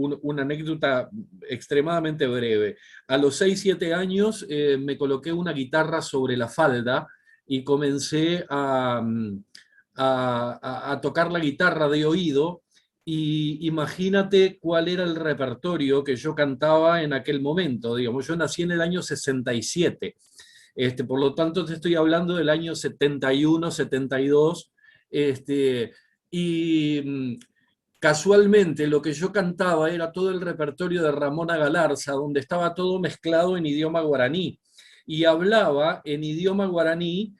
anécdota extremadamente breve. A los 6, 7 años me coloqué una guitarra sobre la falda y comencé a tocar la guitarra de oído. Y imagínate cuál era el repertorio que yo cantaba en aquel momento. Digamos, yo nací en el año 67, por lo tanto te estoy hablando del año 71, 72, y casualmente lo que yo cantaba era todo el repertorio de Ramona Galarza, donde estaba todo mezclado en idioma guaraní, y hablaba en idioma guaraní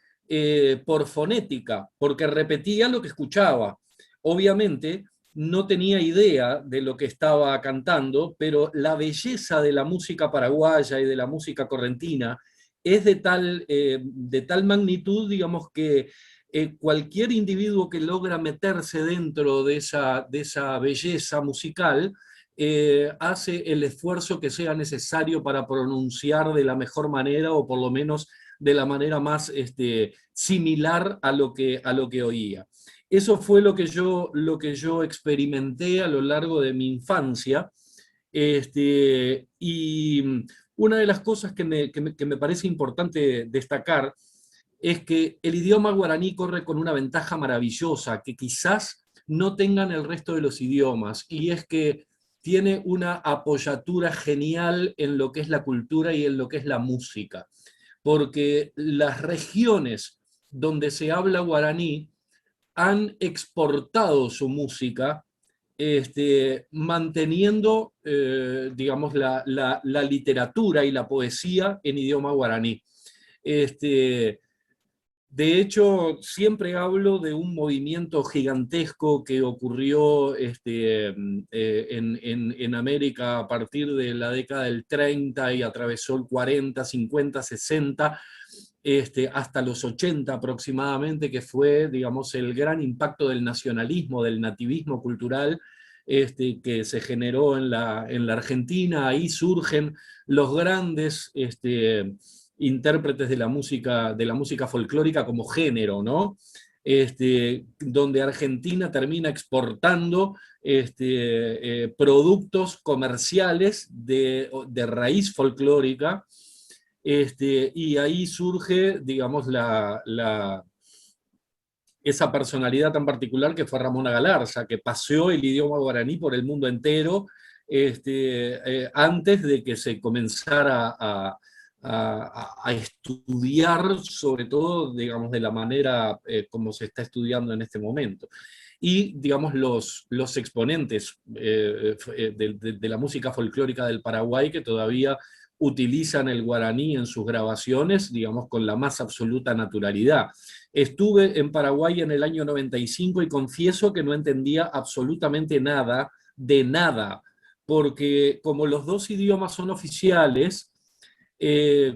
por fonética, porque repetía lo que escuchaba. Obviamente, no tenía idea de lo que estaba cantando, pero la belleza de la música paraguaya y de la música correntina es de tal magnitud, digamos, que cualquier individuo que logra meterse dentro de esa belleza musical hace el esfuerzo que sea necesario para pronunciar de la mejor manera, o por lo menos de la manera más similar a lo que oía. Eso fue lo que yo experimenté a lo largo de mi infancia, y una de las cosas que me parece importante destacar es que el idioma guaraní corre con una ventaja maravillosa que quizás no tengan el resto de los idiomas, y es que tiene una apoyatura genial en lo que es la cultura y en lo que es la música, porque las regiones donde se habla guaraní han exportado su música, manteniendo, digamos, la literatura y la poesía en idioma guaraní. De hecho, siempre hablo de un movimiento gigantesco que ocurrió en América a partir de la década del 30 y atravesó el 40, 50, 60, hasta los 80 aproximadamente, que fue, digamos, el gran impacto del nacionalismo, del nativismo cultural que se generó en la Argentina. Ahí surgen los grandes intérpretes de la música folclórica como género, ¿no? Donde Argentina termina exportando productos comerciales de raíz folclórica, y ahí surge, digamos, esa personalidad tan particular que fue Ramona Galarza, que paseó el idioma guaraní por el mundo entero antes de que se comenzara a estudiar, sobre todo, digamos, de la manera como se está estudiando en este momento. Y, digamos, los exponentes de la música folclórica del Paraguay, que todavía utilizan el guaraní en sus grabaciones, digamos, con la más absoluta naturalidad. Estuve en Paraguay en el año 95 y confieso que no entendía absolutamente nada de nada, porque como los dos idiomas son oficiales,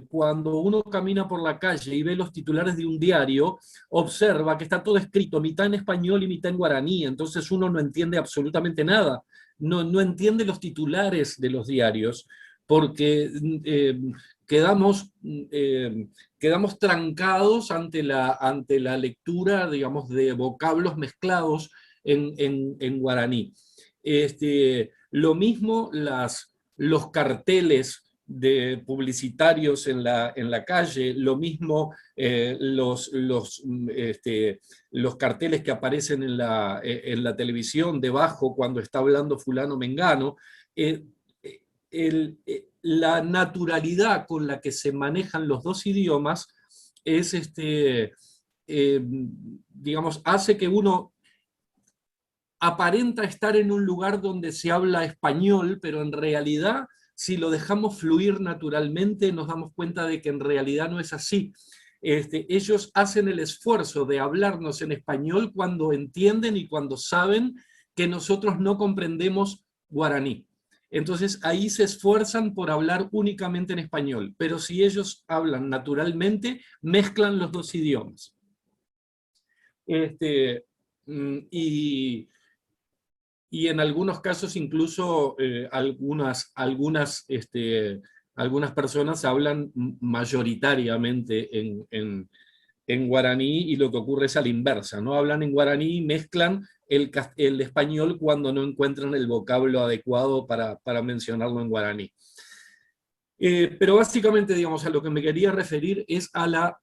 cuando uno camina por la calle y ve los titulares de un diario, observa que está todo escrito mitad en español y mitad en guaraní, entonces uno no entiende absolutamente nada, no entiende los titulares de los diarios, porque quedamos trancados ante la lectura, digamos, de vocablos mezclados en guaraní. Lo mismo los carteles de publicitarios en la calle, lo mismo los carteles que aparecen en la televisión debajo cuando está hablando fulano mengano, la naturalidad con la que se manejan los dos idiomas es, digamos, hace que uno aparenta estar en un lugar donde se habla español, pero en realidad, si lo dejamos fluir naturalmente, nos damos cuenta de que en realidad no es así. Ellos hacen el esfuerzo de hablarnos en español cuando entienden y cuando saben que nosotros no comprendemos guaraní. Entonces ahí se esfuerzan por hablar únicamente en español, pero si ellos hablan naturalmente, mezclan los dos idiomas. Y en algunos casos incluso algunas personas hablan mayoritariamente en guaraní, y lo que ocurre es a la inversa, ¿no? Hablan en guaraní y mezclan el español cuando no encuentran el vocablo adecuado para mencionarlo en guaraní. Pero básicamente, digamos, a lo que me quería referir es a la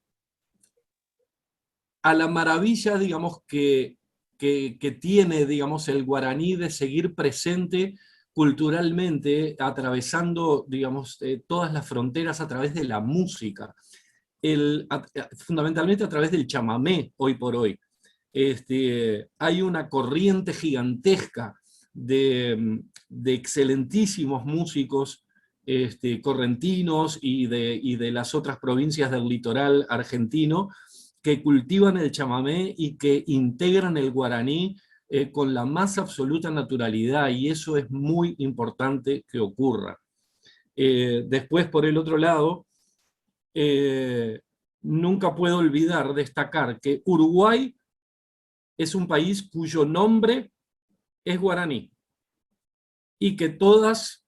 maravilla, digamos, que tiene, digamos, el guaraní de seguir presente culturalmente, atravesando, digamos, todas las fronteras a través de la música, fundamentalmente a través del chamamé, hoy por hoy. Hay una corriente gigantesca de excelentísimos músicos correntinos y de las otras provincias del litoral argentino, que cultivan el chamamé y que integran el guaraní con la más absoluta naturalidad, y eso es muy importante que ocurra. Después, por el otro lado, nunca puedo olvidar destacar que Uruguay es un país cuyo nombre es guaraní, y que todos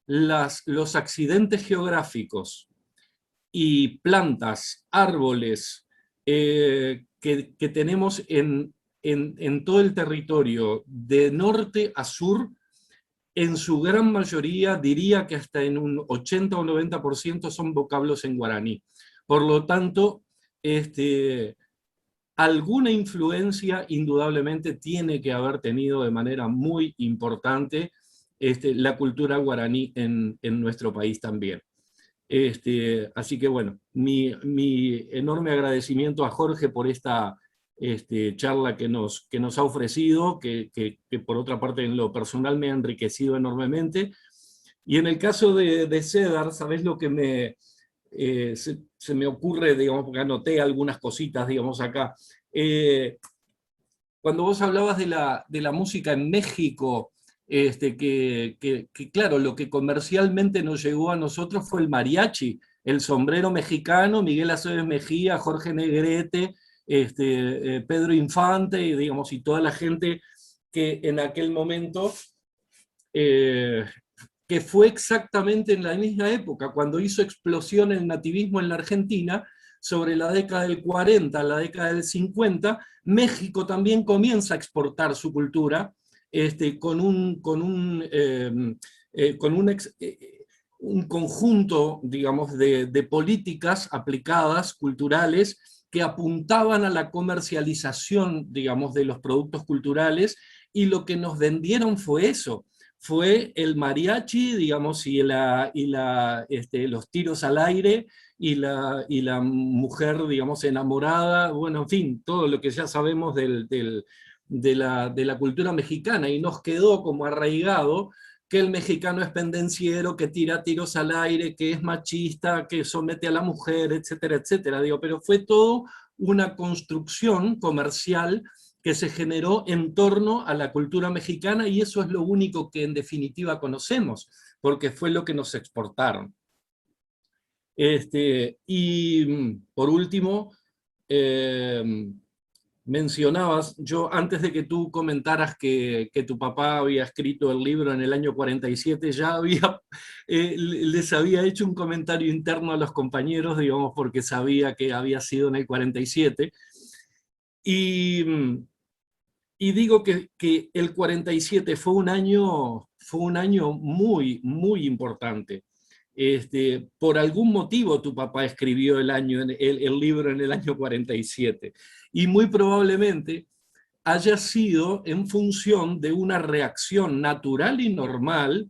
los accidentes geográficos y plantas, árboles, que tenemos en todo el territorio, de norte a sur, en su gran mayoría, diría que hasta en un 80 o 90% son vocablos en guaraní. Por lo tanto, alguna influencia indudablemente tiene que haber tenido de manera muy importante la cultura guaraní en nuestro país también. Así que bueno, mi enorme agradecimiento a Jorge por esta charla que nos ha ofrecido, que por otra parte en lo personal me ha enriquecido enormemente. Y en el caso de Cedar, ¿sabés lo que se me ocurre, digamos, porque anoté algunas cositas, digamos, acá? Cuando vos hablabas de la música en México, que claro, lo que comercialmente nos llegó a nosotros fue el mariachi, el sombrero mexicano, Miguel Aceves Mejía, Jorge Negrete, Pedro Infante, y, digamos, y toda la gente que en aquel momento, que fue exactamente en la misma época, cuando hizo explosión el nativismo en la Argentina, sobre la década del 40, la década del 50, México también comienza a exportar su cultura, con un conjunto, digamos, de políticas aplicadas, culturales, que apuntaban a la comercialización, digamos, de los productos culturales, y lo que nos vendieron fue eso, fue el mariachi, digamos, y los tiros al aire, y la mujer, digamos, enamorada, bueno, en fin, todo lo que ya sabemos de la cultura mexicana, y nos quedó como arraigado que el mexicano es pendenciero, que tira tiros al aire, que es machista, que somete a la mujer, etcétera, etcétera. Digo, pero fue todo una construcción comercial que se generó en torno a la cultura mexicana, y eso es lo único que en definitiva conocemos, porque fue lo que nos exportaron. Y por último, mencionabas, yo antes de que tú comentaras que tu papá había escrito el libro en el año 47, ya les había hecho un comentario interno a los compañeros, digamos, porque sabía que había sido en el 47, y digo que el 47 fue un año muy, muy importante. Por algún motivo tu papá escribió el libro en el año 47, y muy probablemente haya sido en función de una reacción natural y normal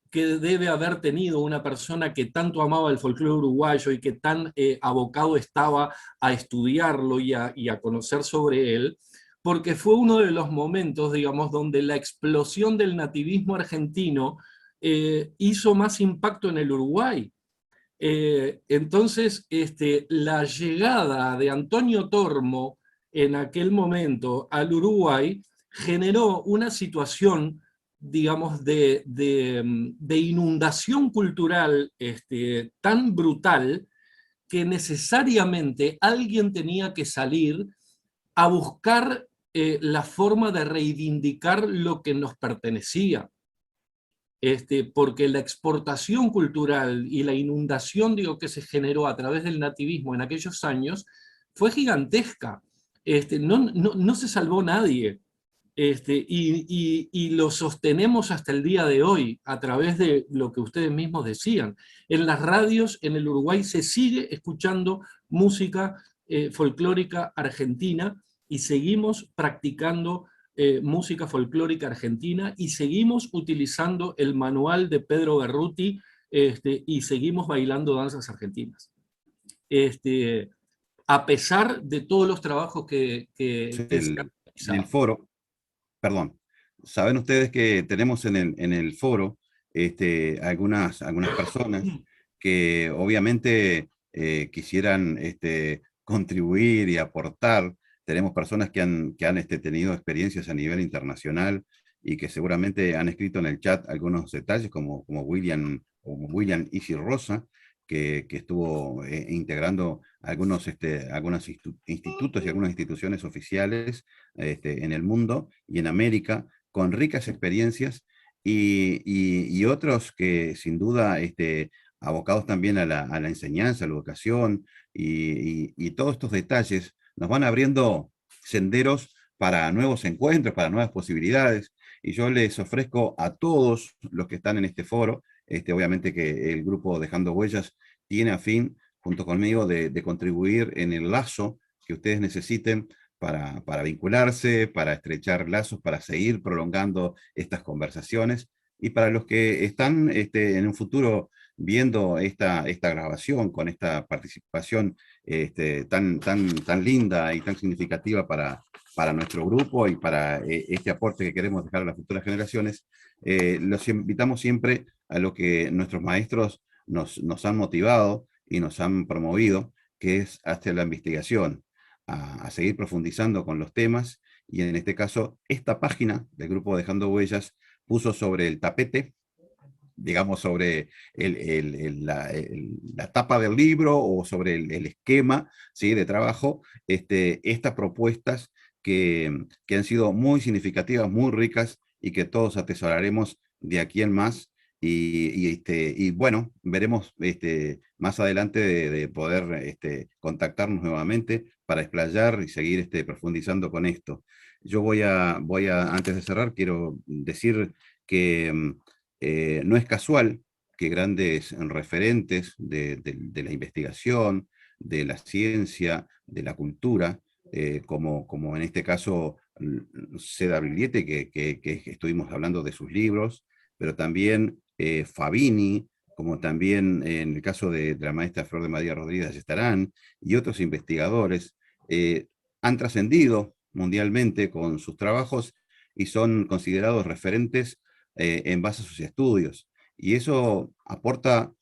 que debe haber tenido una persona que tanto amaba el folclore uruguayo y que tan abocado estaba a estudiarlo y a conocer sobre él, porque fue uno de los momentos, digamos, donde la explosión del nativismo argentino hizo más impacto en el Uruguay. Entonces, la llegada de Antonio Tormo en aquel momento al Uruguay generó una situación, digamos, de inundación cultural tan brutal que necesariamente alguien tenía que salir a buscar la forma de reivindicar lo que nos pertenecía. Porque la exportación cultural y la inundación, digo, que se generó a través del nativismo en aquellos años fue gigantesca. No se salvó nadie. Y lo sostenemos hasta el día de hoy a través de lo que ustedes mismos decían. En las radios en el Uruguay se sigue escuchando música folclórica argentina y seguimos practicando música folclórica argentina y seguimos utilizando el manual de Pedro Berruti y seguimos bailando danzas argentinas. A pesar de todos los trabajos que se han realizado. En el foro, perdón, saben ustedes que tenemos en el foro algunas personas que obviamente quisieran contribuir y aportar. Tenemos personas que han tenido experiencias a nivel internacional y que seguramente han escrito en el chat algunos detalles, como William Isi Rosa, que estuvo integrando algunos institutos y algunas instituciones oficiales en el mundo y en América, con ricas experiencias, y otros que sin duda abocados también a la enseñanza, a la educación, y todos estos detalles nos van abriendo senderos para nuevos encuentros, para nuevas posibilidades, y yo les ofrezco a todos los que están en este foro, obviamente que el grupo Dejando Huellas tiene a fin, junto conmigo, de contribuir en el lazo que ustedes necesiten para vincularse, para estrechar lazos, para seguir prolongando estas conversaciones, y para los que están en un futuro viendo esta grabación con esta participación tan linda y tan significativa para nuestro grupo y para este aporte que queremos dejar a las futuras generaciones, los invitamos siempre a lo que nuestros maestros nos han motivado y nos han promovido, que es hacia la investigación, a seguir profundizando con los temas, y en este caso, esta página del grupo Dejando Huellas puso sobre el tapete, digamos, sobre la tapa del libro o sobre el esquema, ¿sí?, de trabajo, estas propuestas que han sido muy significativas, muy ricas, y que todos atesoraremos de aquí en más. Y bueno, veremos más adelante de poder contactarnos nuevamente para explayar y seguir profundizando con esto. Yo antes de cerrar, quiero decir que no es casual que grandes referentes de la investigación, de la ciencia, de la cultura, como en este caso Seda Brigliete, que estuvimos hablando de sus libros, pero también Fabini, como también en el caso de la maestra Flor de María Rodríguez Estarán, y otros investigadores, han trascendido mundialmente con sus trabajos y son considerados referentes en base a sus estudios. Y eso aporta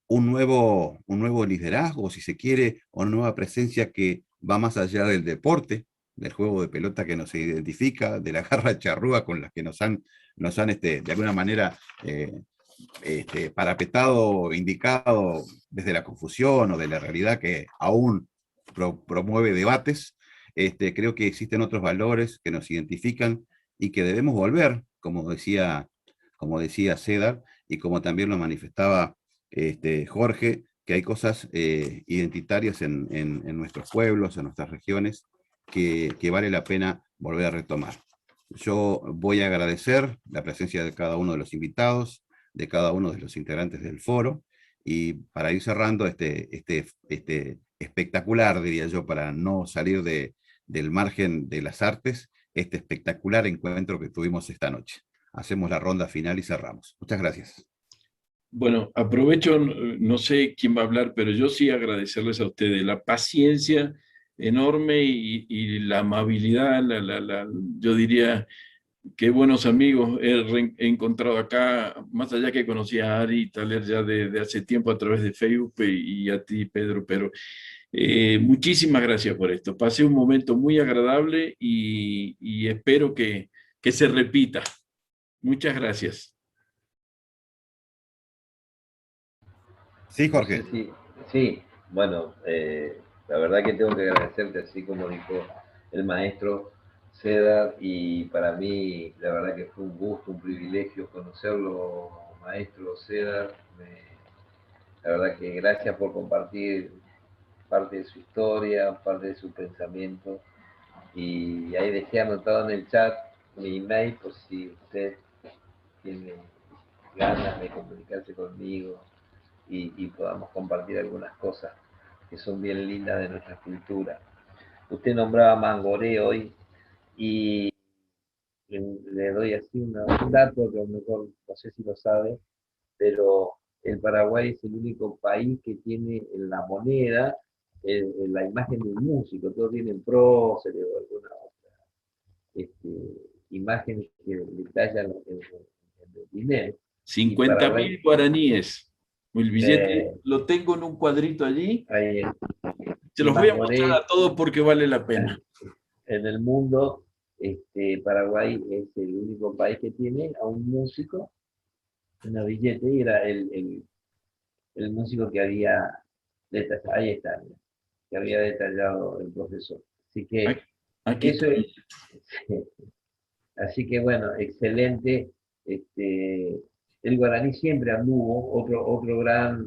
un nuevo liderazgo, si se quiere, o una nueva presencia que va más allá del deporte, del juego de pelota que nos identifica, de la garra charrúa con las que nos han de alguna manera parapetado, indicado desde la confusión o de la realidad que aún promueve debates. Creo que existen otros valores que nos identifican y que debemos volver, como decía Cedar, y como también lo manifestaba Jorge, que hay cosas identitarias en nuestros pueblos, en nuestras regiones, que vale la pena volver a retomar. Yo voy a agradecer la presencia de cada uno de los invitados, de cada uno de los integrantes del foro, y para ir cerrando espectacular, diría yo, para no salir del margen de las artes, espectacular encuentro que tuvimos esta noche. hacemos la ronda final y cerramos. Muchas gracias. Bueno, aprovecho, no sé quién va a hablar, pero yo sí agradecerles a ustedes la paciencia enorme y la amabilidad, yo diría, qué buenos amigos he encontrado acá, más allá que conocía a Ari Thaler ya de hace tiempo a través de Facebook y a ti, Pedro, pero muchísimas gracias por esto. Pasé un momento muy agradable y espero que se repita. Muchas gracias. Sí, Jorge. Sí, sí. Bueno, la verdad que tengo que agradecerte, así como dijo el maestro Cedar, y para mí la verdad que fue un gusto, un privilegio conocerlo, maestro Cedar. La verdad que gracias por compartir parte de su historia, parte de su pensamiento, y ahí dejé anotado en el chat mi email por si usted tiene ganas de comunicarse conmigo y podamos compartir algunas cosas que son bien lindas de nuestra cultura. Usted nombraba Mangoré hoy y le doy así un dato que a lo mejor no sé si lo sabe, pero el Paraguay es el único país que tiene en la moneda la imagen de un músico. Todos tienen próceres o alguna otra imagen que detallan el dinero. Y 50.000 Paraguay, guaraníes. El billete eh, lo tengo en un cuadrito allí. ahí, Se y los voy a mostrar Mangoré a todos porque vale la pena. en el mundo, Paraguay es el único país que tiene a un músico, una billete, y era el músico que había detallado, ahí está, que había detallado el profesor. Así que Aquí eso estoy. es, así que bueno, excelente. El guaraní siempre anduvo, otro gran,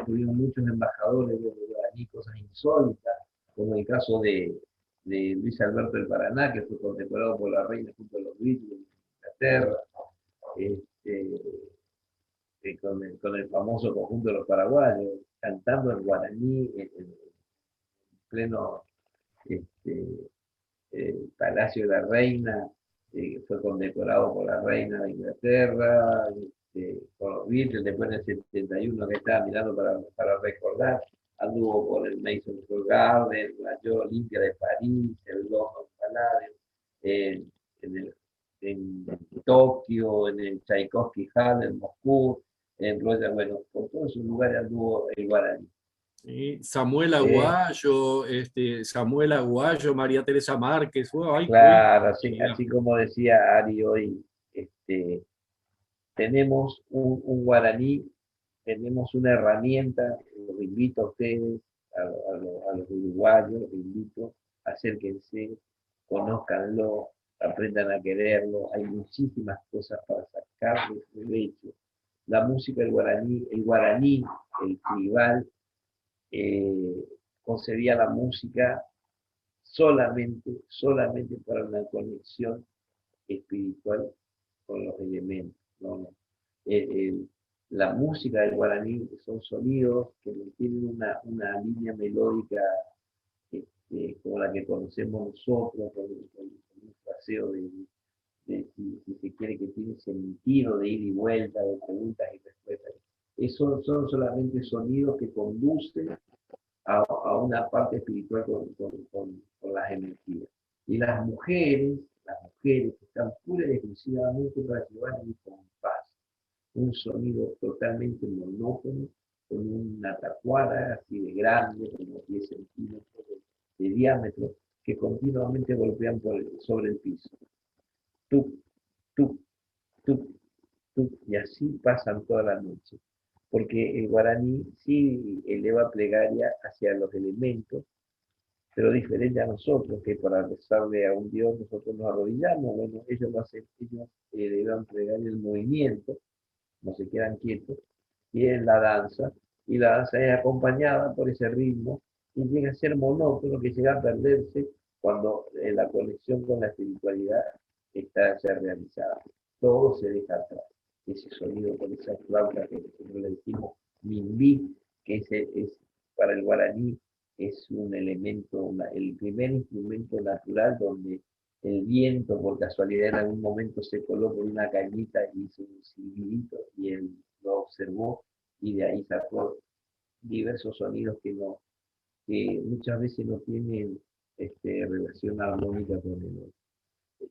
tuvimos muchos embajadores de guaraní, cosas insólitas, como el caso de Luis Alberto del Paraná, que fue condecorado por la reina junto a los Beatles de Inglaterra, este, con el famoso conjunto de los paraguayos, cantando en guaraní en pleno este, Palacio de la Reina, fue condecorado por la Reina de Inglaterra, por los Beatles, después en el 71 que estaba mirando para recordar, anduvo por el Madison Square Garden, la Yo Olimpia de París, el London Palladium, en, el, en Tokio, en el Tchaikovsky Hall, en Moscú, en Royal, bueno, por todos esos lugares anduvo el guaraní. Sí, Samuel Eh, Aguayo, Samuel Aguayo, María Teresa Márquez. Ay, claro, mira. así como decía Ari hoy, tenemos un guaraní, tenemos una herramienta, los invito a ustedes, a los uruguayos, los invito, acérquense, conózcanlo, aprendan a quererlo, hay muchísimas cosas para sacar de provecho. La música del guaraní, el tribal, concebía la música solamente para una conexión espiritual con los elementos. ¿No? La música del guaraní son sonidos que tienen una línea melódica como la que conocemos nosotros, con un fraseo si se quiere, que tiene sentido de ida y vuelta, de preguntas y respuestas. Esos son solamente sonidos que conducen a una parte espiritual con las energías. Y las mujeres están pura y exclusivamente para llevar el compás, un sonido totalmente monótono, con una tacuara así de grande, como 10 centímetros de diámetro, que continuamente golpean sobre el piso. Tuc, tuc, tuc, tuc, y así pasan toda la noche. Porque el guaraní sí eleva plegaria hacia los elementos, pero diferente a nosotros, que para rezarle a un Dios nosotros nos arrodillamos. Bueno, ellos lo hacen, ellos elevan plegaria el movimiento, no se quedan quietos, y es la danza, y la danza es acompañada por ese ritmo, y llega a ser monótono, que llega a perderse cuando la conexión con la espiritualidad está ya realizada. Todo se deja atrás. Ese sonido con esa flauta que nosotros le decimos mimbí, que es para el guaraní, es un elemento, el primer instrumento natural donde el viento por casualidad en algún momento se coló por una cañita y hizo un silbidito y él lo observó y de ahí sacó diversos sonidos que muchas veces no tienen relación armónica con el otro.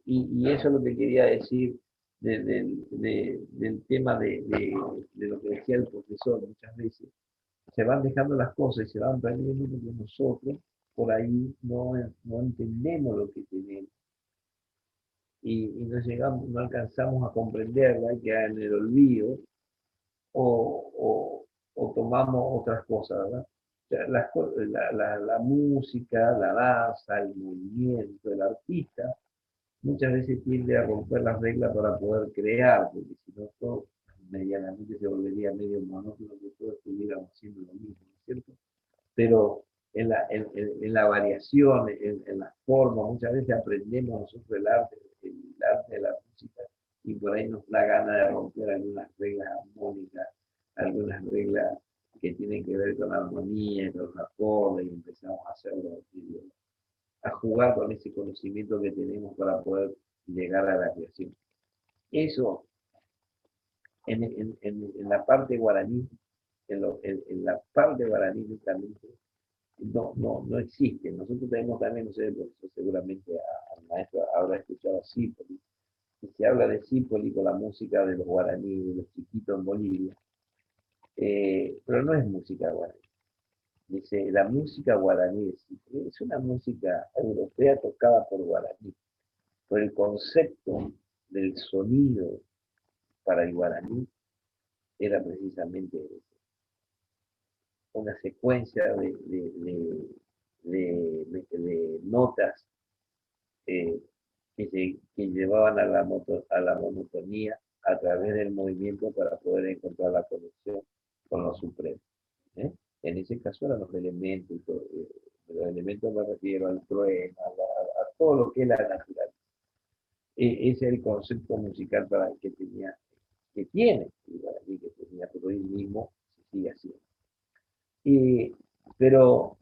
Y eso es lo que quería decir del tema de lo que decía el profesor. Muchas veces se van dejando las cosas y se van perdiendo porque nosotros por ahí no entendemos lo que tenemos y no alcanzamos a comprenderla y queda en el olvido o tomamos otras cosas, ¿verdad? O sea, la música, la danza, el movimiento, el artista, muchas veces tiende a romper las reglas para poder crear, porque si no todo medianamente se volvería medio monótono que todos estuviéramos haciendo lo mismo, ¿no es cierto? Pero en la variación, en la forma, muchas veces aprendemos nosotros el arte de la música y por ahí nos da gana de romper algunas reglas armónicas, algunas reglas que tienen que ver con la armonía, con los acordes y empezamos a hacerlo, a jugar con ese conocimiento que tenemos para poder llegar a la creación. Eso en la parte guaraní, en la parte guaraní justamente, no existe. Nosotros tenemos también, no sé, seguramente al maestro habrá escuchado Zípoli, y se habla de Zípoli con la música de los guaraníes, de los chiquitos en Bolivia, pero no es música guaraní. Dice, la música guaraní es una música europea tocada por guaraní, pero el concepto del sonido para el guaraní era precisamente una secuencia de notas que llevaban a la monotonía a través del movimiento para poder encontrar la conexión con lo supremo. En ese caso eran los elementos, los elementos me refiero al trueno, a todo lo que es la naturaleza. Ese es el concepto musical para el que tenía, que tiene, que tenía, pero hoy mismo se sigue haciendo. Pero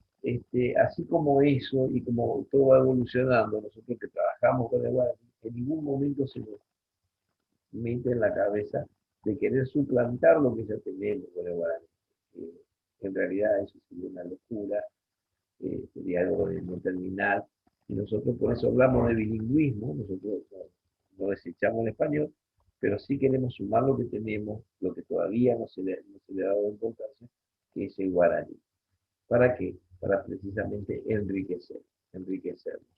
así como eso y como todo va evolucionando, nosotros que trabajamos con el guaraní, en ningún momento se nos mete en la cabeza de querer suplantar lo que ya tenemos con el guaraní. En realidad eso sería una locura, sería algo de no terminar. Y nosotros por eso hablamos de bilingüismo, nosotros no desechamos el español, pero sí queremos sumar lo que tenemos, lo que todavía no se le ha dado importancia, que es el guaraní. ¿Para qué? Para precisamente enriquecernos,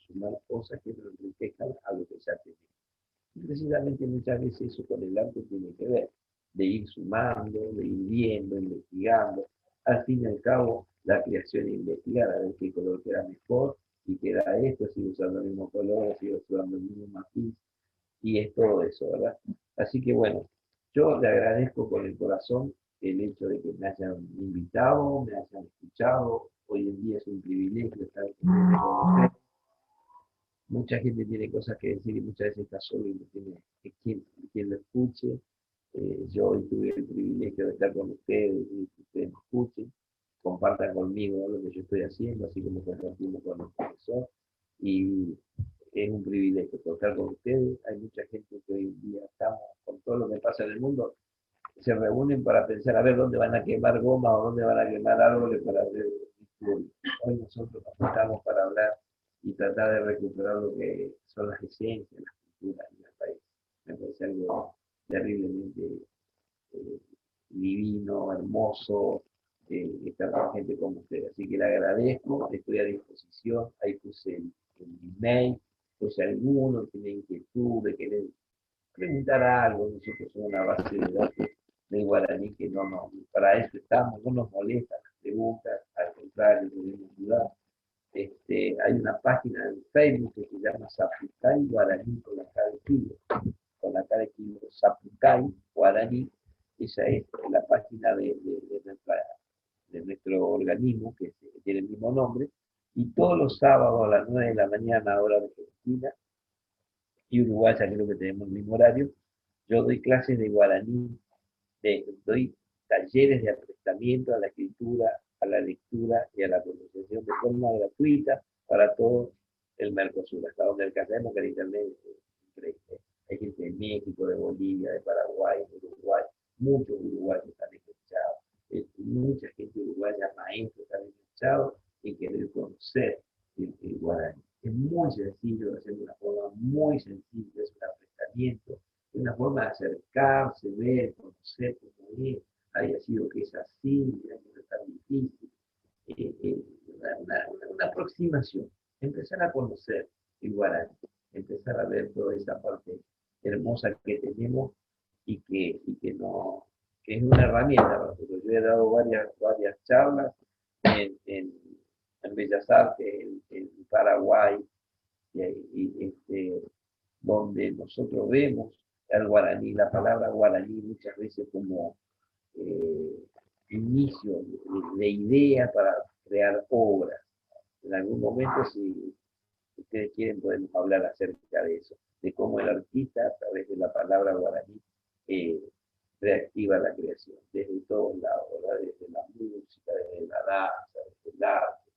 sumar cosas que nos enriquezcan a lo que ya tenemos. Y precisamente muchas veces eso con el arte tiene que ver, de ir sumando, de ir viendo, investigando. Al fin y al cabo, la creación es investigar, a ver qué color queda mejor, y queda esto, sigue usando el mismo color, sigue usando el mismo matiz, y es todo eso, ¿verdad? Así que bueno, yo le agradezco con el corazón el hecho de que me hayan invitado, me hayan escuchado. Hoy en día es un privilegio estar con ustedes. Mucha gente tiene cosas que decir y muchas veces está solo y no tiene quien lo escuche. Yo hoy tuve el privilegio de estar con ustedes y que ustedes me escuchen, compartan conmigo lo que yo estoy haciendo, así como compartimos con el profesor. Y es un privilegio estar con ustedes. Hay mucha gente que hoy en día estamos con todo lo que pasa en el mundo, se reúnen para pensar a ver dónde van a quemar goma o dónde van a quemar árboles para ver. Hoy nosotros nos estamos para hablar y tratar de recuperar lo que son las esencias, las culturas y los países. Me parece algo terriblemente divino, hermoso, estar con gente como ustedes. Así que le agradezco, estoy a disposición. Ahí puse el email, pues alguno tiene inquietud de querer preguntar algo, nosotros somos una base de datos de guaraní que para eso estamos, no nos molestan las preguntas, al contrario, podemos ayudar. Hay una página en Facebook que se llama Zapucay Guaraní con la cara de kilo, Zapucay Guaraní. Esa es la página de nuestro organismo que tiene el mismo nombre, y todos los sábados a las 9 de la mañana, hora de Argentina y Uruguay, ya creo que tenemos el mismo horario, yo doy clases de guaraní, doy talleres de aprestamiento a la escritura, a la lectura y a la pronunciación de forma gratuita para todos el Mercosur, hasta donde alcanzamos que el internet es increíble. Hay gente de México, de Bolivia, de Paraguay, de Uruguay, muchos uruguayos están enganchados, mucha gente uruguaya, maestros están enganchados en querer conocer el guaraní. Es muy sencillo, de hacer de una forma muy sencilla, es un apretamiento, es una forma de acercarse, ver, conocer cómo es, haya sido que es así, no es tan difícil. Una aproximación, empezar a conocer el guaraní, empezar a ver toda esa parte hermosa que tenemos y que es una herramienta para nosotros. Yo he dado varias charlas en Bellas Artes, en Paraguay, donde nosotros vemos el guaraní, la palabra guaraní muchas veces como inicio de idea para crear obras. En algún momento, si ustedes quieren, podemos hablar acerca de eso, de cómo el artista, a través de la palabra guaraní, reactiva la creación, desde todos lados, ¿verdad? Desde la música, desde la danza, desde el arte,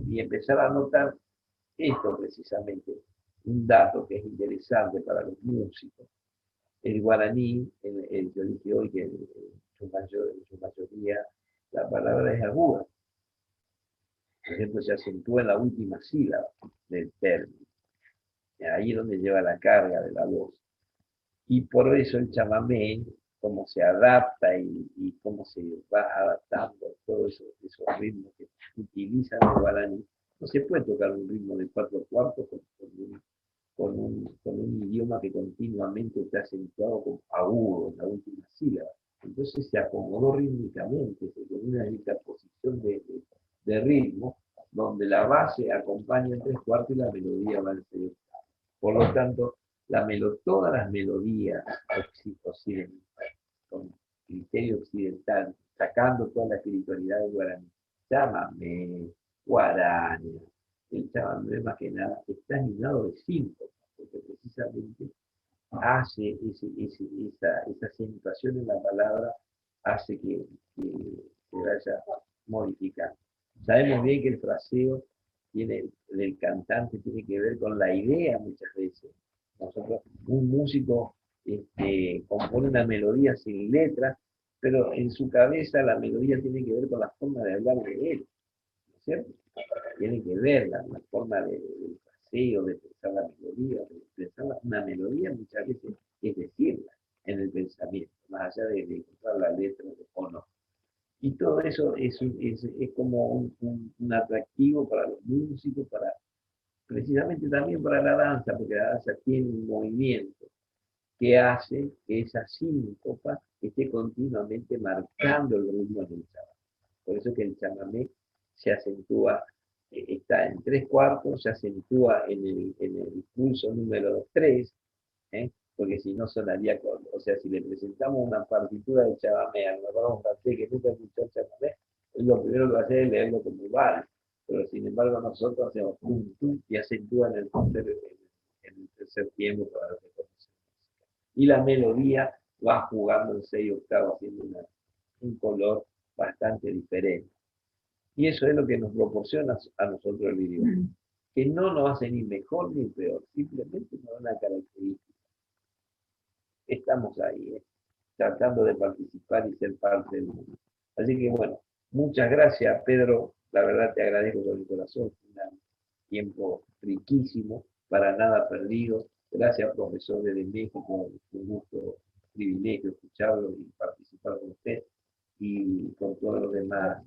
y empezar a notar esto precisamente, un dato que es interesante para los músicos. El guaraní, yo dije hoy que en su mayoría la palabra es aguda. Por ejemplo, se acentúa en la última sílaba del término. Ahí es donde lleva la carga de la voz. Y por eso el chamamé, cómo se adapta y cómo se va adaptando a todos esos ritmos que utilizan el guaraní, no se puede tocar un ritmo de 4/4 con un idioma que continuamente está acentuado como agudo en la última sílaba. Entonces se acomodó rítmicamente, con una juxtaposición de ritmo, donde la base acompaña en 3/4 y la melodía va en 6/8. Por lo tanto, todas las melodías occidentales, con criterio occidental, sacando toda la espiritualidad del guaraní, chamamé, guaraña, el chamamé más que nada está animado de síntomas, porque precisamente hace esa acentuación en la palabra, hace que vaya modificando. Sabemos bien que el fraseo del cantante tiene que ver con la idea muchas veces. Nosotros, un músico compone una melodía sin letra, pero en su cabeza la melodía tiene que ver con la forma de hablar de él, ¿no es cierto? Tiene que ver la forma del fraseo, de pensar la melodía, de pensar una melodía muchas veces es decirla en el pensamiento, más allá de encontrar la letra o no. Y todo eso es como un atractivo para los músicos, precisamente también para la danza, porque la danza tiene un movimiento que hace que esa síncopa esté continuamente marcando el ritmo del chamamé. Por eso que el chamamé se acentúa, está en 3/4, se acentúa en el pulso número 3, porque si no sonaría, o sea, si le presentamos una partitura de chamamé a un francés que nunca escuchó el chamamé, lo primero que va a hacer es leerlo como vals, pero sin embargo nosotros hacemos pum, pum, y acentúa en el tercer tiempo para reconocer. Y la melodía va jugando en 6/8, haciendo un color bastante diferente. Y eso es lo que nos proporciona a nosotros el idioma, que no nos hace ni mejor ni peor, simplemente nos da una característica. Estamos ahí, tratando de participar y ser parte del mundo. Así que bueno, muchas gracias, Pedro, la verdad te agradezco con el corazón, un tiempo riquísimo, para nada perdido. Gracias, profesor de México, un gusto, privilegio escucharlo y participar con usted, y con todos los demás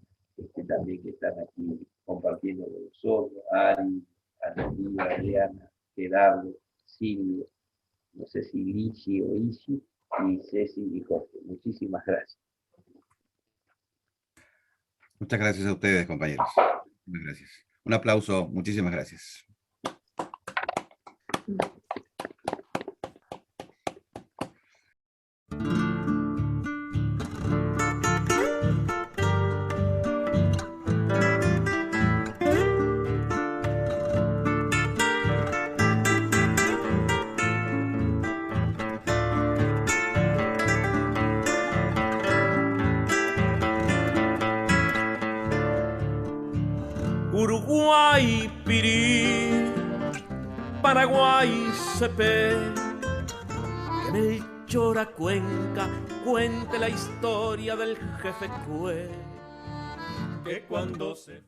también que están aquí compartiendo con nosotros, Ari, Analia, Adriana, Gerardo, Silvio, no sé si Lichi o Ishi, y Ceci y Jorge. Muchísimas gracias. Muchas gracias a ustedes, compañeros. Muchas gracias. Un aplauso, muchísimas gracias. Uruguay, Pirí, Paraguay se pe, que Melchor a Cuenca cuente la historia del jefe Cue, que cuando se